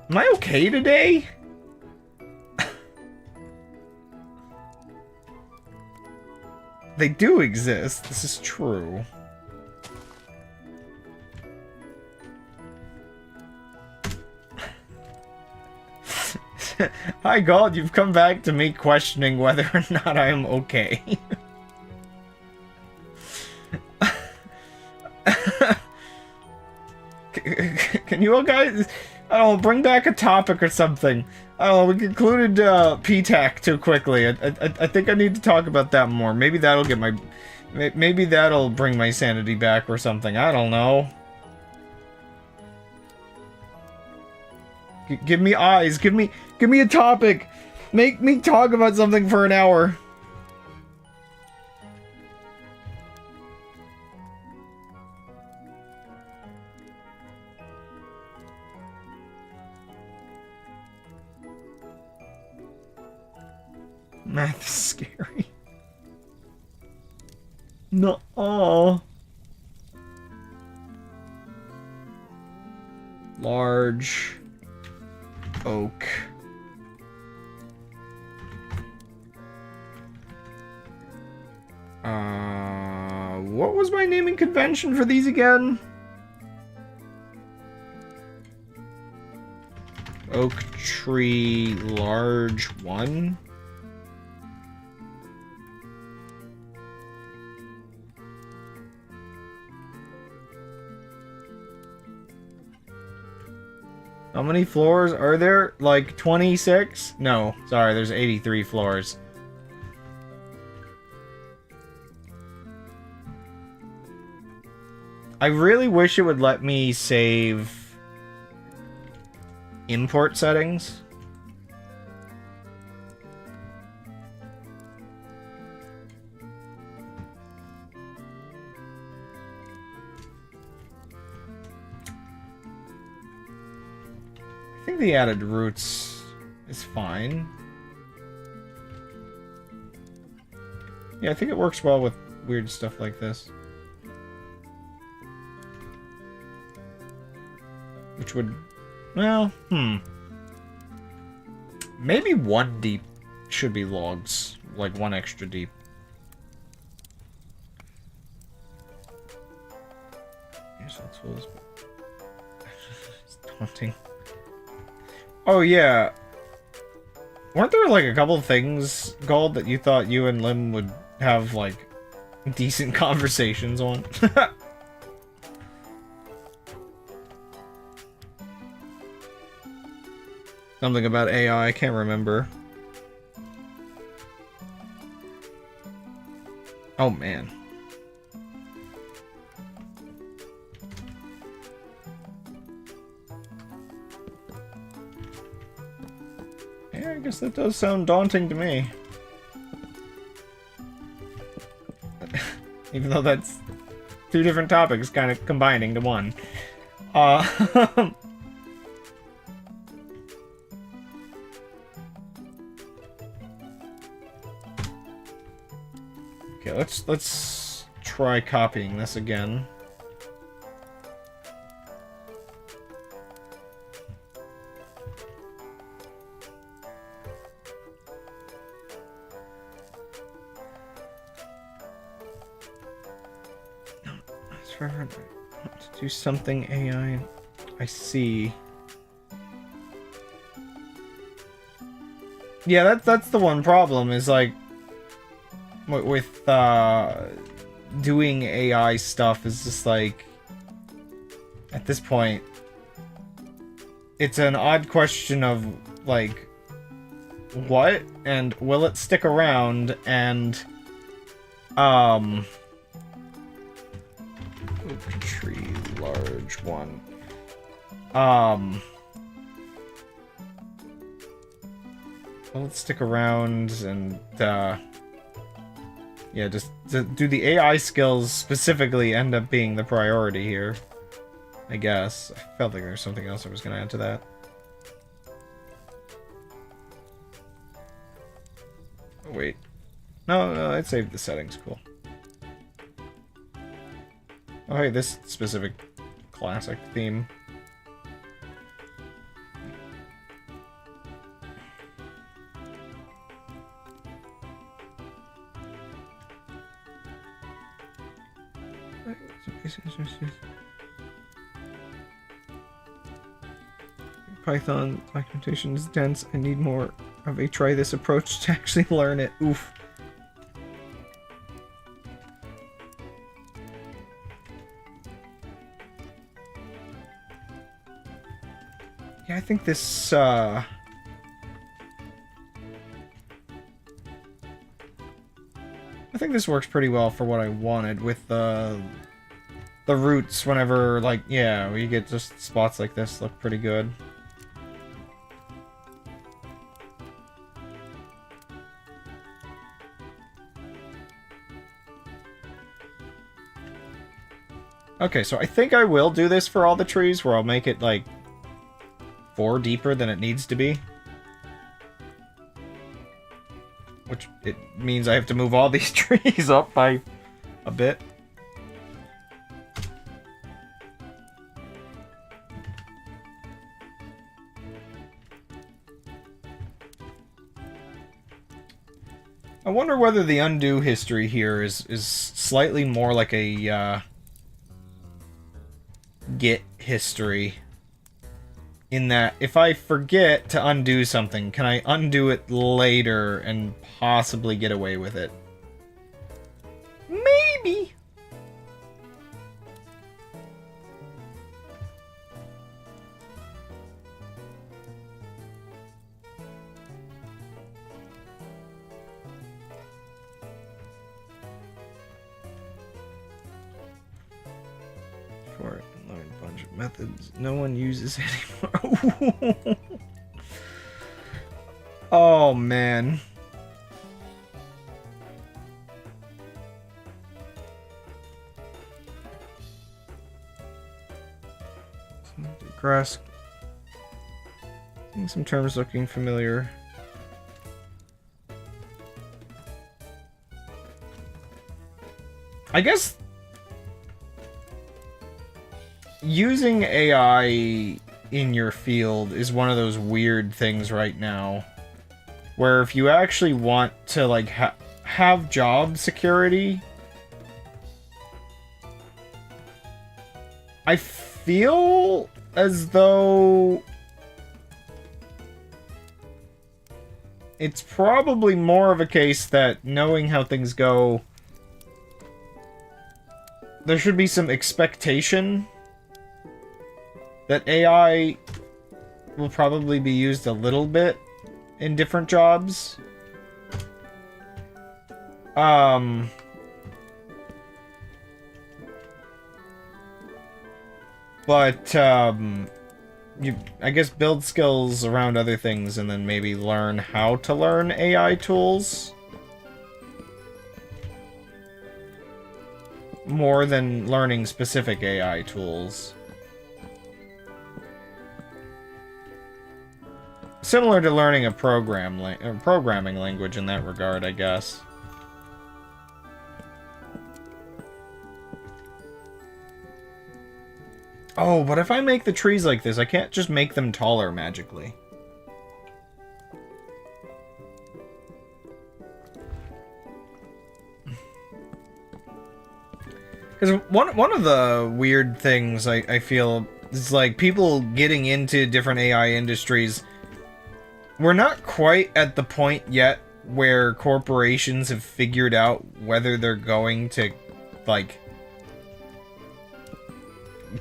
Am I okay today? They do exist. This is true. Hi, God, you've come back to me questioning whether or not I am okay. Can you all guys, I don't know, bring back a topic or something? I don't know, we concluded PTAC too quickly. I think I need to talk about that more. Maybe that'll get my, maybe that'll bring my sanity back or something. I don't know. Give me eyes. Give me a topic. Make me talk about something for an hour. Math is scary. No. Large oak. What was my naming convention for these again? Oak tree large 1? How many floors are there? Like 26? No, sorry, there's 83 floors. I really wish it would let me save import settings. I think the added roots is fine. Yeah, I think it works well with weird stuff like this. Which would, well, maybe 1 deep should be logs, like 1 extra deep. Here's all tools. It's daunting. Oh yeah, weren't there like a couple things, Gold, that you thought you and Lim would have like decent conversations on? Something about AI, I can't remember. Oh man. Yeah, I guess that does sound daunting to me. Even though that's 2 different topics kind of combining to one. Okay, let's try copying this again. To do something AI. I see. Yeah, that's the one problem is like with doing AI stuff is just like at this point it's an odd question of like what and will it stick around and oak tree large 1 will it stick around and yeah, just do the AI skills specifically end up being the priority here? I guess. I felt like there was something else I was gonna add to that. Oh, wait. No, I'd save the settings. Cool. Oh, hey, this specific classic theme. Python documentation is dense. I need more of a try this approach to actually learn it. Oof. Yeah, I think this, I think this works pretty well for what I wanted with the roots whenever, like, yeah, we get just spots like this look pretty good. Okay, so I think I will do this for all the trees, where I'll make it, like, 4 deeper than it needs to be. Which it means I have to move all these trees up by a bit. I wonder whether the undo history here is slightly more like a Git history. In that, if I forget to undo something, can I undo it later and possibly get away with it? Maybe. For it, learn a bunch of methods no one uses anymore. Oh man. Grass. Seeing some terms looking familiar. I guess using AI in your field is one of those weird things right now, where if you actually want to like have job security, I feel as though it's probably more of a case that knowing how things go, there should be some expectation that AI will probably be used a little bit in different jobs. But, I guess build skills around other things and then maybe learn how to learn AI tools. More than learning specific AI tools. Similar to learning a programming language in that regard, I guess. Oh, but if I make the trees like this, I can't just make them taller magically. Because one of the weird things I feel is like people getting into different AI industries. We're not quite at the point yet where corporations have figured out whether they're going to, like,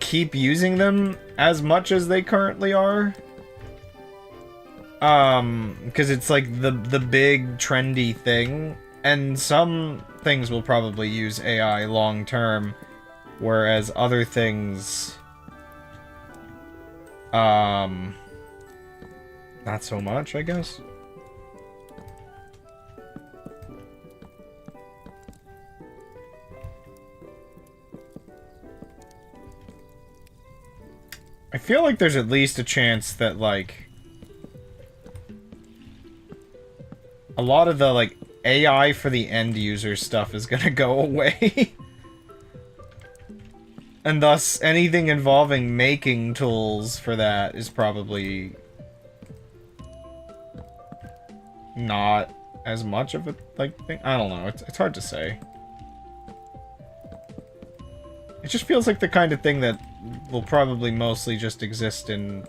keep using them as much as they currently are. Because it's like the big trendy thing, and some things will probably use AI long term, whereas other things, not so much, I guess. I feel like there's at least a chance that, like, a lot of the, like, AI for the end user stuff is gonna go away. And thus, anything involving making tools for that is probably not as much of a, like, thing. I don't know. It's hard to say. It just feels like the kind of thing that will probably mostly just exist in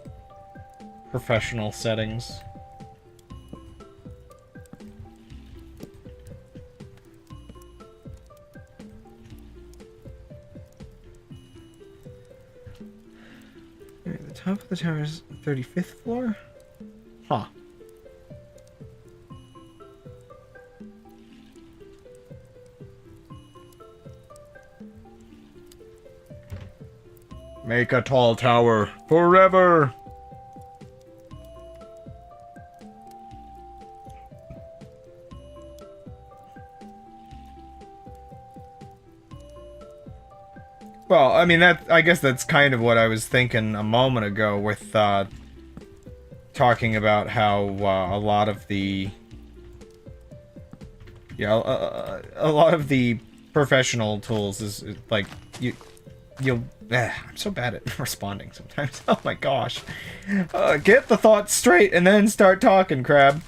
professional settings. Alright, the top of the tower is 35th floor? Huh. Make a tall tower forever. Well, I mean, I guess that's kind of what I was thinking a moment ago with talking about how a lot of the Yeah, a lot of the professional tools is like you'll. I'm so bad at responding sometimes. Oh my gosh. Get the thoughts straight and then start talking, Crab.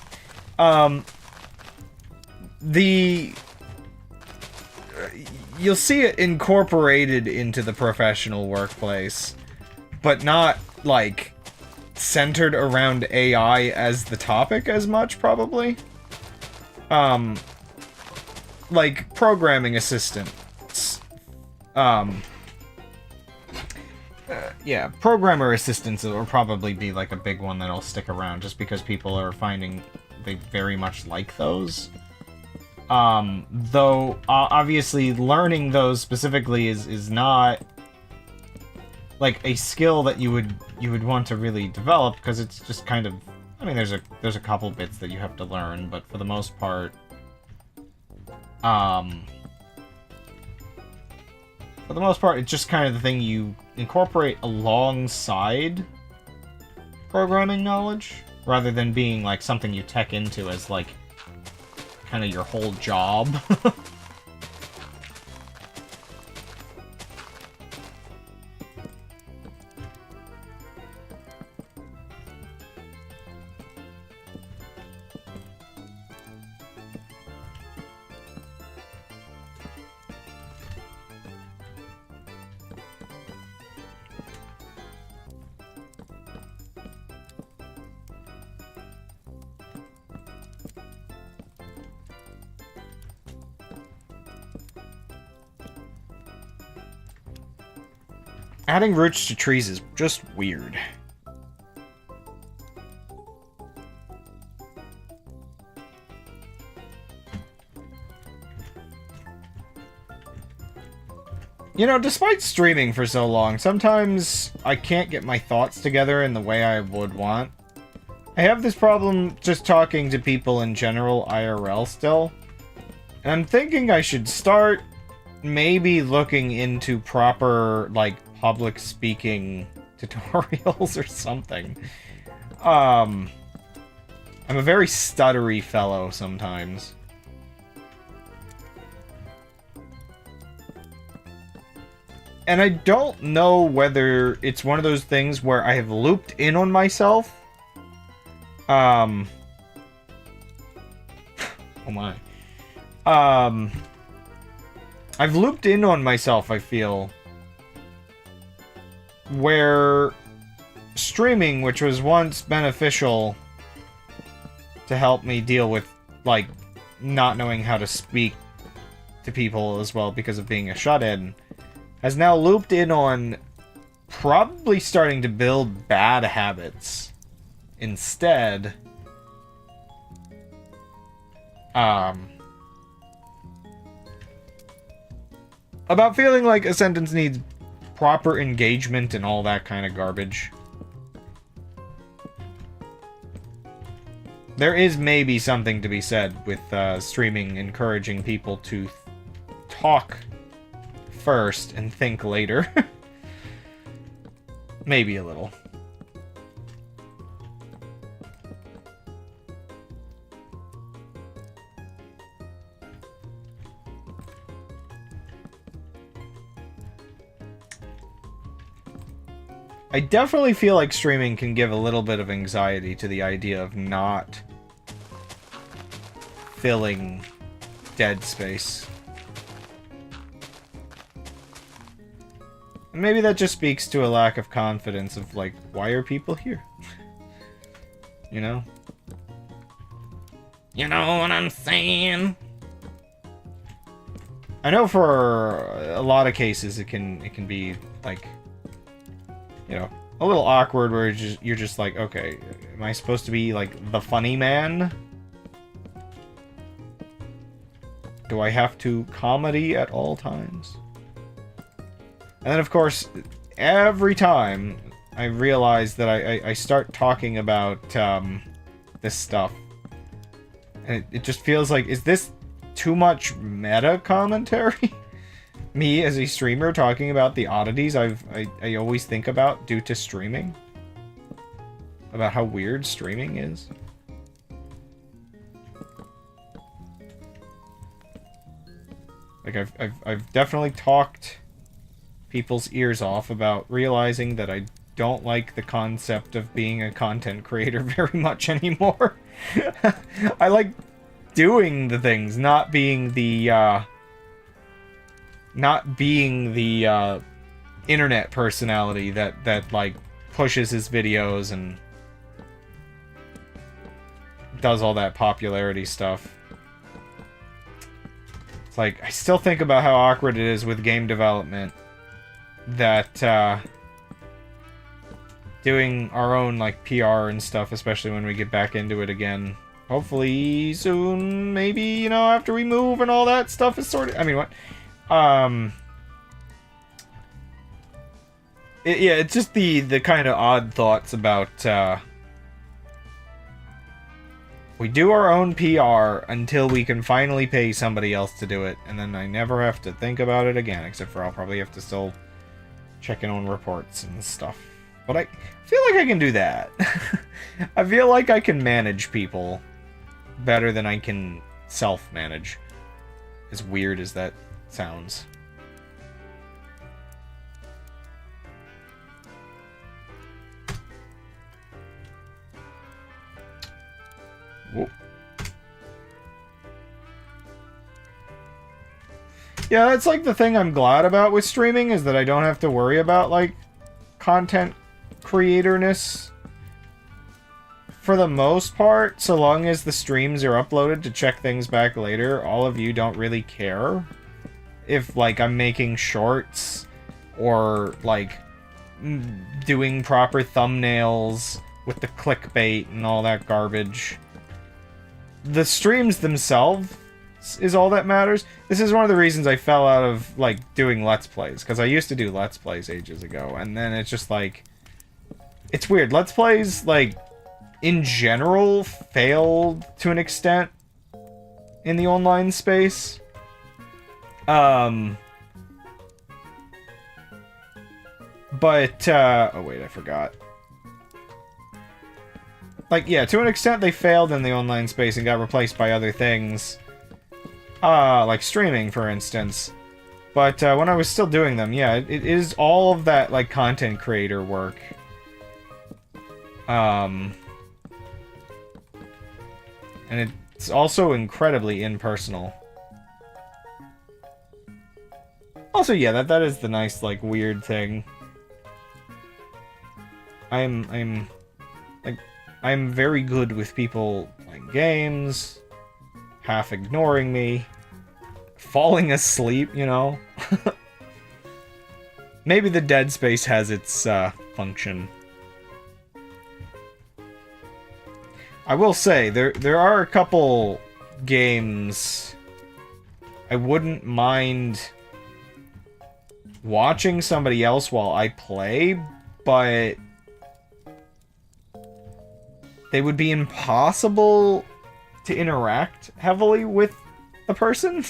You'll see it incorporated into the professional workplace, but not like centered around AI as the topic as much, probably. Like programming assistants. Yeah, programmer assistants will probably be like a big one that'll stick around just because people are finding they very much like those. Though obviously learning those specifically is not like a skill that you would want to really develop, because it's just kind of, I mean, there's a couple bits that you have to learn, but for the most part, it's just kind of the thing you incorporate alongside programming knowledge, rather than being like something you tech into as like kind of your whole job. Adding roots to trees is just weird. You know, despite streaming for so long, sometimes I can't get my thoughts together in the way I would want. I have this problem just talking to people in general IRL still. And I'm thinking I should start maybe looking into proper, like, public speaking tutorials or something. I'm a very stuttery fellow sometimes. And I don't know whether it's one of those things where I have looped in on myself. Oh my. I've looped in on myself, I feel, where streaming, which was once beneficial to help me deal with, like, not knowing how to speak to people as well because of being a shut-in, has now looped in on probably starting to build bad habits instead. About feeling like a sentence needs proper engagement and all that kind of garbage. There is maybe something to be said with streaming encouraging people to talk first and think later. Maybe a little. I definitely feel like streaming can give a little bit of anxiety to the idea of not filling dead space. And maybe that just speaks to a lack of confidence of, like, why are people here? You know? You know what I'm saying? I know for a lot of cases it can be, like, you know, a little awkward where you're just like, okay, am I supposed to be, like, the funny man? Do I have to comedy at all times? And then, of course, every time I realize that I start talking about this stuff, and it just feels like, is this too much meta commentary? Me as a streamer talking about the oddities I always think about due to streaming? About how weird streaming is? Like, I've definitely talked people's ears off about realizing that I don't like the concept of being a content creator very much anymore. I like doing the things, not being the internet personality that like pushes his videos and does all that popularity stuff. It's like, I still think about how awkward it is with game development that doing our own like PR and stuff, especially when we get back into it again. Hopefully soon, maybe, you know, after we move and all that stuff is sorted. I mean, what? Yeah, it's just the kind of odd thoughts about, we do our own PR until we can finally pay somebody else to do it, and then I never have to think about it again, except for I'll probably have to still check in on reports and stuff. But I feel like I can do that. I feel like I can manage people better than I can self-manage. As weird as that sounds. Whoa. Yeah, that's like the thing I'm glad about with streaming, is that I don't have to worry about, like, content creatorness. For the most part, so long as the streams are uploaded to check things back later, all of you don't really care if, like, I'm making shorts or, like, doing proper thumbnails with the clickbait and all that garbage. The streams themselves is all that matters. This is one of the reasons I fell out of, like, doing Let's Plays, because I used to do Let's Plays ages ago, and then it's just, like, it's weird. Let's Plays, like, in general, failed to an extent in the online space. But, oh wait, I forgot. Like, yeah, to an extent they failed in the online space and got replaced by other things. Like streaming, for instance. But, when I was still doing them, yeah, it is all of that, like, content creator work. And it's also incredibly impersonal. Also, yeah, that is the nice, like, weird thing. I'm very good with people playing games, half ignoring me, falling asleep, you know? Maybe the dead space has its, function. I will say, there are a couple games I wouldn't mind watching somebody else while I play, but they would be impossible to interact heavily with the person.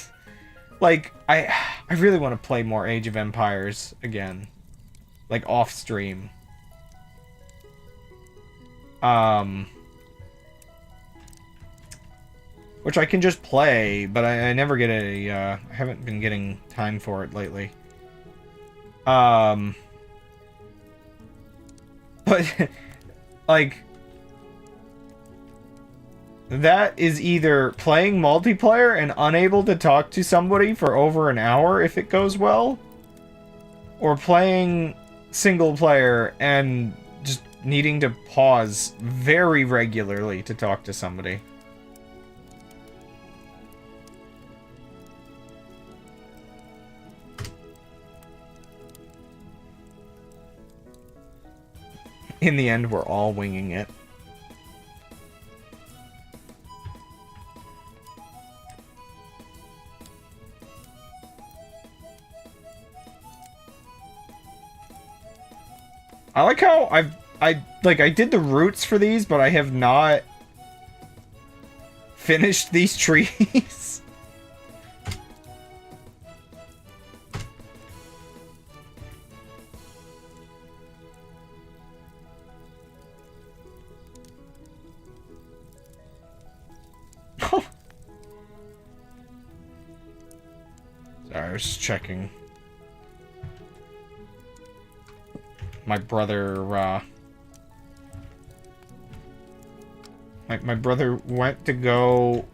Like, I really want to play more Age of Empires again. Like, off-stream. Which I can just play, but I never get a, I haven't been getting time for it lately. But, like, that is either playing multiplayer and unable to talk to somebody for over an hour if it goes well, or playing single player and just needing to pause very regularly to talk to somebody. In the end, we're all winging it. I like how I did the roots for these, but I have not finished these trees. I was checking. My brother, my brother went to go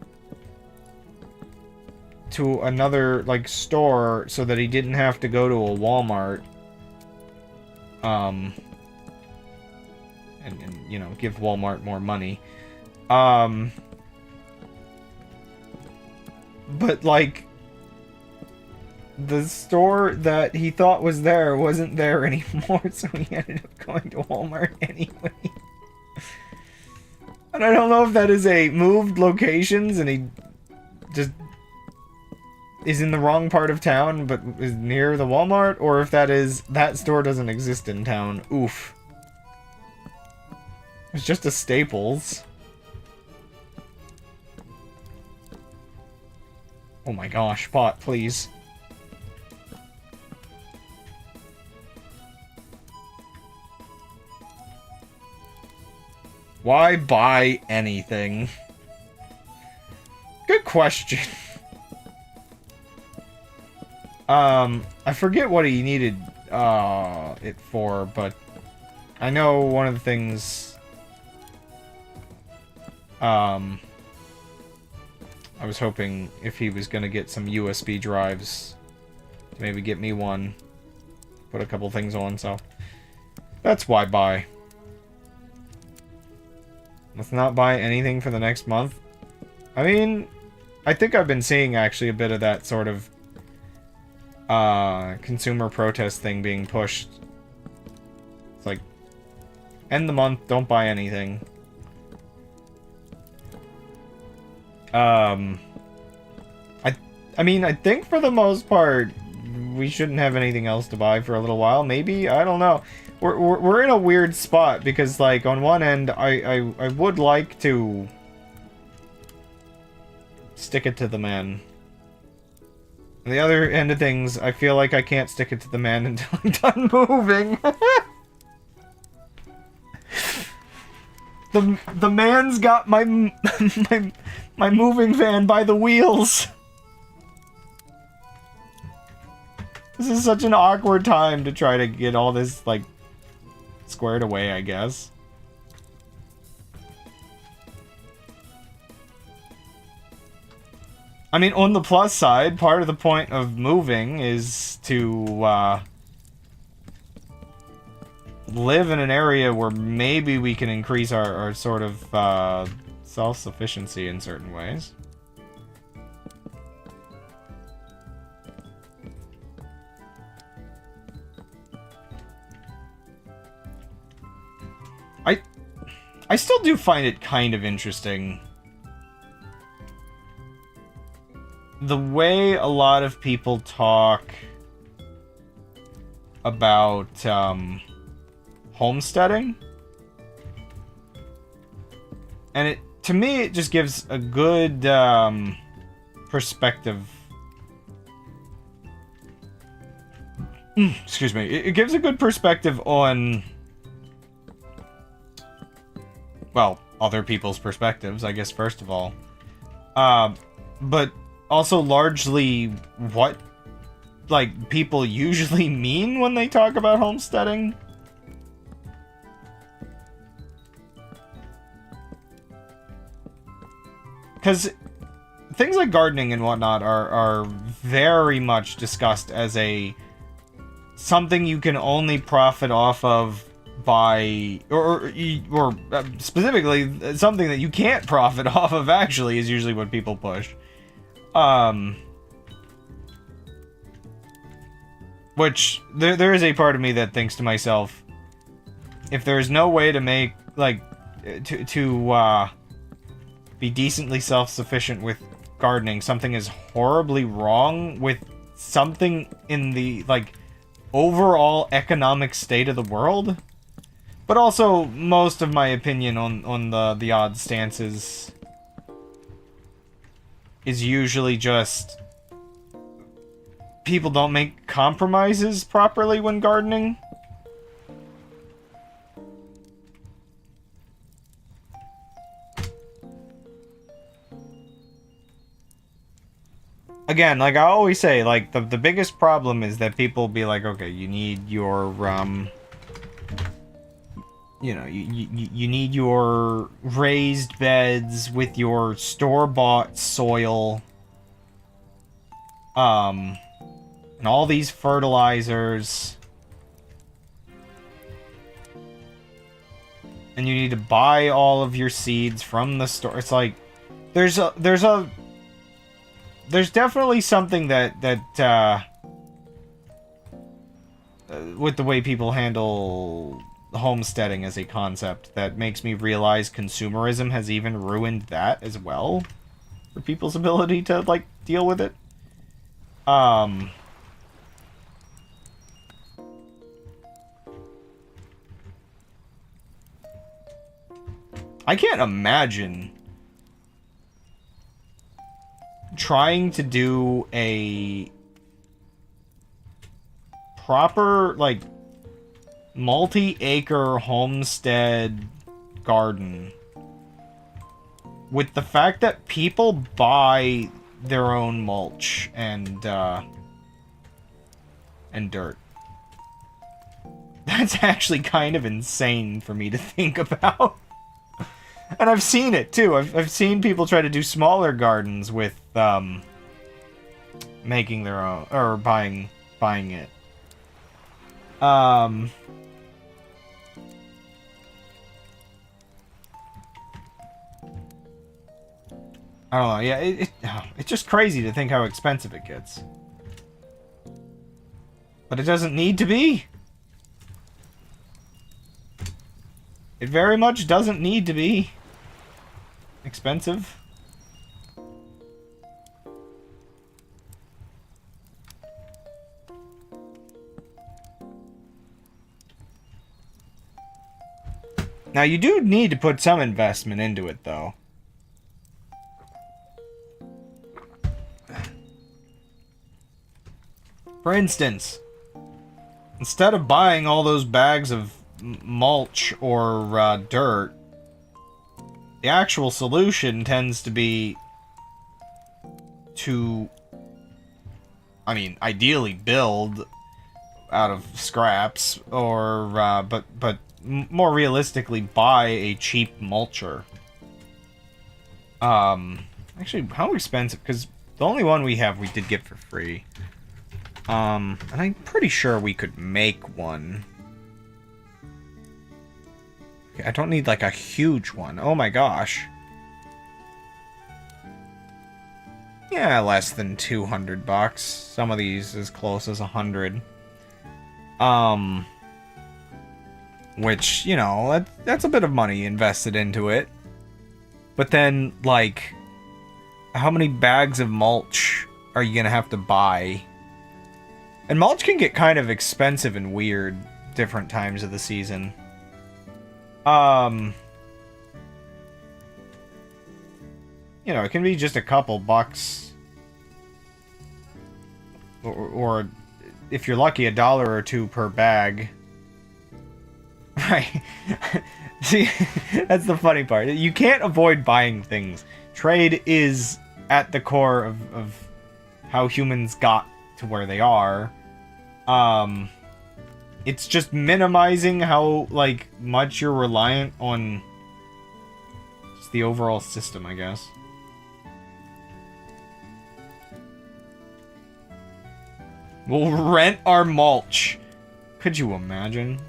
to another, like, store so that he didn't have to go to a Walmart. And you know, give Walmart more money. But, like, the store that he thought was there wasn't there anymore, so he ended up going to Walmart anyway. And I don't know if that is a moved locations and he just is in the wrong part of town but is near the Walmart, or if that is that store doesn't exist in town. Oof. It's just a Staples. Oh my gosh, pot, please. Why buy anything? Good question. I forget what he needed it for, but I know one of the things I was hoping if he was gonna get some USB drives to maybe get me one, put a couple things on, so that's why buy. Let's not buy anything for the next month. I mean, I think I've been seeing actually a bit of that sort of consumer protest thing being pushed. It's like, end the month, don't buy anything. I mean, I think for the most part, we shouldn't have anything else to buy for a little while. Maybe, I don't know. We're in a weird spot because, like, on one end, I would like to stick it to the man. On the other end of things, I feel like I can't stick it to the man until I'm done moving. The man's got my my moving van by the wheels. This is such an awkward time to try to get all this, like, squared away, I guess. I mean, on the plus side, part of the point of moving is to live in an area where maybe we can increase our sort of self-sufficiency in certain ways. I still do find it kind of interesting the way a lot of people talk about homesteading. And to me, it just gives a good perspective. Excuse me. It gives a good perspective on, well, other people's perspectives, I guess, first of all. But also largely what, like, people usually mean when they talk about homesteading. Because things like gardening and whatnot are very much discussed as something you can only profit off of by, or specifically something that you can't profit off of, actually, is usually what people push. Which there is a part of me that thinks to myself, if there is no way to make, like, to be decently self-sufficient with gardening, something is horribly wrong with something in the, like, overall economic state of the world. But also, most of my opinion on the odd stances is usually just people don't make compromises properly when gardening. again, like I always say, like the biggest problem is that people be like, okay, you need your you know, you need your raised beds with your store-bought soil, and all these fertilizers, and you need to buy all of your seeds from the store. It's like there's definitely something that with the way people handle homesteading as a concept that makes me realize consumerism has even ruined that as well for people's ability to like deal with it. I can't imagine trying to do a proper, like, multi-acre homestead garden with the fact that people buy their own mulch and dirt. That's actually kind of insane for me to think about. And I've seen it too. I've seen people try to do smaller gardens with making their own or buying it. I don't know. Yeah, it's just crazy to think how expensive it gets. But it doesn't need to be. It very much doesn't need to be expensive. Now, you do need to put some investment into it, though. For instance, instead of buying all those bags of mulch or dirt, the actual solution tends to be to, I mean, ideally build out of scraps, or but more realistically, buy a cheap mulcher. Actually, how expensive? Because the only one we have, we did get for free. And I'm pretty sure we could make one. Okay, I don't need like a huge one. Oh my gosh. Yeah, less than 200 bucks. Some of these as close as 100. Which, you know, that's a bit of money invested into it. But then, like, how many bags of mulch are you gonna have to buy? And mulch can get kind of expensive and weird different times of the season. You know, it can be just a couple bucks. Or if you're lucky, $1 or $2 per bag. Right. See, that's the funny part. You can't avoid buying things. Trade is at the core of how humans got to where they are. It's just minimizing how, like, much you're reliant on just the overall system, I guess. We'll rent our mulch. Could you imagine?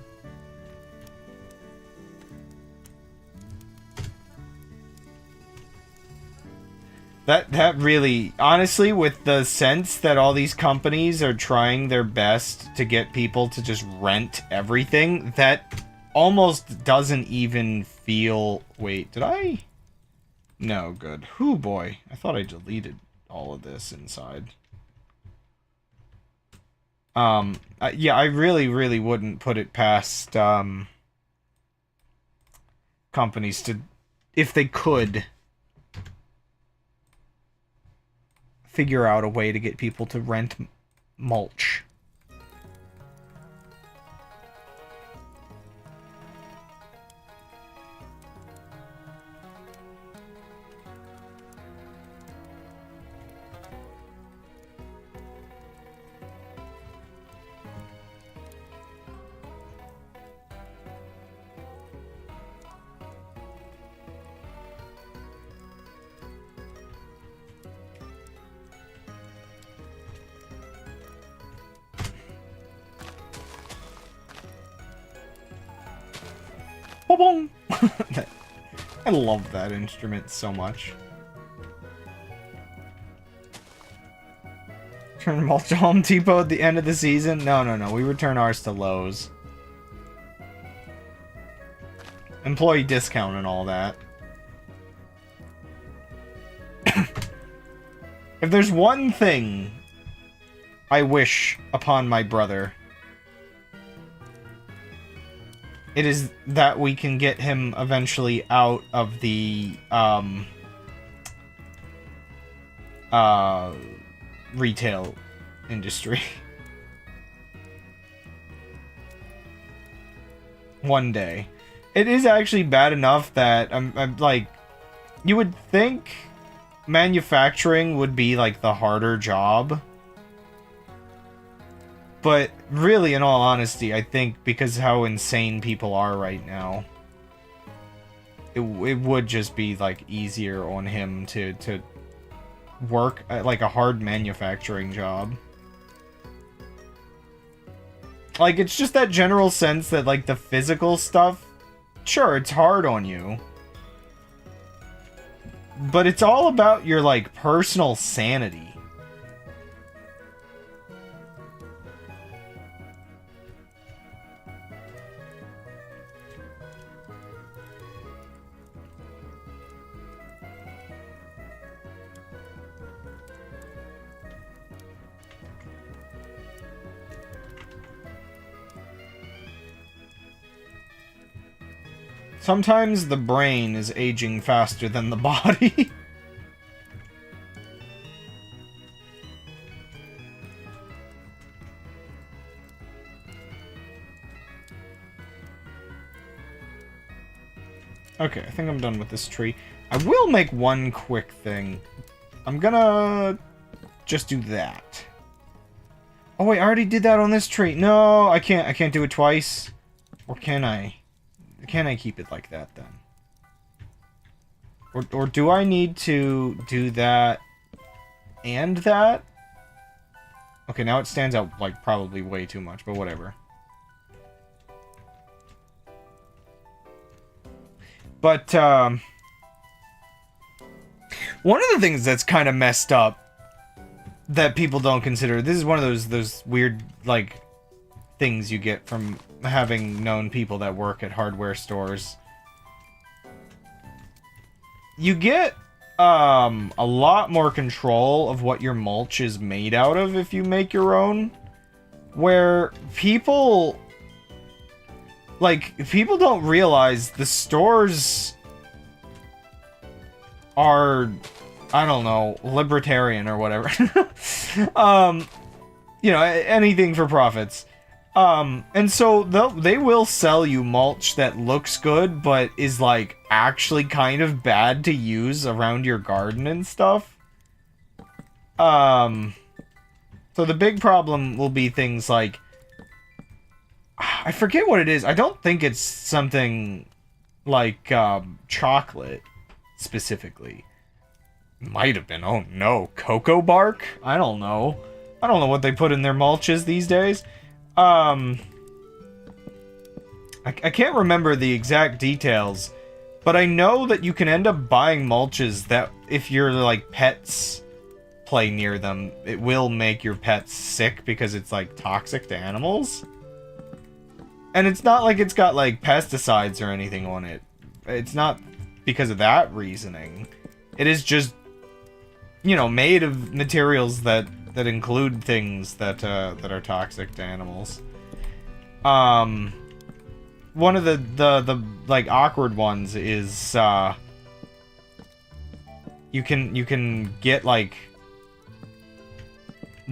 That really, honestly, with the sense that all these companies are trying their best to get people to just rent everything, that almost doesn't even feel... Wait, did I? No, good. Whew, boy. I thought I deleted all of this inside. Yeah, I really wouldn't put it past, companies to, if they could, figure out a way to get people to rent mulch. Ba-bong! I love that instrument so much. Turn mulch to Home Depot at the end of the season? No, no, no. We return ours to Lowe's. Employee discount and all that. If there's one thing I wish upon my brother, it is that we can get him eventually out of the retail industry. One day. It is actually bad enough that I'm like, you would think manufacturing would be like the harder job. But really, in all honesty, I think because how insane people are right now, it would just be like easier on him to work at like a hard manufacturing job. Like, it's just that general sense that like the physical stuff, sure, it's hard on you. But it's all about your like personal sanity. Sometimes the brain is aging faster than the body. Okay, I think I'm done with this tree. I will make one quick thing. I'm gonna just do that. Oh wait, I already did that on this tree. No, I can't do it twice. Or can I? Can I keep it like that then? Or do I need to do that and that? Okay, now it stands out like probably way too much, but whatever. But one of the things that's kind of messed up that people don't consider, this is one of those weird like things you get from having known people that work at hardware stores. You get a lot more control of what your mulch is made out of if you make your own, where people don't realize the stores are, I don't know, libertarian or whatever. You know, anything for profits. And so they will sell you mulch that looks good, but is like actually kind of bad to use around your garden and stuff. So the big problem will be things like, I forget what it is. I don't think it's something like chocolate specifically. Might have been. Oh no, cocoa bark? I don't know. I don't know what they put in their mulches these days. I can't remember the exact details, but I know that you can end up buying mulches that if your like pets play near them, it will make your pets sick because it's like toxic to animals. And it's not like it's got like pesticides or anything on it. It's not because of that reasoning. It is just, you know, made of materials that include things that are toxic to animals. One of the like awkward ones is you can get like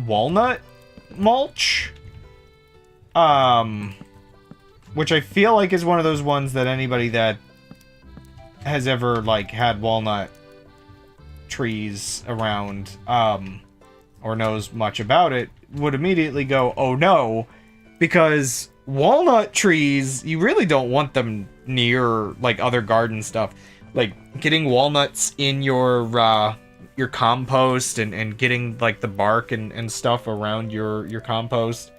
walnut mulch, which I feel like is one of those ones that anybody that has ever like had walnut trees around or knows much about it would immediately go, oh no, because walnut trees, you really don't want them near like other garden stuff. Like getting walnuts in your compost and getting like the bark and stuff around your compost.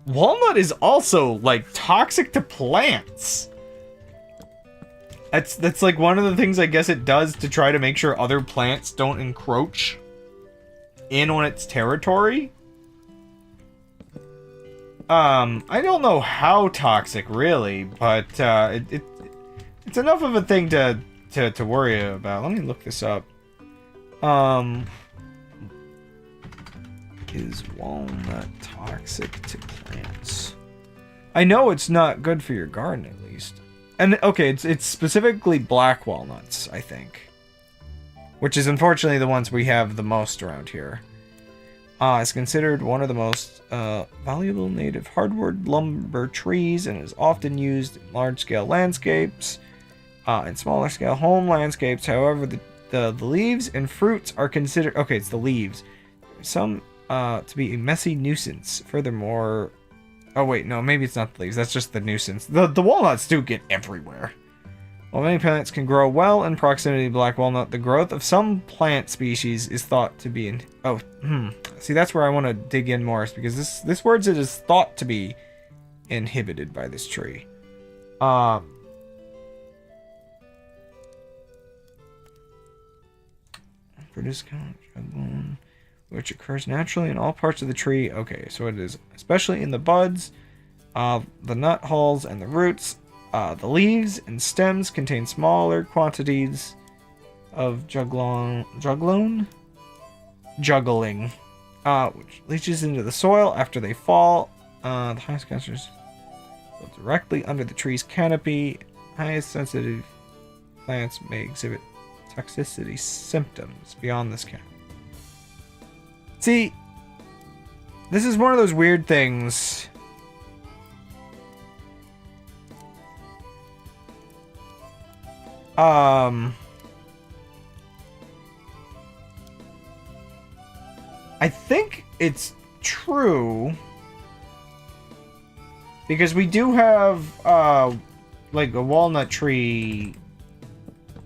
Walnut is also like toxic to plants. That's like one of the things I guess it does to try to make sure other plants don't encroach in on its territory. I don't know how toxic really, but it's enough of a thing to worry about. Let me look this up. Is walnut toxic to plants? I know it's not good for your garden, at least. And okay, it's specifically black walnuts, I think, which is unfortunately the ones we have the most around here. It's considered one of the most valuable native hardwood lumber trees and is often used in large-scale landscapes and smaller-scale home landscapes. However, the leaves and fruits are considered... Okay, it's the leaves. Some to be a messy nuisance. Furthermore... Oh, wait, no, maybe it's not the leaves. That's just the nuisance. The walnuts do get everywhere. While many plants can grow well in proximity to black walnut, the growth of some plant species is thought to be... See, that's where I want to dig in more, because this word is thought to be inhibited by this tree. Produce count, which occurs naturally in all parts of the tree. Okay, so it is especially in the buds, the nut hulls, and the roots. The leaves and stems contain smaller quantities of juggling, which leaches into the soil after they fall. The highest cancers go directly under the tree's canopy. Highest sensitive plants may exhibit toxicity symptoms beyond this count. See, this is one of those weird things. I think it's true because we do have like a walnut tree,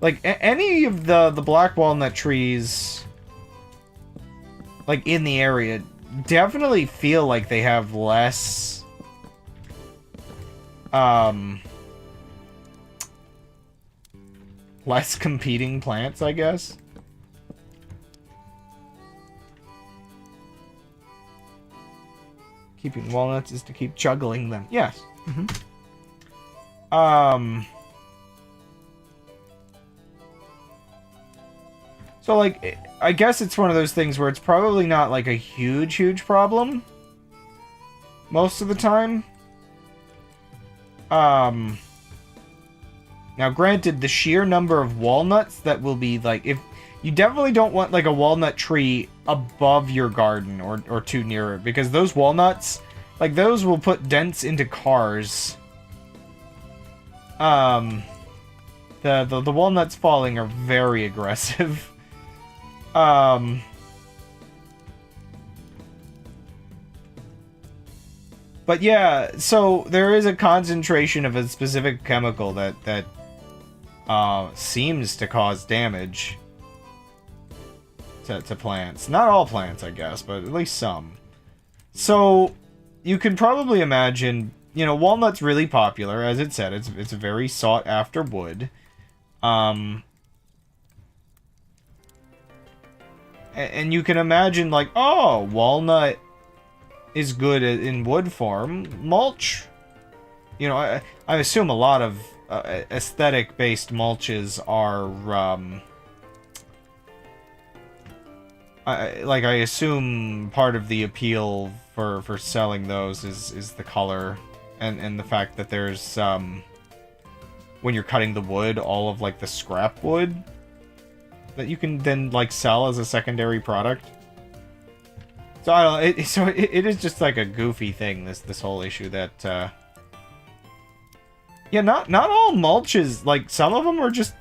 like any of the black walnut trees like in the area definitely feel like they have less less competing plants, I guess. Keeping walnuts is to keep juggling them. Yes. So, like, I guess it's one of those things where it's probably not, like, a huge problem most of the time. Now, granted, the sheer number of walnuts that will be, like, if... You definitely don't want, like, a walnut tree above your garden or too near it, because those walnuts, like, those will put dents into cars. The walnuts falling are very aggressive. But yeah, so there is a concentration of a specific chemical that seems to cause damage to plants. Not all plants, I guess, but at least some. So you can probably imagine, you know, walnut's really popular, as it said. It's a very sought after wood. And you can imagine, like, oh, walnut is good in wood form. Mulch, you know, I assume a lot of aesthetic-based mulches are, I assume part of the appeal for selling those is the color and the fact that there's, when you're cutting the wood, all of, like, the scrap wood that you can then, like, sell as a secondary product. So I don't know, it is just like a goofy thing, this whole issue that yeah, not all mulches, like, some of them are just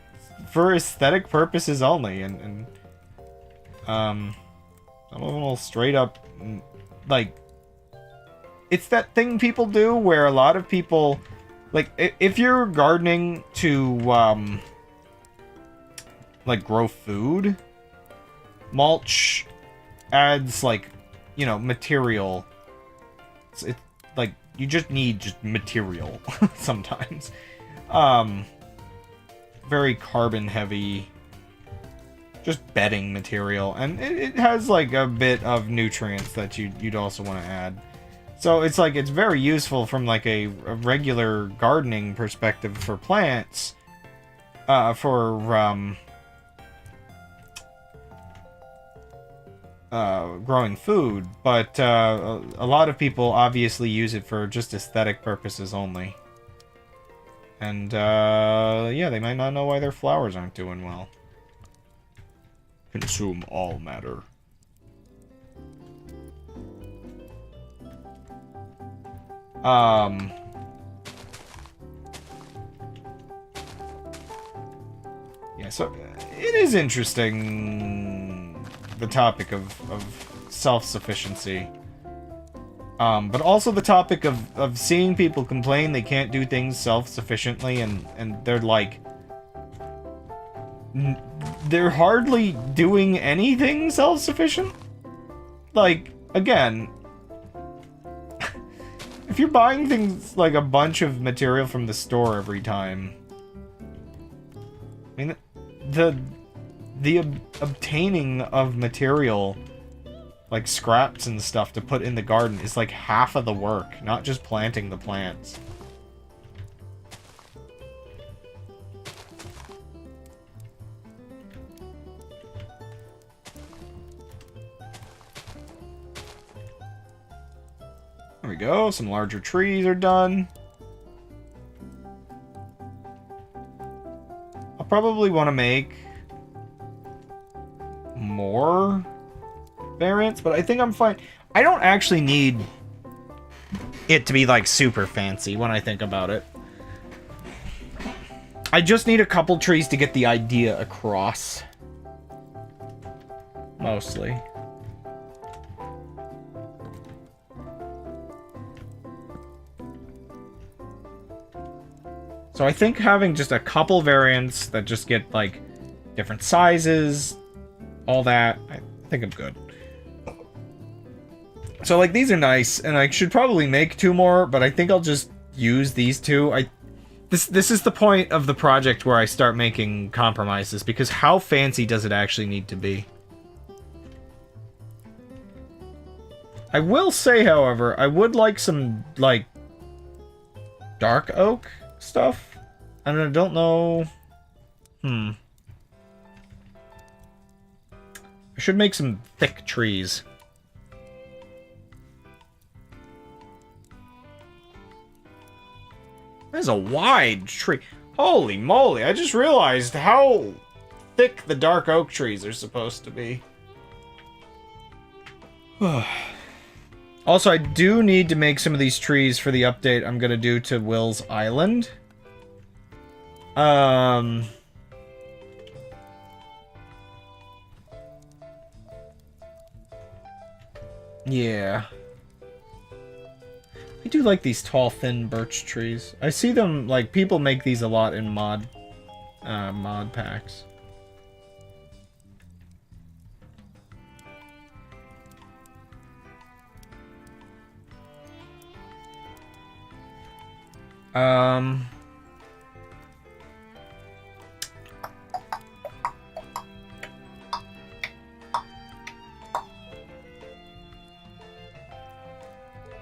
for aesthetic purposes only, and some of them will straight up, like, it's that thing people do where a lot of people, like, if you're gardening to like, grow food, mulch adds, like, you know, material. It's like, you just need material sometimes. very carbon heavy, just bedding material, and it has like a bit of nutrients that you'd also want to add. So it's like, it's very useful from like a regular gardening perspective for plants, growing food, but a lot of people obviously use it for just aesthetic purposes only. And yeah, they might not know why their flowers aren't doing well. Consume all matter. Yeah, so it is interesting, the topic of self-sufficiency. But also the topic of seeing people complain they can't do things self-sufficiently, and they're like... they're hardly doing anything self-sufficient? Like, again... if you're buying things like a bunch of material from the store every time... I mean, the obtaining of material, like scraps and stuff to put in the garden, is like half of the work, not just planting the plants. There we go, some larger trees are done. I'll probably want to make more variants, but I think I'm fine. I don't actually need it to be like super fancy when I think about it. I just need a couple trees to get the idea across. Mostly. So I think having just a couple variants that just get, like, different sizes, all that, I think I'm good. So, like, these are nice, and I should probably make 2 more, but I think I'll just use these 2. This is the point of the project where I start making compromises, because how fancy does it actually need to be? I will say, however, I would like some, like, dark oak stuff. And I don't know... I should make some thick trees. That's a wide tree. Holy moly, I just realized how thick the dark oak trees are supposed to be. Also, I do need to make some of these trees for the update I'm gonna do to Will's Island. Yeah. I do like these tall, thin birch trees. I see them, like, people make these a lot in mod packs.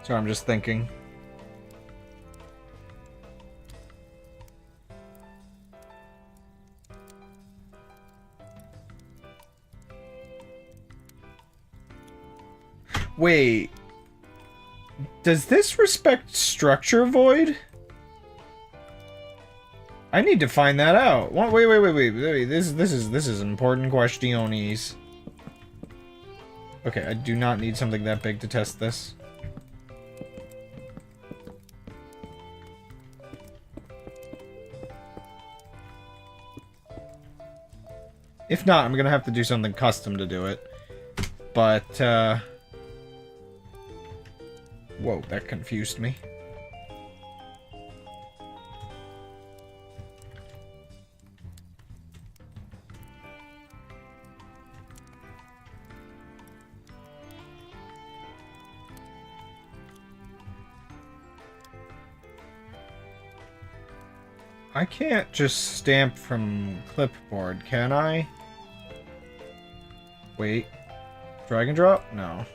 So I'm just thinking. Wait. Does this respect structure void? I need to find that out. Wait. This is an important questiones. Okay, I do not need something that big to test this. If not, I'm gonna have to do something custom to do it. But, whoa, that confused me. I can't just stamp from clipboard, can I? Wait. Drag and drop? No.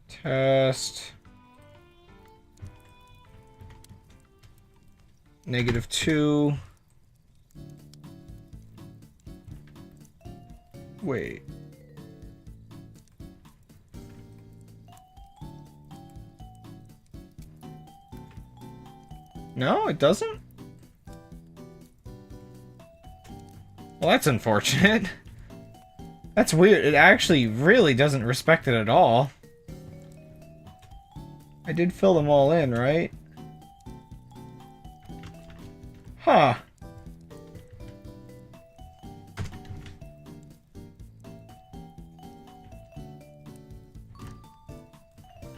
Test. -2. Wait. No, it doesn't? Well, that's unfortunate. That's weird. It actually really doesn't respect it at all. I did fill them all in, right? Huh.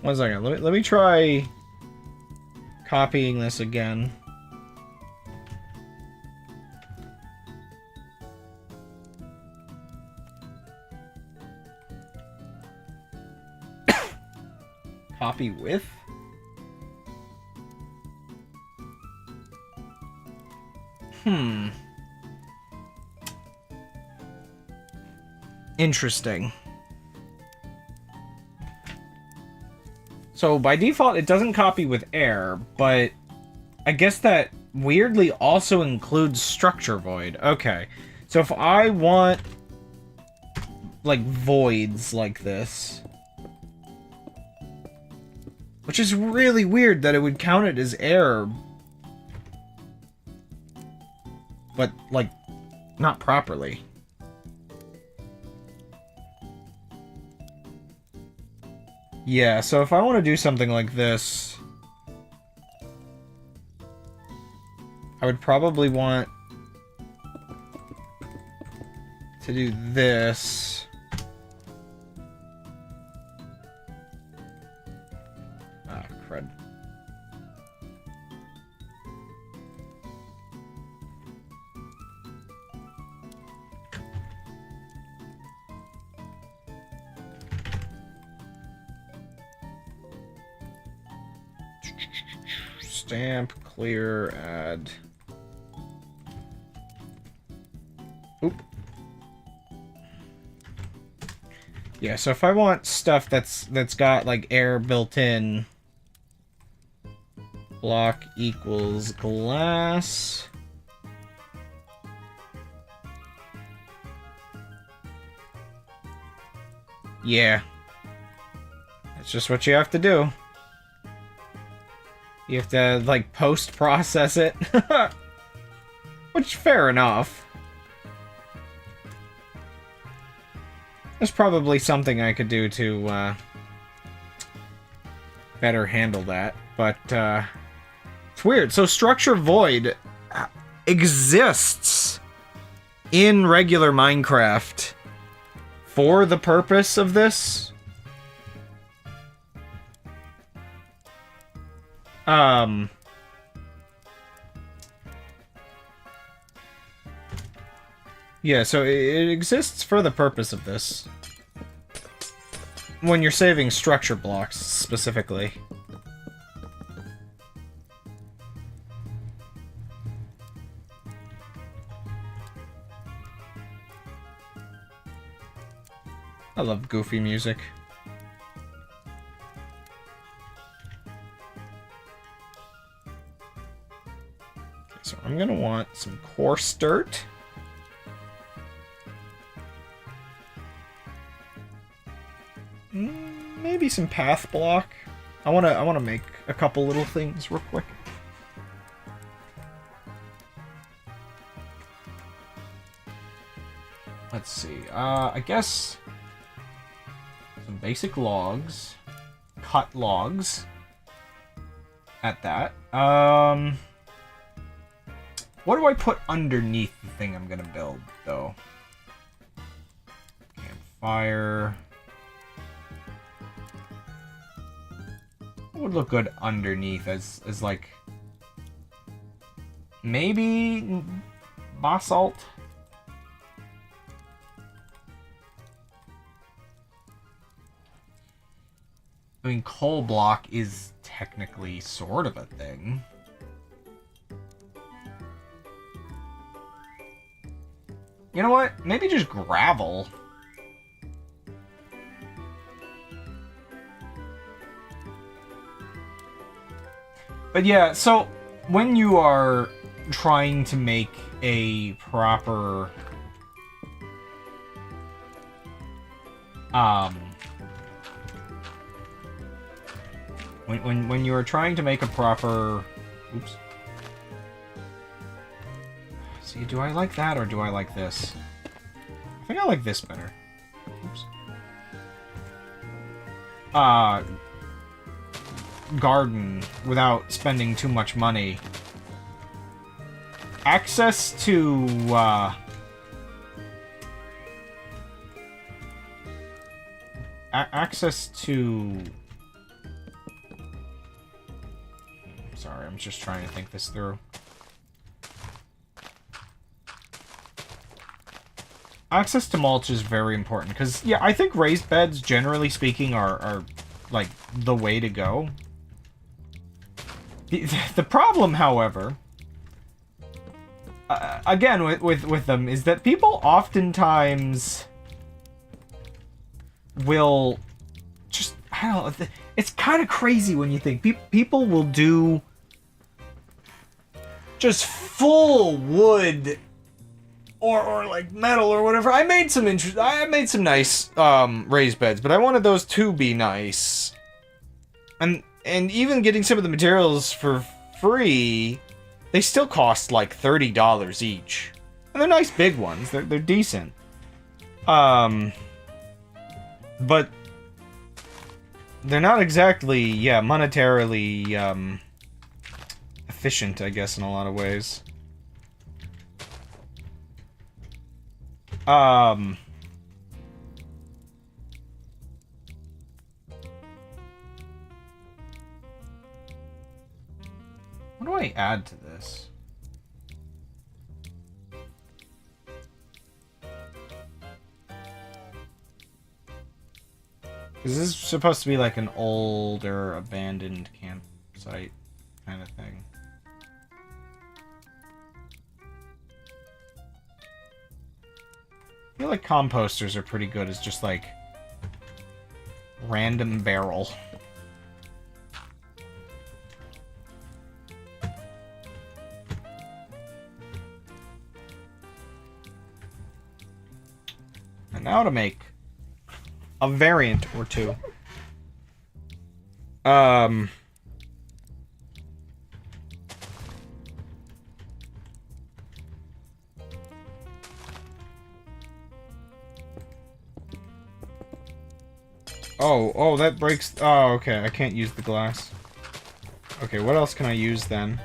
One second. Let me try copying this again. Copy with? Interesting. So by default, it doesn't copy with air, but I guess that weirdly also includes structure void. Okay. So if I want like voids like this, which is really weird that it would count it as air, but like not properly. Yeah, so if I want to do something like this, I would probably want to do this. Ah, crud. Stamp, clear, add. Oop. Yeah, so if I want stuff that's got like air built in, block equals glass. Yeah. That's just what you have to do. You have to, like, post-process it. Which, fair enough. There's probably something I could do to, better handle that. But, it's weird. So, structure void exists in regular Minecraft for the purpose of this. Yeah, so it exists for the purpose of this. When you're saving structure blocks, specifically. I love goofy music. So I'm gonna want some coarse dirt. Maybe some path block. I wanna make a couple little things real quick. Let's see. I guess some basic logs, cut logs. At that. What do I put underneath the thing I'm gonna build, though? Campfire. What would look good underneath as like... Maybe... basalt? I mean, coal block is technically sort of a thing. You know what? Maybe just gravel. But yeah, so when you are trying to make a proper when you are trying to make a proper oops. See, do I like that or do I like this? I think I like this better. Oops. Garden without spending too much money. Access to access to sorry, I'm just trying to think this through. Access to mulch is very important because yeah, I think raised beds generally speaking are like the way to go. The problem, however, again with them, is that people oftentimes will just, I don't know, it's kind of crazy when you think people will do just full wood or like metal or whatever. I made some nice raised beds, but I wanted those to be nice, and even getting some of the materials for free, they still cost like $30 each. And they're nice big ones. They're decent. But they're not exactly, yeah, monetarily efficient, I guess, in a lot of ways. What do I add to this? Because this is supposed to be like an older, abandoned campsite kind of thing. I feel like composters are pretty good as just like random barrel. And now to make a variant or two. Oh, that breaks. Oh, okay. I can't use the glass. Okay, what else can I use then?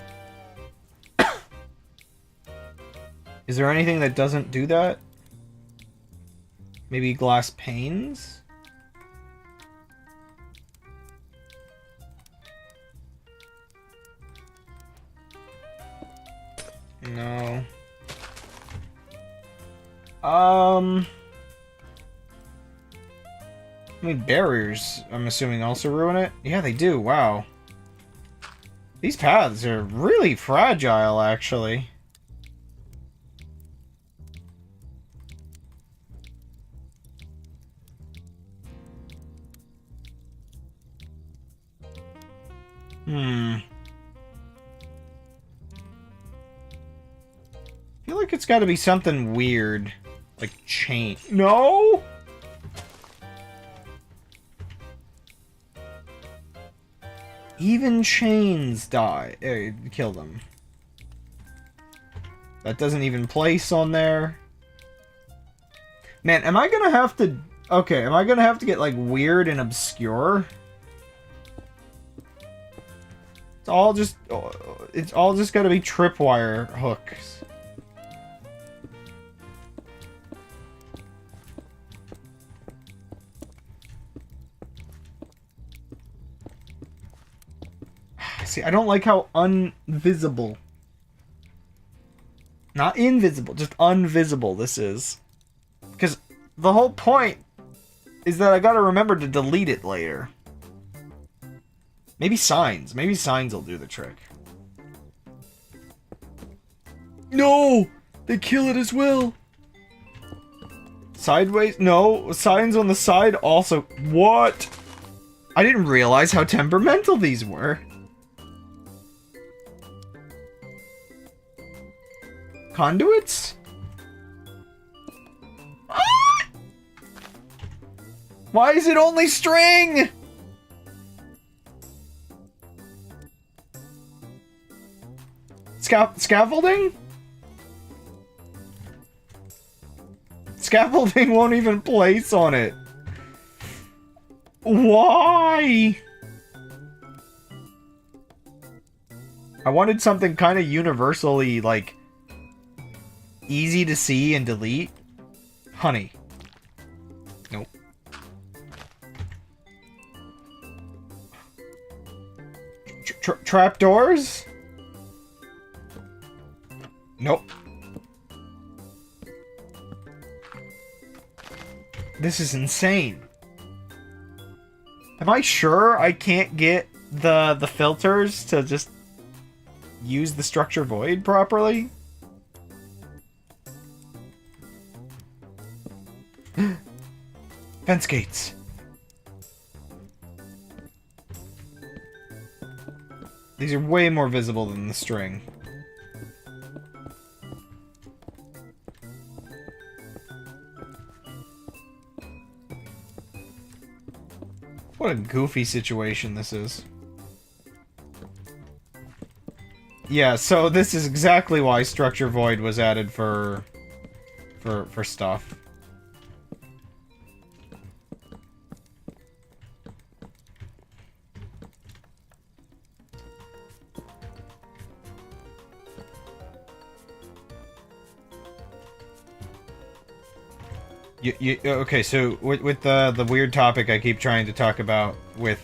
Is there anything that doesn't do that? Maybe glass panes? No. I mean, barriers, I'm assuming, also ruin it? Yeah, they do. Wow. These paths are really fragile, actually. I feel like it's got to be something weird. Like chain. No! Even chains die. Kill them. That doesn't even place on there. Man, am I gonna have to... Okay, am I gonna have to get, like, weird and obscure? It's all just gotta be tripwire hooks. See, I don't like how unvisible. Not invisible, just unvisible this is. Because the whole point is that I gotta remember to delete it later. Maybe signs. Maybe signs will do the trick. No! They kill it as well! Sideways? No. Signs on the side also... What? I didn't realize how temperamental these were. Conduits? Ah! Why is it only string? Scaffolding? Scaffolding won't even place on it. Why? I wanted something kind of universally, like, easy to see and delete. Honey. Nope. Trapdoors? Nope. This is insane. Am I sure I can't get the filters to just use the structure void properly? Fence gates. These are way more visible than the string. What a goofy situation this is. Yeah, so this is exactly why structure void was added for stuff. Okay, so with the weird topic I keep trying to talk about with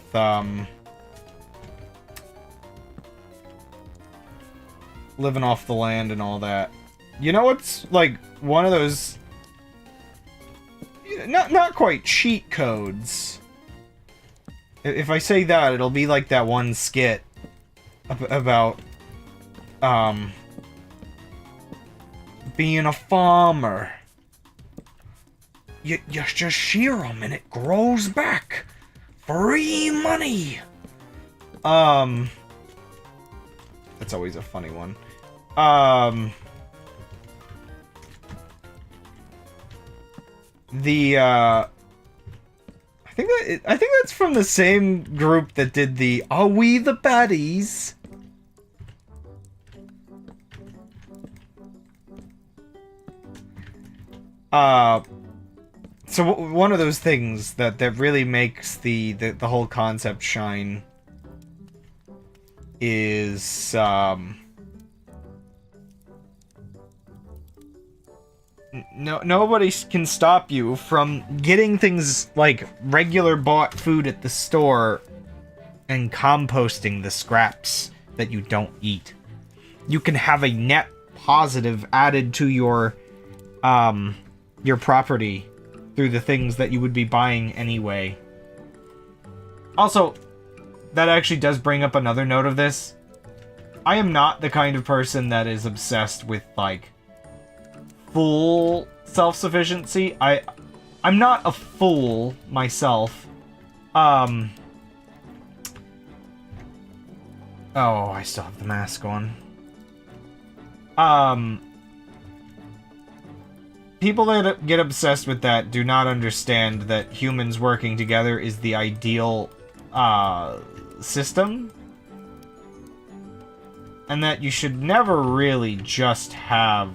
living off the land and all that. You know what's like one of those not quite cheat codes. If I say that, it'll be like that one skit about being a farmer. You just shear them and it grows back. Free money. That's always a funny one. I think that's from the same group that did the "Are We the Baddies?" So one of those things that really makes the whole concept shine is nobody can stop you from getting things like regular bought food at the store and composting the scraps that you don't eat. You can have a net positive added to your property through the things that you would be buying anyway. Also, that actually does bring up another note of this. I am not the kind of person that is obsessed with, like, full self-sufficiency. I'm not a fool myself. Oh, I still have the mask on. People that get obsessed with that do not understand that humans working together is the ideal system. And that you should never really just have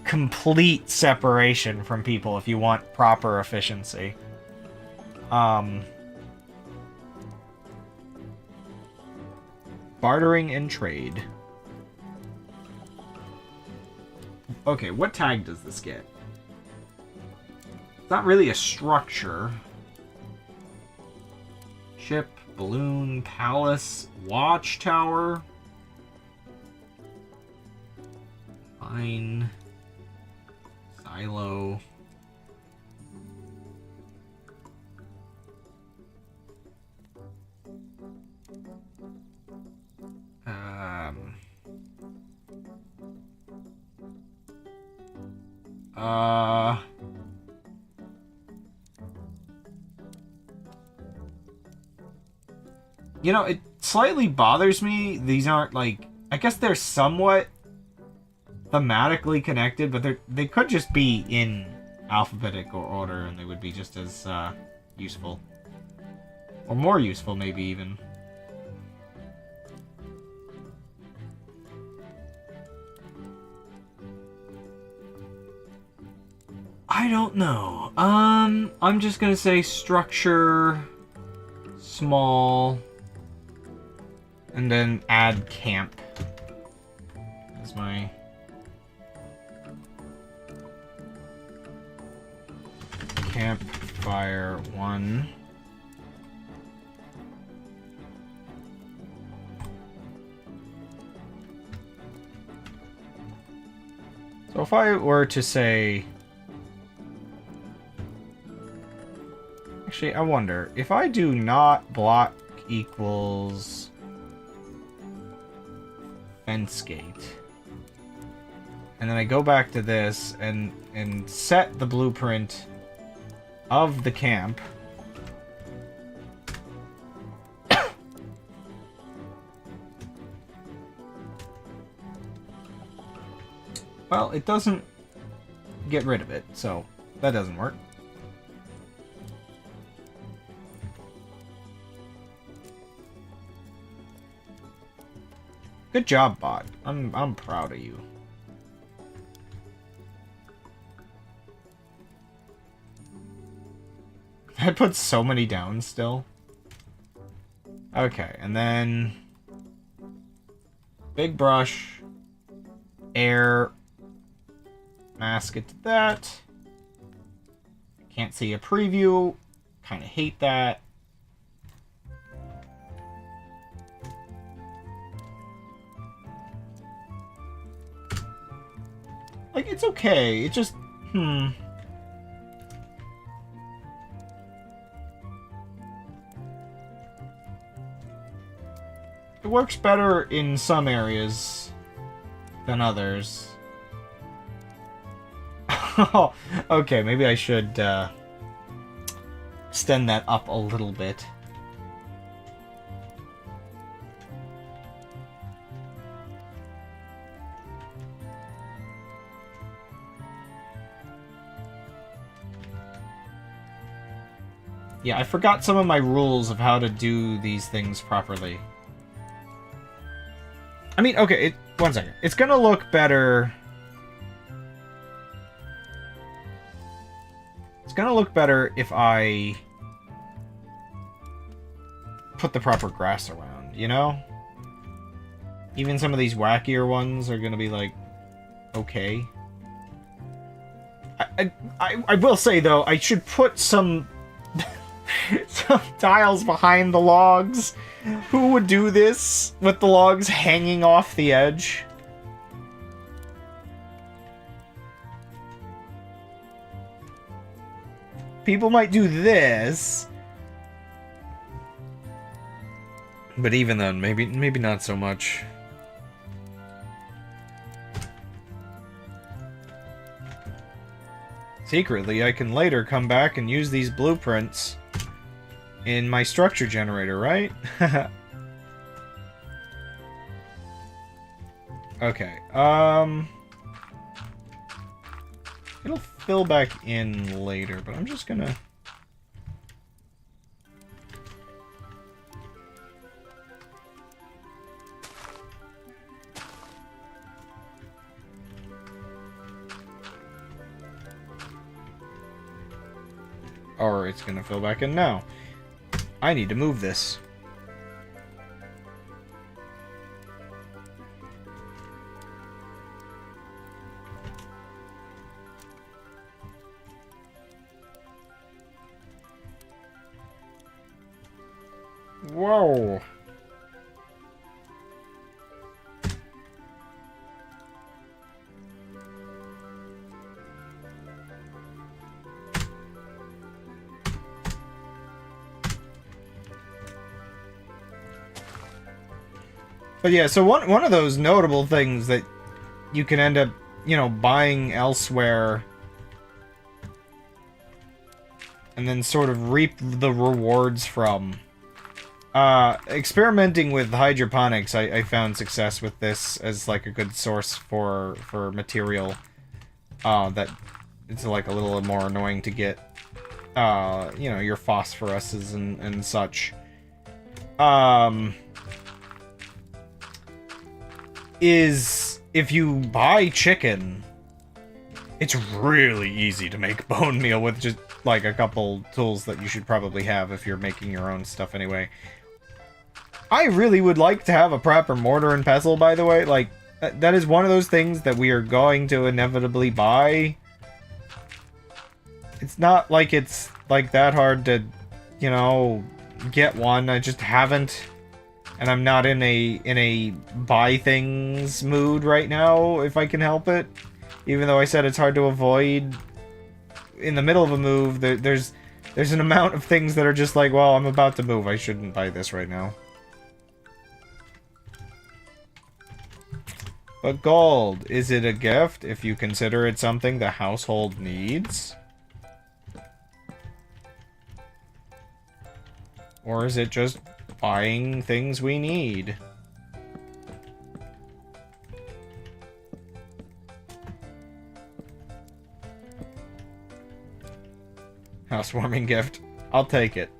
complete separation from people if you want proper efficiency. Bartering and trade. Okay, what tag does this get? It's not really a structure. Ship, balloon, palace, watchtower. Fine. Silo. You know, it slightly bothers me. These aren't, like... I guess they're somewhat thematically connected, but they could just be in alphabetical order, and they would be just as useful. Or more useful, maybe, even. I don't know. I'm just gonna say structure... small... and then add camp as my campfire 1. So if I were to say... Actually, I wonder, if I do not block equals fence gate, and then I go back to this and set the blueprint of the camp, well, it doesn't get rid of it, so that doesn't work. Good job, bot. I'm proud of you. I put so many down still. Okay, and then big brush, air, mask it to that. Can't see a preview. Kind of hate that. Like, it's okay. It just... It works better in some areas than others. Okay, maybe I should extend that up a little bit. Yeah, I forgot some of my rules of how to do these things properly. I mean, okay, one second. It's gonna look better... It's gonna look better if I put the proper grass around, you know? Even some of these wackier ones are gonna be, like, okay. I will say, though, I should put some... some tiles behind the logs. Who would do this with the logs hanging off the edge? People might do this. But even then, maybe not so much. Secretly, I can later come back and use these blueprints in my structure generator, right? Okay, it'll fill back in later, but I'm just gonna... Or it's gonna fill back in now. I need to move this. Whoa. But yeah, so one of those notable things that you can end up, you know, buying elsewhere and then sort of reap the rewards from. Experimenting with hydroponics, I found success with this as like a good source for material. That it's like a little more annoying to get. You know, your phosphoruses and such. Is if you buy chicken, it's really easy to make bone meal with just like a couple tools that you should probably have if you're making your own stuff anyway. I really would like to have a proper mortar and pestle, by the way. Like, that is one of those things that we are going to inevitably buy. It's not like it's like that hard to, you know, get one. I just haven't, and I'm not in a buy things mood right now, if I can help it. Even though I said it's hard to avoid. In the middle of a move, there's an amount of things that are just like, well, I'm about to move, I shouldn't buy this right now. But gold, is it a gift if you consider it something the household needs? Or is it just buying things we need? Housewarming gift. I'll take it.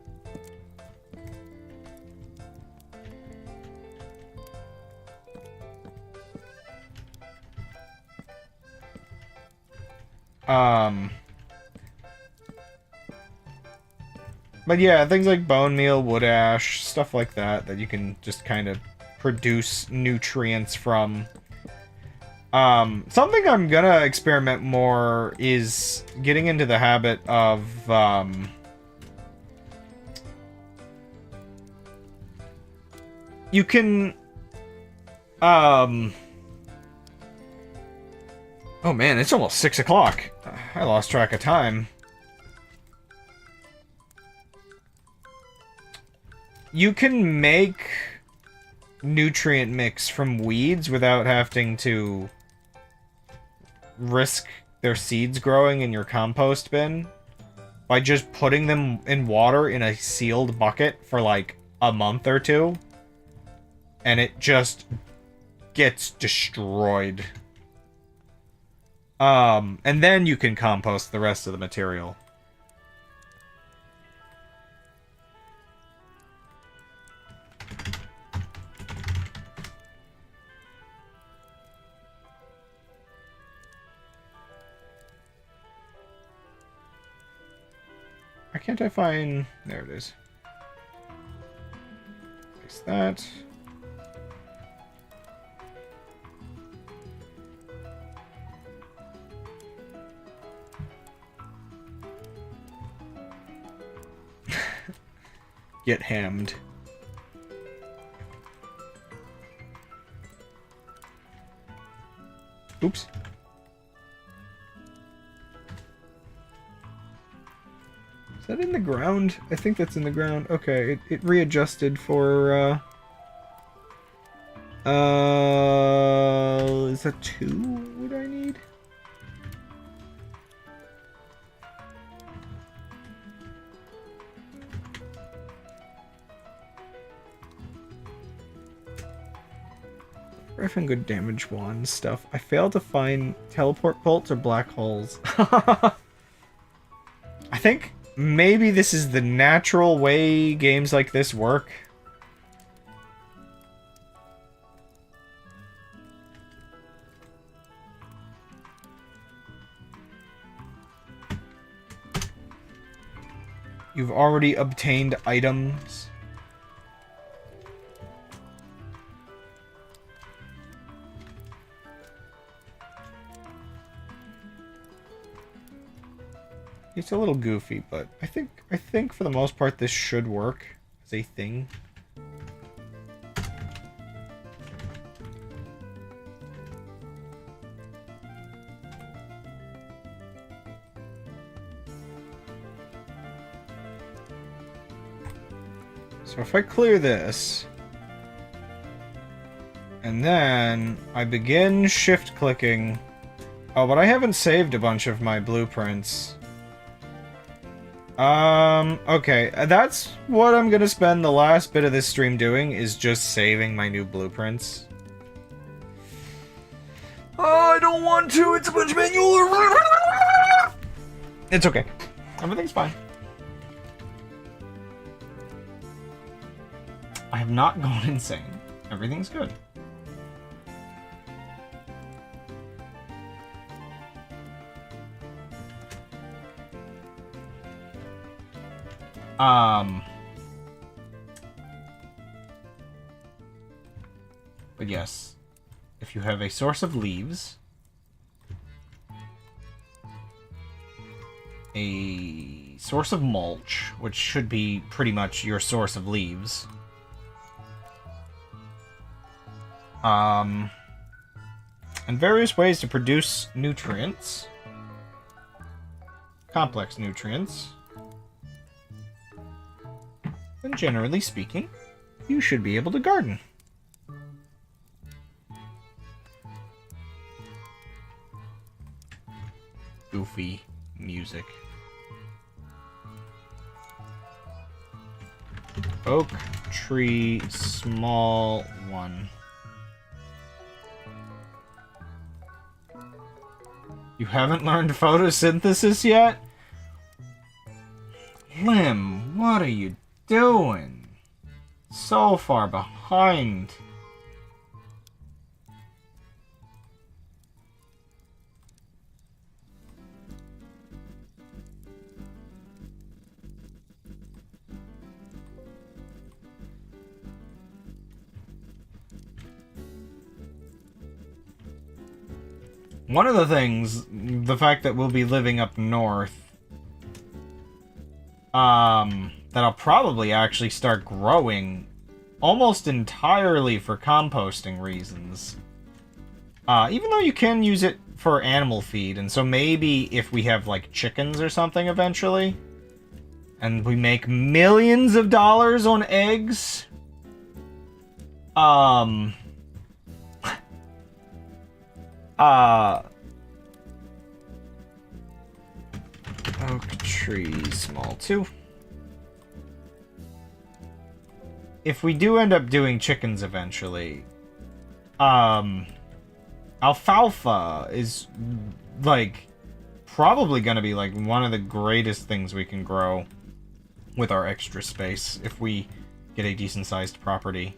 But yeah, things like bone meal, wood ash, stuff like that you can just kind of produce nutrients from. Something I'm gonna experiment more is getting into the habit of, you can, oh man, it's almost 6 o'clock. I lost track of time. You can make nutrient mix from weeds without having to risk their seeds growing in your compost bin by just putting them in water in a sealed bucket for like a month or two, and it just gets destroyed. And then you can compost the rest of the material. Why can't I find... There it is. Place that. Get hammed. Oops. Is that in the ground? I think that's in the ground. Okay, it readjusted for, is that 2 would I need? Riff and good damage wand stuff. I failed to find teleport bolts or black holes. I think maybe this is the natural way games like this work. You've already obtained items. It's a little goofy, but I think for the most part this should work as a thing. So if I clear this, and then I begin shift clicking. Oh, but I haven't saved a bunch of my blueprints. Okay. That's what I'm gonna spend the last bit of this stream doing, is just saving my new blueprints. Oh, I don't want to! It's a bunch of manual... It's okay. Everything's fine. I have not gone insane. Everything's good. But yes, if you have a source of leaves, a source of mulch, which should be pretty much your source of leaves, and various ways to produce nutrients, complex nutrients, then generally speaking, you should be able to garden. Goofy music. Oak tree, small one. You haven't learned photosynthesis yet? Lim, what are you doing? So far behind. One of the things, the fact that we'll be living up north, that I'll probably actually start growing almost entirely for composting reasons. Even though you can use it for animal feed, and so maybe if we have, like, chickens or something eventually, and we make millions of dollars on eggs, oak tree, small 2. If we do end up doing chickens eventually, alfalfa is, like, probably gonna be, like, one of the greatest things we can grow with our extra space if we get a decent-sized property.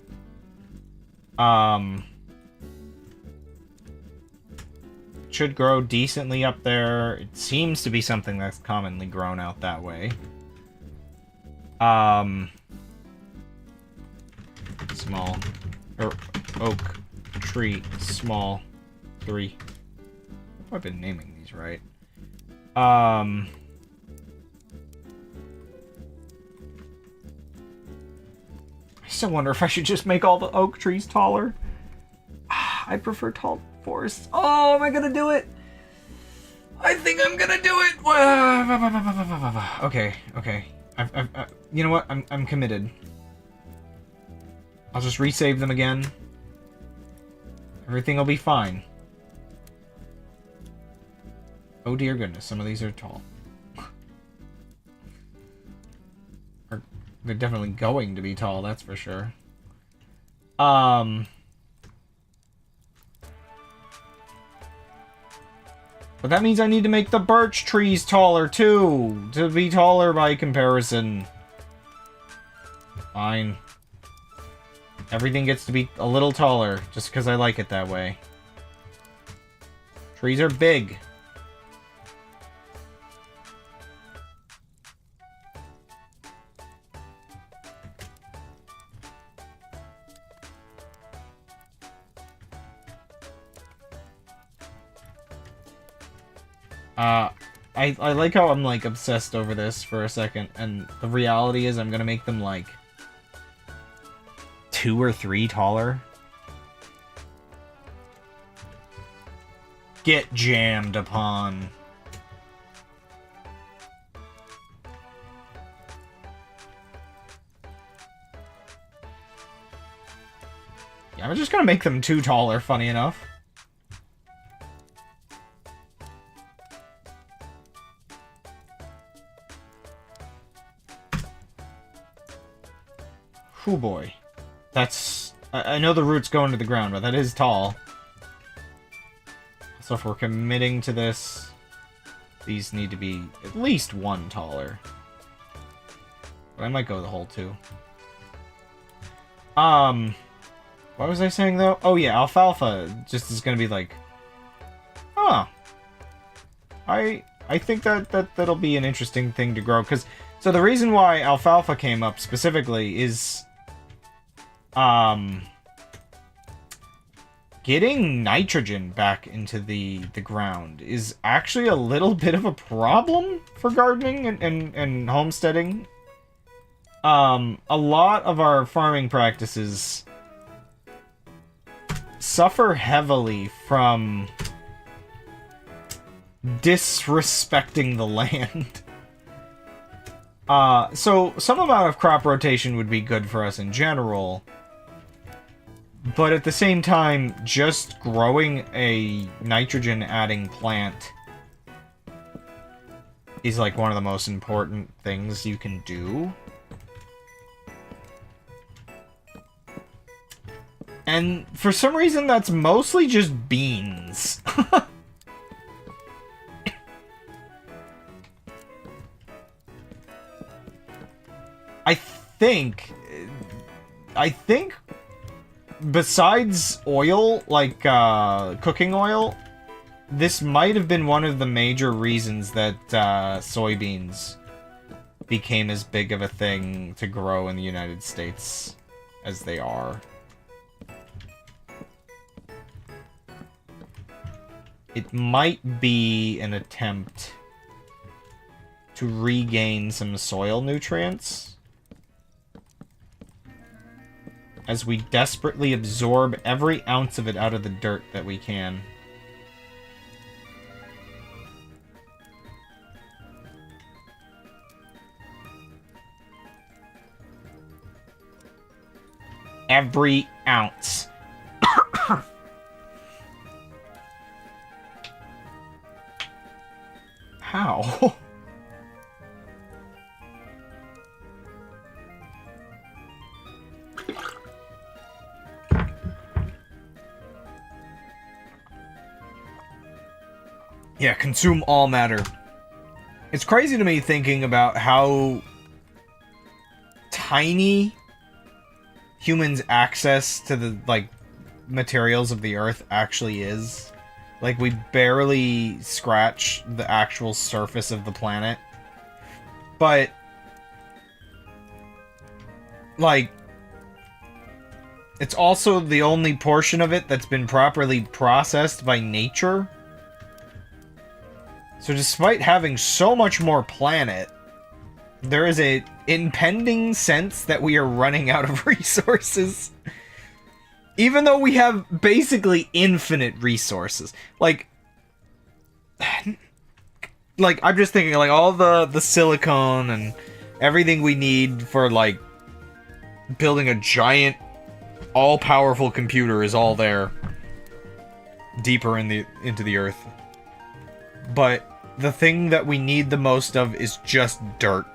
Should grow decently up there. It seems to be something that's commonly grown out that way. Small, oak tree, small 3. I've been naming these right. I still wonder if I should just make all the oak trees taller. I prefer tall forests. Oh, am I gonna do it? I think I'm gonna do it. Okay, okay. You know what? I'm committed. I'll just resave them again. Everything will be fine. Oh dear goodness, some of these are tall. They're definitely going to be tall, that's for sure. But that means I need to make the birch trees taller, too! To be taller by comparison. Fine. Everything gets to be a little taller, just because I like it that way. Trees are big. I like how I'm, like, obsessed over this for a second, and the reality is I'm gonna make them, like, 2 or 3 taller. Get jammed upon. Yeah, I'm just gonna make them 2 taller, funny enough. Oh boy. That's... I know the roots go into the ground, but that is tall. So if we're committing to this, these need to be at least 1 taller. But I might go the whole 2. What was I saying, though? Oh, yeah, alfalfa just is gonna be like... Huh. I think that'll be an interesting thing to grow, because... So the reason why alfalfa came up specifically is... Getting nitrogen back into the ground is actually a little bit of a problem for gardening and homesteading. A lot of our farming practices suffer heavily from disrespecting the land. So some amount of crop rotation would be good for us in general. But at the same time, just growing a nitrogen-adding plant is like one of the most important things you can do. And for some reason, that's mostly just beans. I think besides oil, like cooking oil, this might have been one of the major reasons that soybeans became as big of a thing to grow in the United States as they are. It might be an attempt to regain some soil nutrients, as we desperately absorb every ounce of it out of the dirt that we can. Every ounce. How? Yeah, consume all matter. It's crazy to me thinking about how tiny humans' access to the, like, materials of the Earth actually is. Like, we barely scratch the actual surface of the planet. But, like, it's also the only portion of it that's been properly processed by nature. So despite having so much more planet, there is a impending sense that we are running out of resources. Even though we have basically infinite resources. Like I'm just thinking, like, all the silicone and everything we need for, like, building a giant, all-powerful computer is all there. Deeper into the earth. But the thing that we need the most of is just dirt.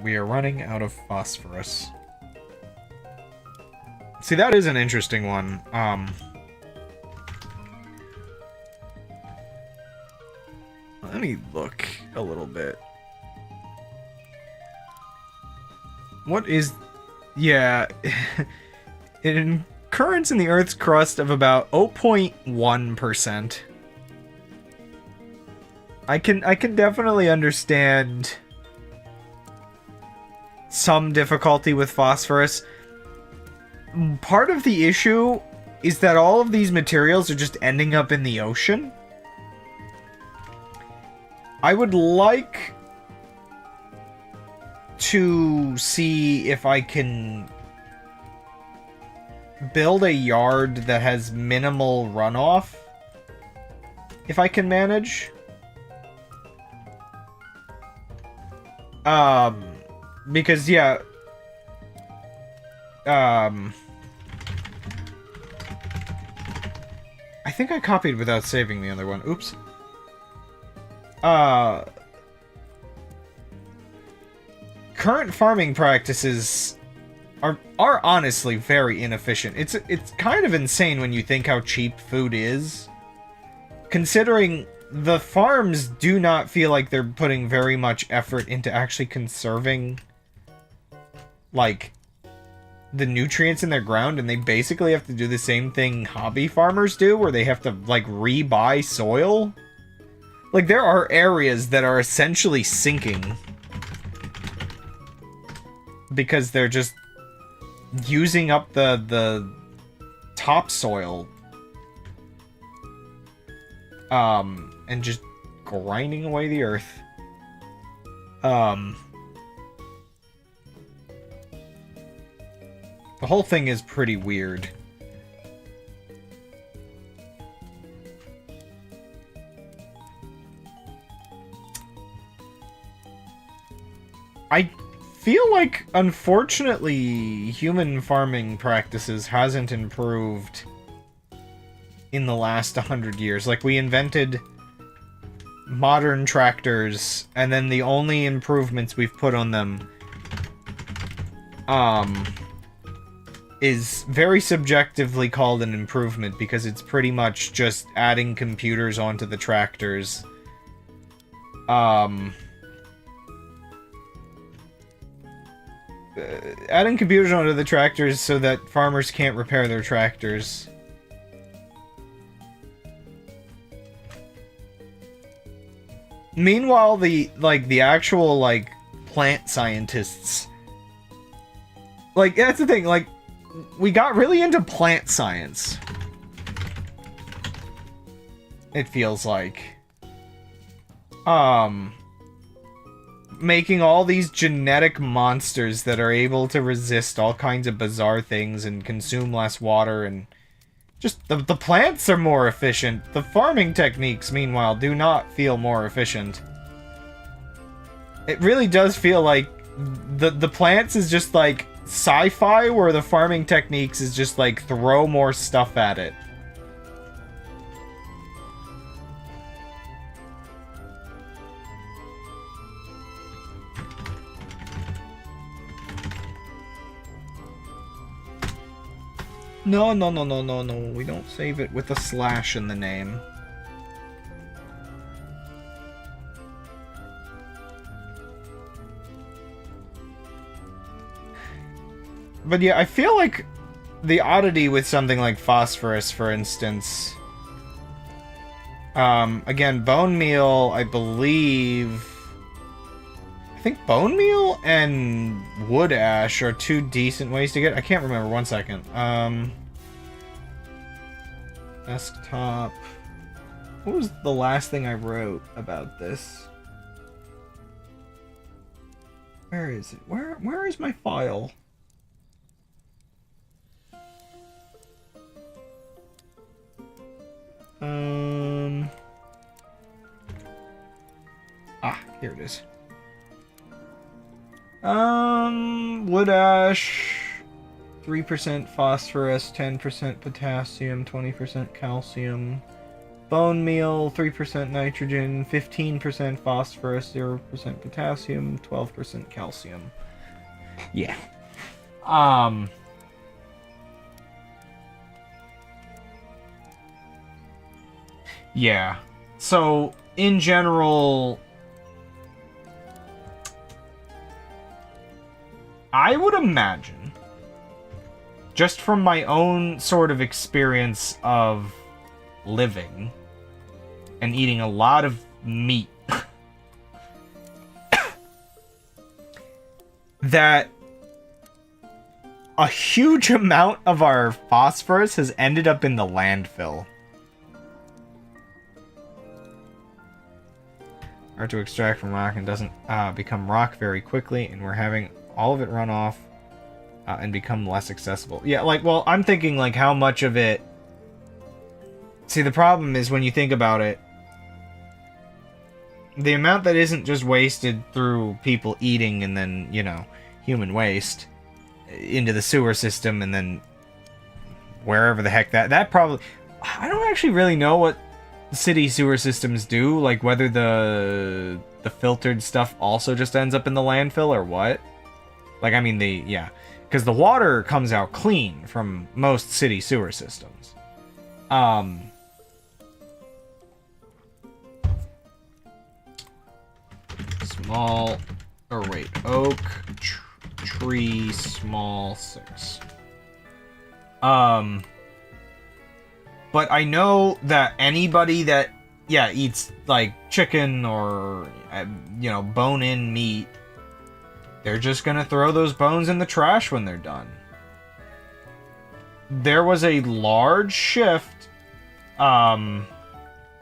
We are running out of phosphorus. See, that is an interesting one. Let me look a little bit. What is... Yeah... An occurrence in the Earth's crust of about 0.1%. I can definitely understand some difficulty with phosphorus. Part of the issue is that all of these materials are just ending up in the ocean. I would like to see if I can build a yard that has minimal runoff, if I can manage. Because, yeah, I think I copied without saving the other one. Oops. current farming practices are honestly very inefficient. It's kind of insane when you think how cheap food is. Considering the farms do not feel like they're putting very much effort into actually conserving, like, the nutrients in their ground, and they basically have to do the same thing hobby farmers do, where they have to, like, re-buy soil. Like, there are areas that are essentially sinking because they're just using up the topsoil, and just grinding away the earth. The whole thing is pretty weird. I feel like, unfortunately, human farming practices hasn't improved in the last 100 years. Like, we invented modern tractors, and then the only improvements we've put on them, is very subjectively called an improvement, because it's pretty much just adding computers onto the tractors. Adding computers onto the tractors so that farmers can't repair their tractors. Meanwhile, the actual, like, plant scientists, like, that's the thing, like, we got really into plant science. It feels like. Making all these genetic monsters that are able to resist all kinds of bizarre things and consume less water, and just the plants are more efficient. The farming techniques, meanwhile, do not feel more efficient. It really does feel like the plants is just like sci-fi, where the farming techniques is just like throw more stuff at it. No, no, no, no, no, no. We don't save it with a slash in the name. But yeah, I feel like the oddity with something like phosphorus, for instance. Again, bone meal, I believe... I think bone meal and wood ash are two decent ways to get... I can't remember, one second. Desktop... What was the last thing I wrote about this? Where is it? Where is my file? Here it is. Wood ash, 3% phosphorus, 10% potassium, 20% calcium. Bone meal, 3% nitrogen, 15% phosphorus, 0% potassium, 12% calcium. Yeah. Yeah. So, in general, I would imagine, just from my own sort of experience of living and eating a lot of meat, that a huge amount of our phosphorus has ended up in the landfill. Hard to extract from rock and doesn't become rock very quickly, and we're having all of it run off and become less accessible. Yeah, like, well, I'm thinking, like, how much of it... See, the problem is, when you think about it, the amount that isn't just wasted through people eating and then, you know, human waste into the sewer system and then wherever the heck that probably... I don't actually really know what city sewer systems do, like whether the filtered stuff also just ends up in the landfill or what. Like, I mean, yeah, because the water comes out clean from most city sewer systems. Small, or wait, oak, tree, small, 6. But I know that anybody that, yeah, eats, like, chicken or, you know, bone-in meat, they're just gonna throw those bones in the trash when they're done. There was a large shift, in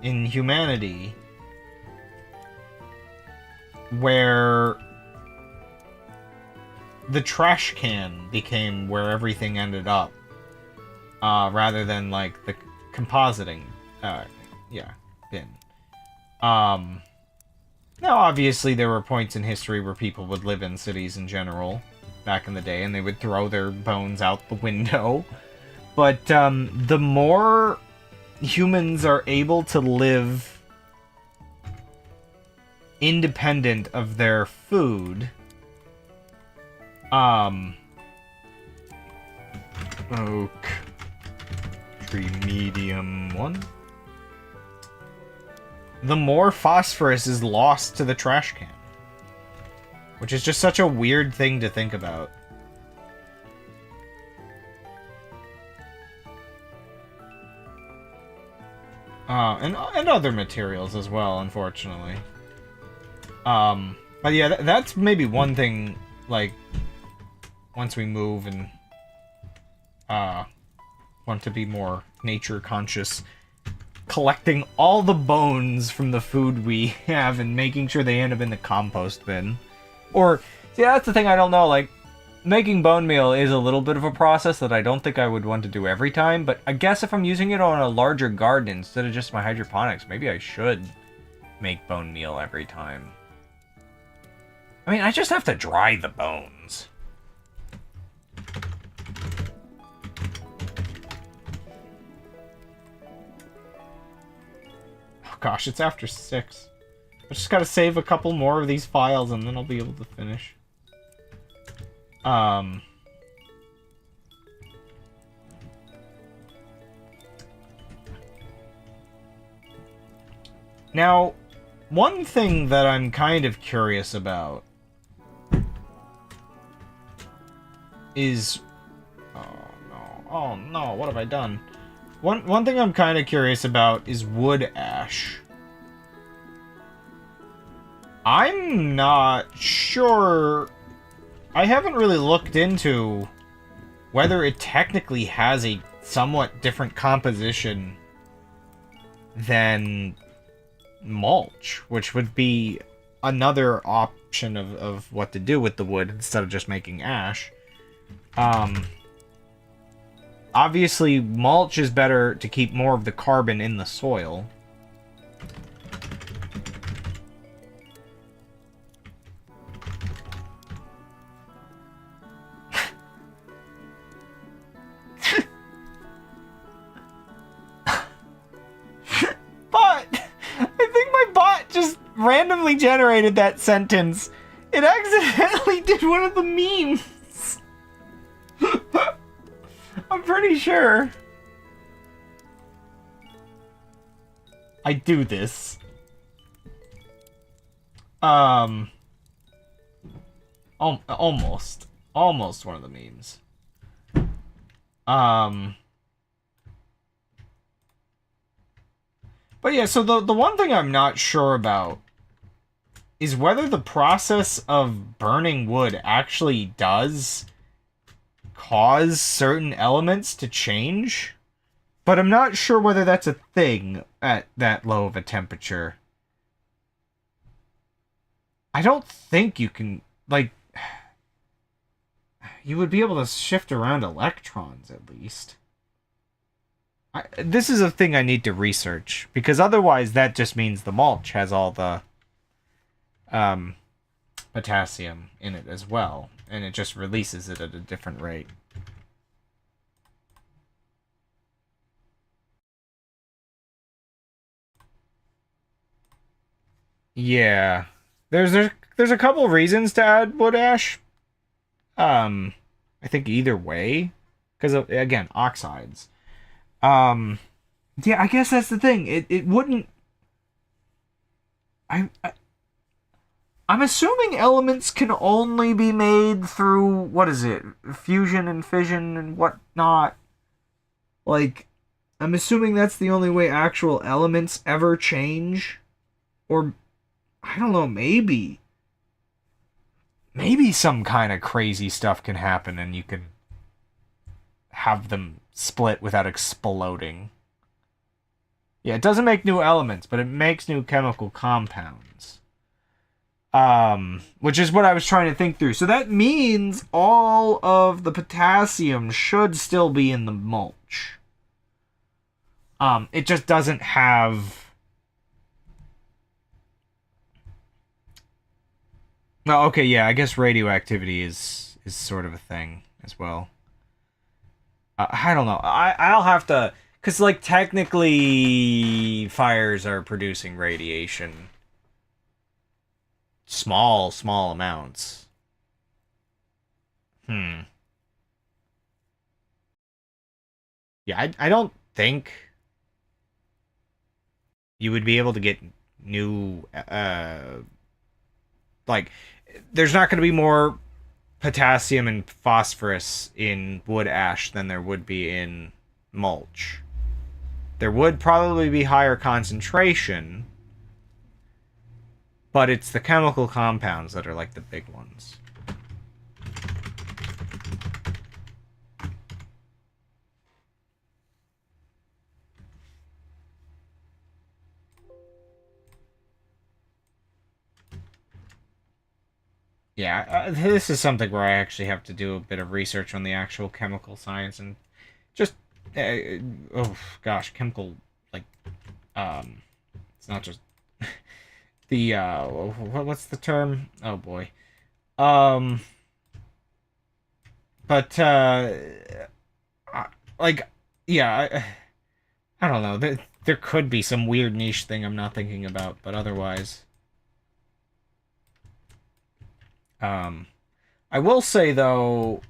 humanity where the trash can became where everything ended up, rather than, like, the compositing, yeah, bin. Now, obviously, there were points in history where people would live in cities in general, back in the day, and they would throw their bones out the window. But, the more humans are able to live independent of their food, oak, tree medium 1, the more phosphorus is lost to the trash can. Which is just such a weird thing to think about. And other materials as well, unfortunately. But yeah, that's maybe one thing, like, once we move and, want to be more nature conscious, collecting all the bones from the food we have and making sure they end up in the compost bin. Or, see, that's the thing I don't know, like, making bone meal is a little bit of a process that I don't think I would want to do every time, but I guess if I'm using it on a larger garden instead of just my hydroponics, maybe I should make bone meal every time. I mean, I just have to dry the bones. Oh gosh, it's after 6. I just gotta save a couple more of these files and then I'll be able to finish. Now, one thing that I'm kind of curious about is... Oh no, what have I done? One thing I'm kind of curious about is wood ash. I'm not sure... I haven't really looked into whether it technically has a somewhat different composition than mulch, which would be another option of what to do with the wood instead of just making ash. Obviously, mulch is better to keep more of the carbon in the soil. Randomly generated that sentence. It accidentally did one of the memes. I'm pretty sure. I do this. Almost one of the memes. But yeah, so the one thing I'm not sure about is whether the process of burning wood actually does cause certain elements to change. But I'm not sure whether that's a thing at that low of a temperature. I don't think you can, like... You would be able to shift around electrons, at least. This is a thing I need to research, because otherwise that just means the mulch has all the potassium in it as well, and it just releases it at a different rate. Yeah. There's a couple reasons to add wood ash. I think either way, because again, oxides. Um, yeah, I guess that's the thing. It wouldn't. I I'm assuming elements can only be made through what is it? Fusion and fission and whatnot. Like, I'm assuming that's the only way actual elements ever change. Or I don't know, maybe some kind of crazy stuff can happen and you can have them split without exploding. Yeah, it doesn't make new elements, but it makes new chemical compounds. Which is what I was trying to think through. So that means all of the potassium should still be in the mulch. It just doesn't have. Well, okay, yeah, I guess radioactivity is sort of a thing as well. I don't know. I'll have to, cause like technically fires are producing radiation, small amounts. Hmm. Yeah, I don't think you would be able to get new like there's not going to be more potassium and phosphorus in wood ash than there would be in mulch. There would probably be higher concentration, but it's the chemical compounds that are like the big ones. Yeah, this is something where I actually have to do a bit of research on the actual chemical science and just oh gosh, chemical like it's not just the what's the term? Oh boy. Um but like yeah, I don't know. There could be some weird niche thing I'm not thinking about, but otherwise um I will say though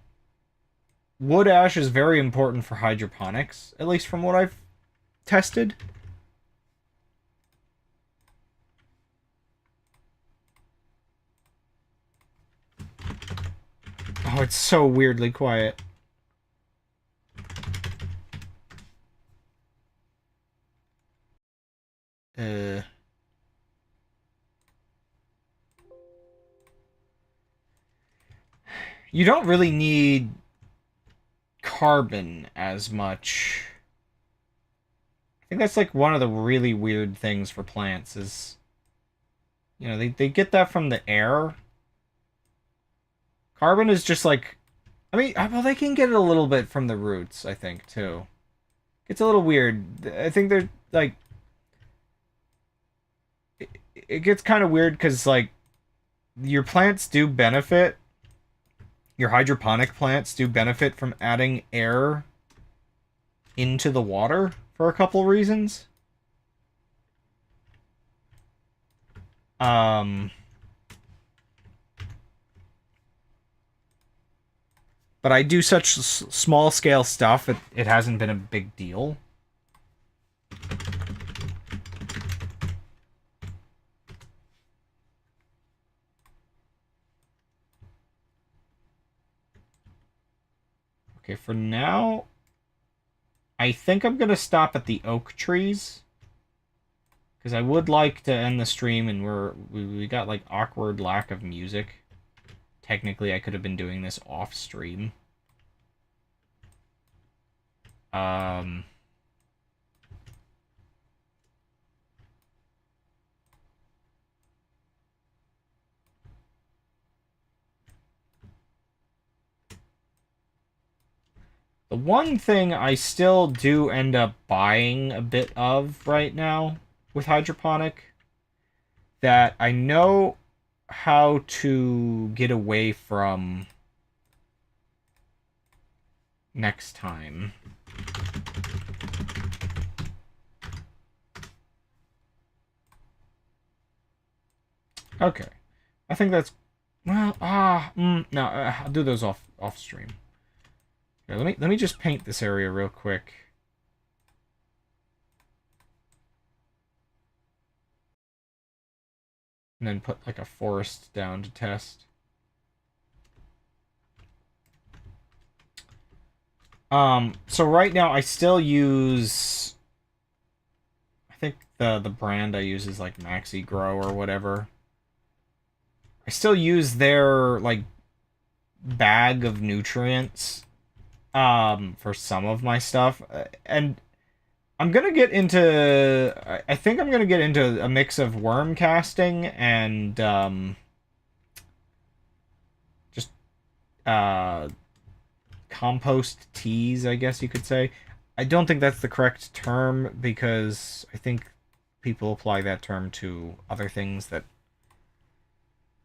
wood ash is very important for hydroponics, at least from what I've tested. Oh, it's so weirdly quiet. Uh, you don't really need carbon as much. I think that's like one of the really weird things for plants is, you know, they get that from the air. Carbon is just like, I mean, well, they can get it a little bit from the roots, I think, too. It's a little weird. I think they're like, it gets kind of weird because, like, your plants do benefit, your hydroponic plants do benefit from adding air into the water for a couple reasons. Um, but I do such small scale stuff, it hasn't been a big deal. Okay, for now, I think I'm gonna stop at the oak trees. Because I would like to end the stream and we got like awkward lack of music. Technically, I could have been doing this off stream. Um, the one thing I still do end up buying a bit of right now with hydroponic that I know how to get away from next time. Okay. I think that's... Well, no, I'll do those off stream. Here, let me just paint this area real quick. And then put like a forest down to test. So right now I still use, I think the brand I use is like Maxi Grow or whatever. I still use their like bag of nutrients for some of my stuff, and I'm gonna get into, I think I'm gonna get into a mix of worm casting and just compost teas, I guess you could say. I don't think that's the correct term because I think people apply that term to other things that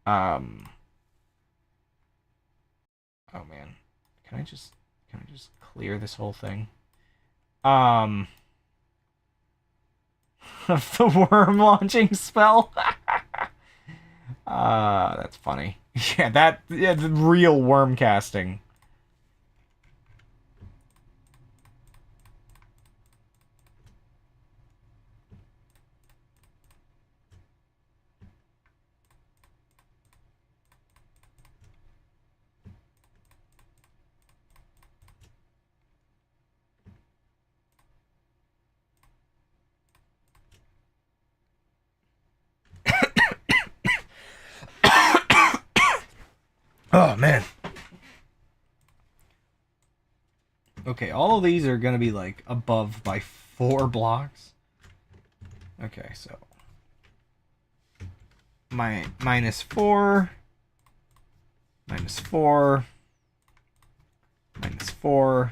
oh man. Can I just clear this whole thing? The worm launching spell. That's funny. Yeah, the real worm casting. Oh, man. Okay, all of these are gonna be, like, above by 4 blocks. Okay, so... -4... -4... -4...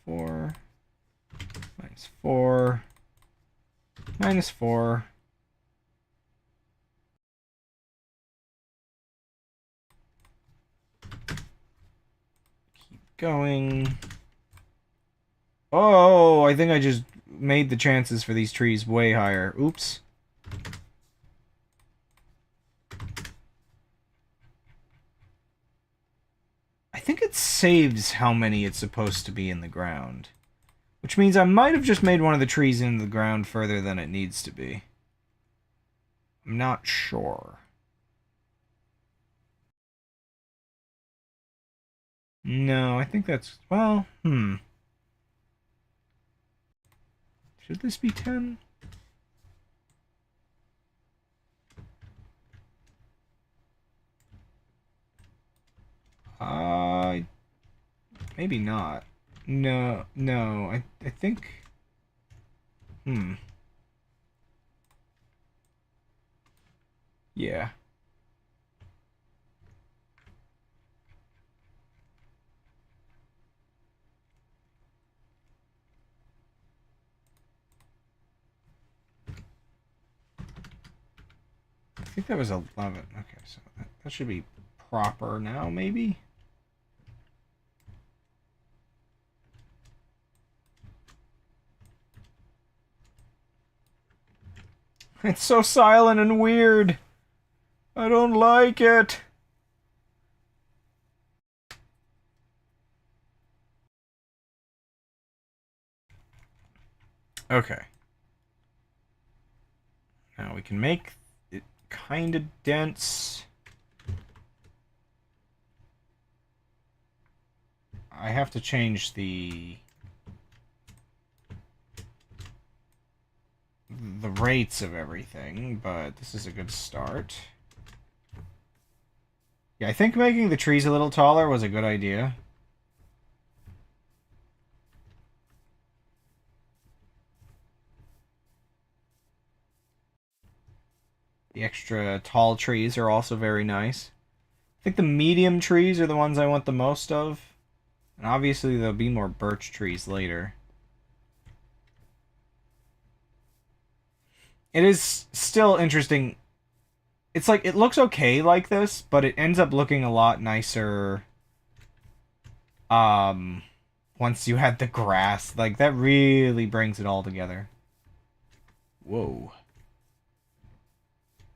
-4... -4... -4... Going. Oh, I think I just made the chances for these trees way higher. Oops. I think it saves how many it's supposed to be in the ground. Which means I might have just made one of the trees in the ground further than it needs to be. I'm not sure. No, I think that's... Well, Should this be 10? Maybe not. No, I think... Yeah. I think that was 11. Okay, so that should be proper now, maybe? It's so silent and weird. I don't like it. Okay. Now we can make it kind of dense. I have to change the rates of everything, but this is a good start. Yeah, I think making the trees a little taller was a good idea. The extra tall trees are also very nice. I think the medium trees are the ones I want the most of. And obviously there'll be more birch trees later. It is still interesting. It's like, it looks okay like this, but it ends up looking a lot nicer once you had the grass. Like, that really brings it all together. Whoa.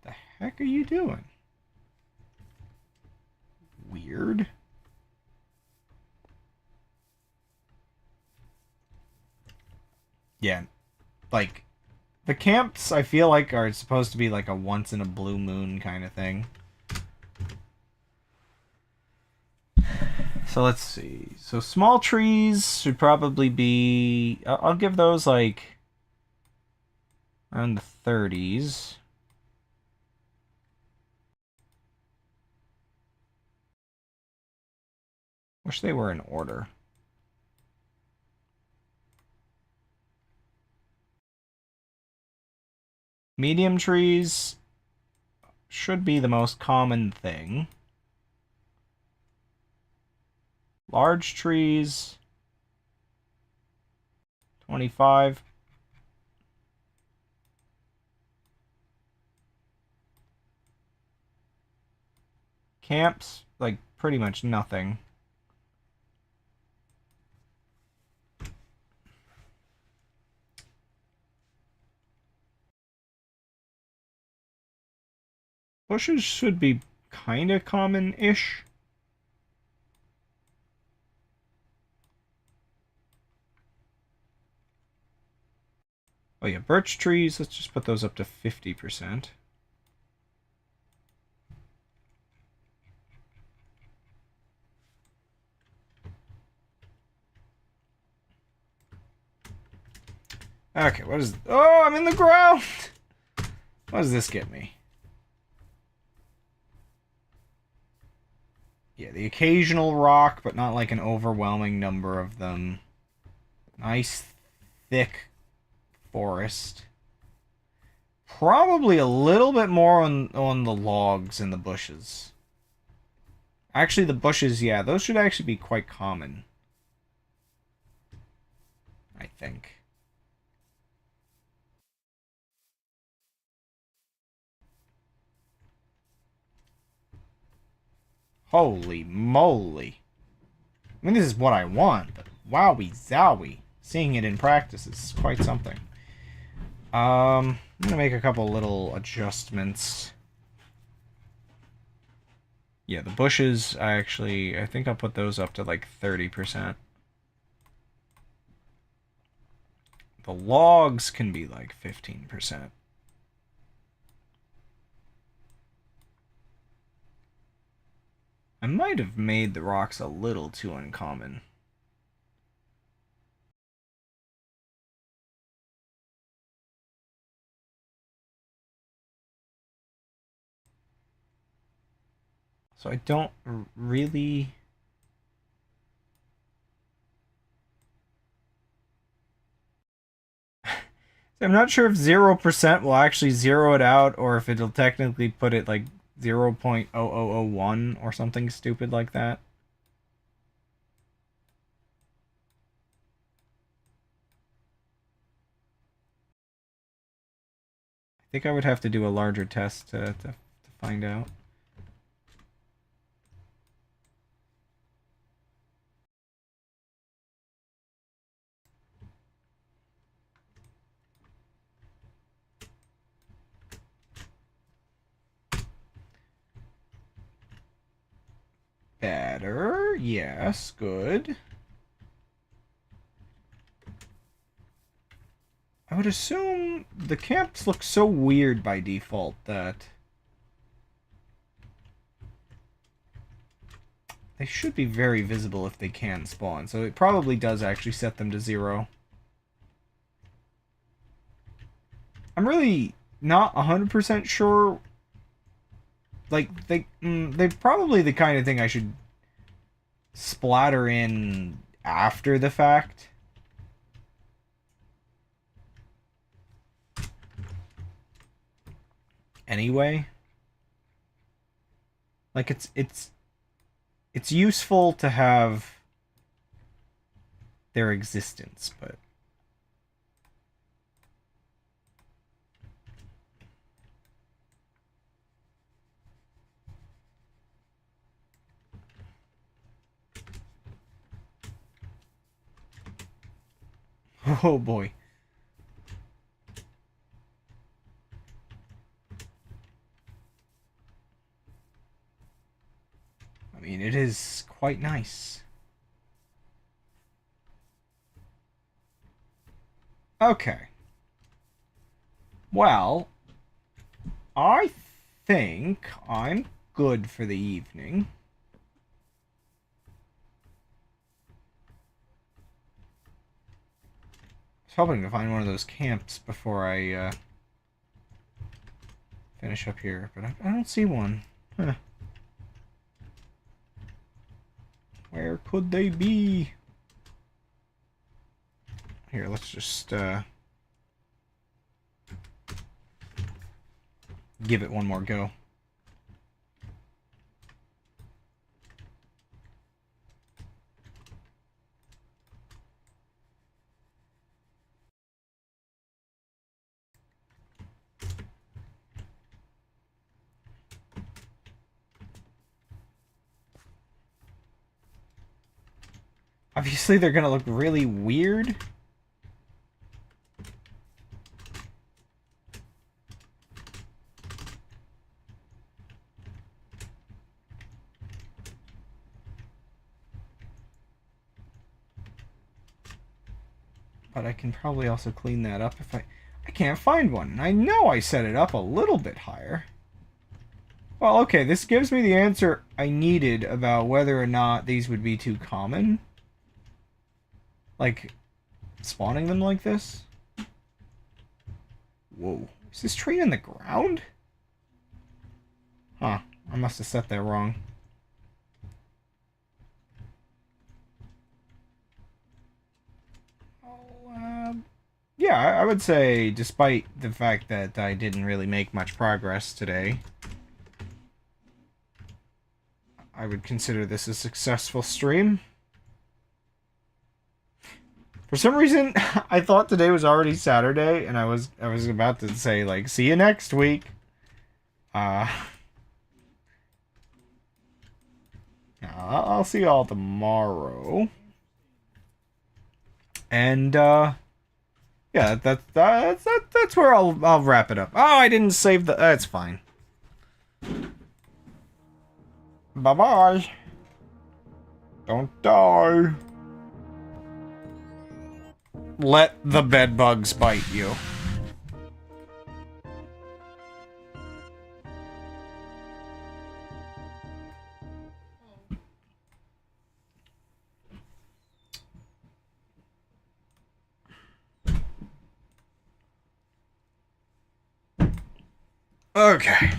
The heck are you doing? Weird. Yeah, like, the camps, I feel like, are supposed to be like a once-in-a-blue-moon kind of thing. So let's see. So small trees should probably be... I'll give those, like, around the 30s. Wish they were in order. Medium trees should be the most common thing. Large trees, 25. Camps, like, pretty much nothing. Bushes should be kind of common-ish. Oh yeah, birch trees, let's just put those up to 50%. Okay, what is... Oh, I'm in the ground! What does this get me? Yeah, the occasional rock, but not like an overwhelming number of them. Nice, thick forest. Probably a little bit more on the logs and the bushes. Actually, the bushes, yeah, those should actually be quite common. I think. Holy moly. I mean, this is what I want, but wowie zowie. Seeing it in practice is quite something. I'm gonna make a couple little adjustments. Yeah, the bushes, I think I'll put those up to like 30%. The logs can be like 15%. I might have made the rocks a little too uncommon. So I don't really... I'm not sure if 0% will actually zero it out, or if it'll technically put it like 0.0001 or something stupid like that. I think I would have to do a larger test to find out. Better. Yes, good. I would assume the camps look so weird by default that they should be very visible if they can spawn. So it probably does actually set them to 0. I'm really not 100% sure. Like, they're probably the kind of thing I should splatter in after the fact. Anyway. Like, it's useful to have their existence, but... Oh boy. I mean, it is quite nice. Okay. Well, I think I'm good for the evening. I was hoping to find one of those camps before I finish up here, but I don't see one. Huh. Where could they be? Here, let's just give it one more go. Obviously, they're gonna look really weird. But I can probably also clean that up if I can't find one. I know I set it up a little bit higher. Well, okay, this gives me the answer I needed about whether or not these would be too common. Like, spawning them like this? Whoa. Is this tree in the ground? Huh. I must have set that wrong. Yeah, I would say, despite the fact that I didn't really make much progress today, I would consider this a successful stream. For some reason, I thought today was already Saturday, and I was about to say, like, see you next week. I'll see y'all tomorrow. And, yeah, that's where I'll wrap it up. Oh, I didn't save the... That's fine. Bye-bye. Don't die. Let the bedbugs bite you. Okay.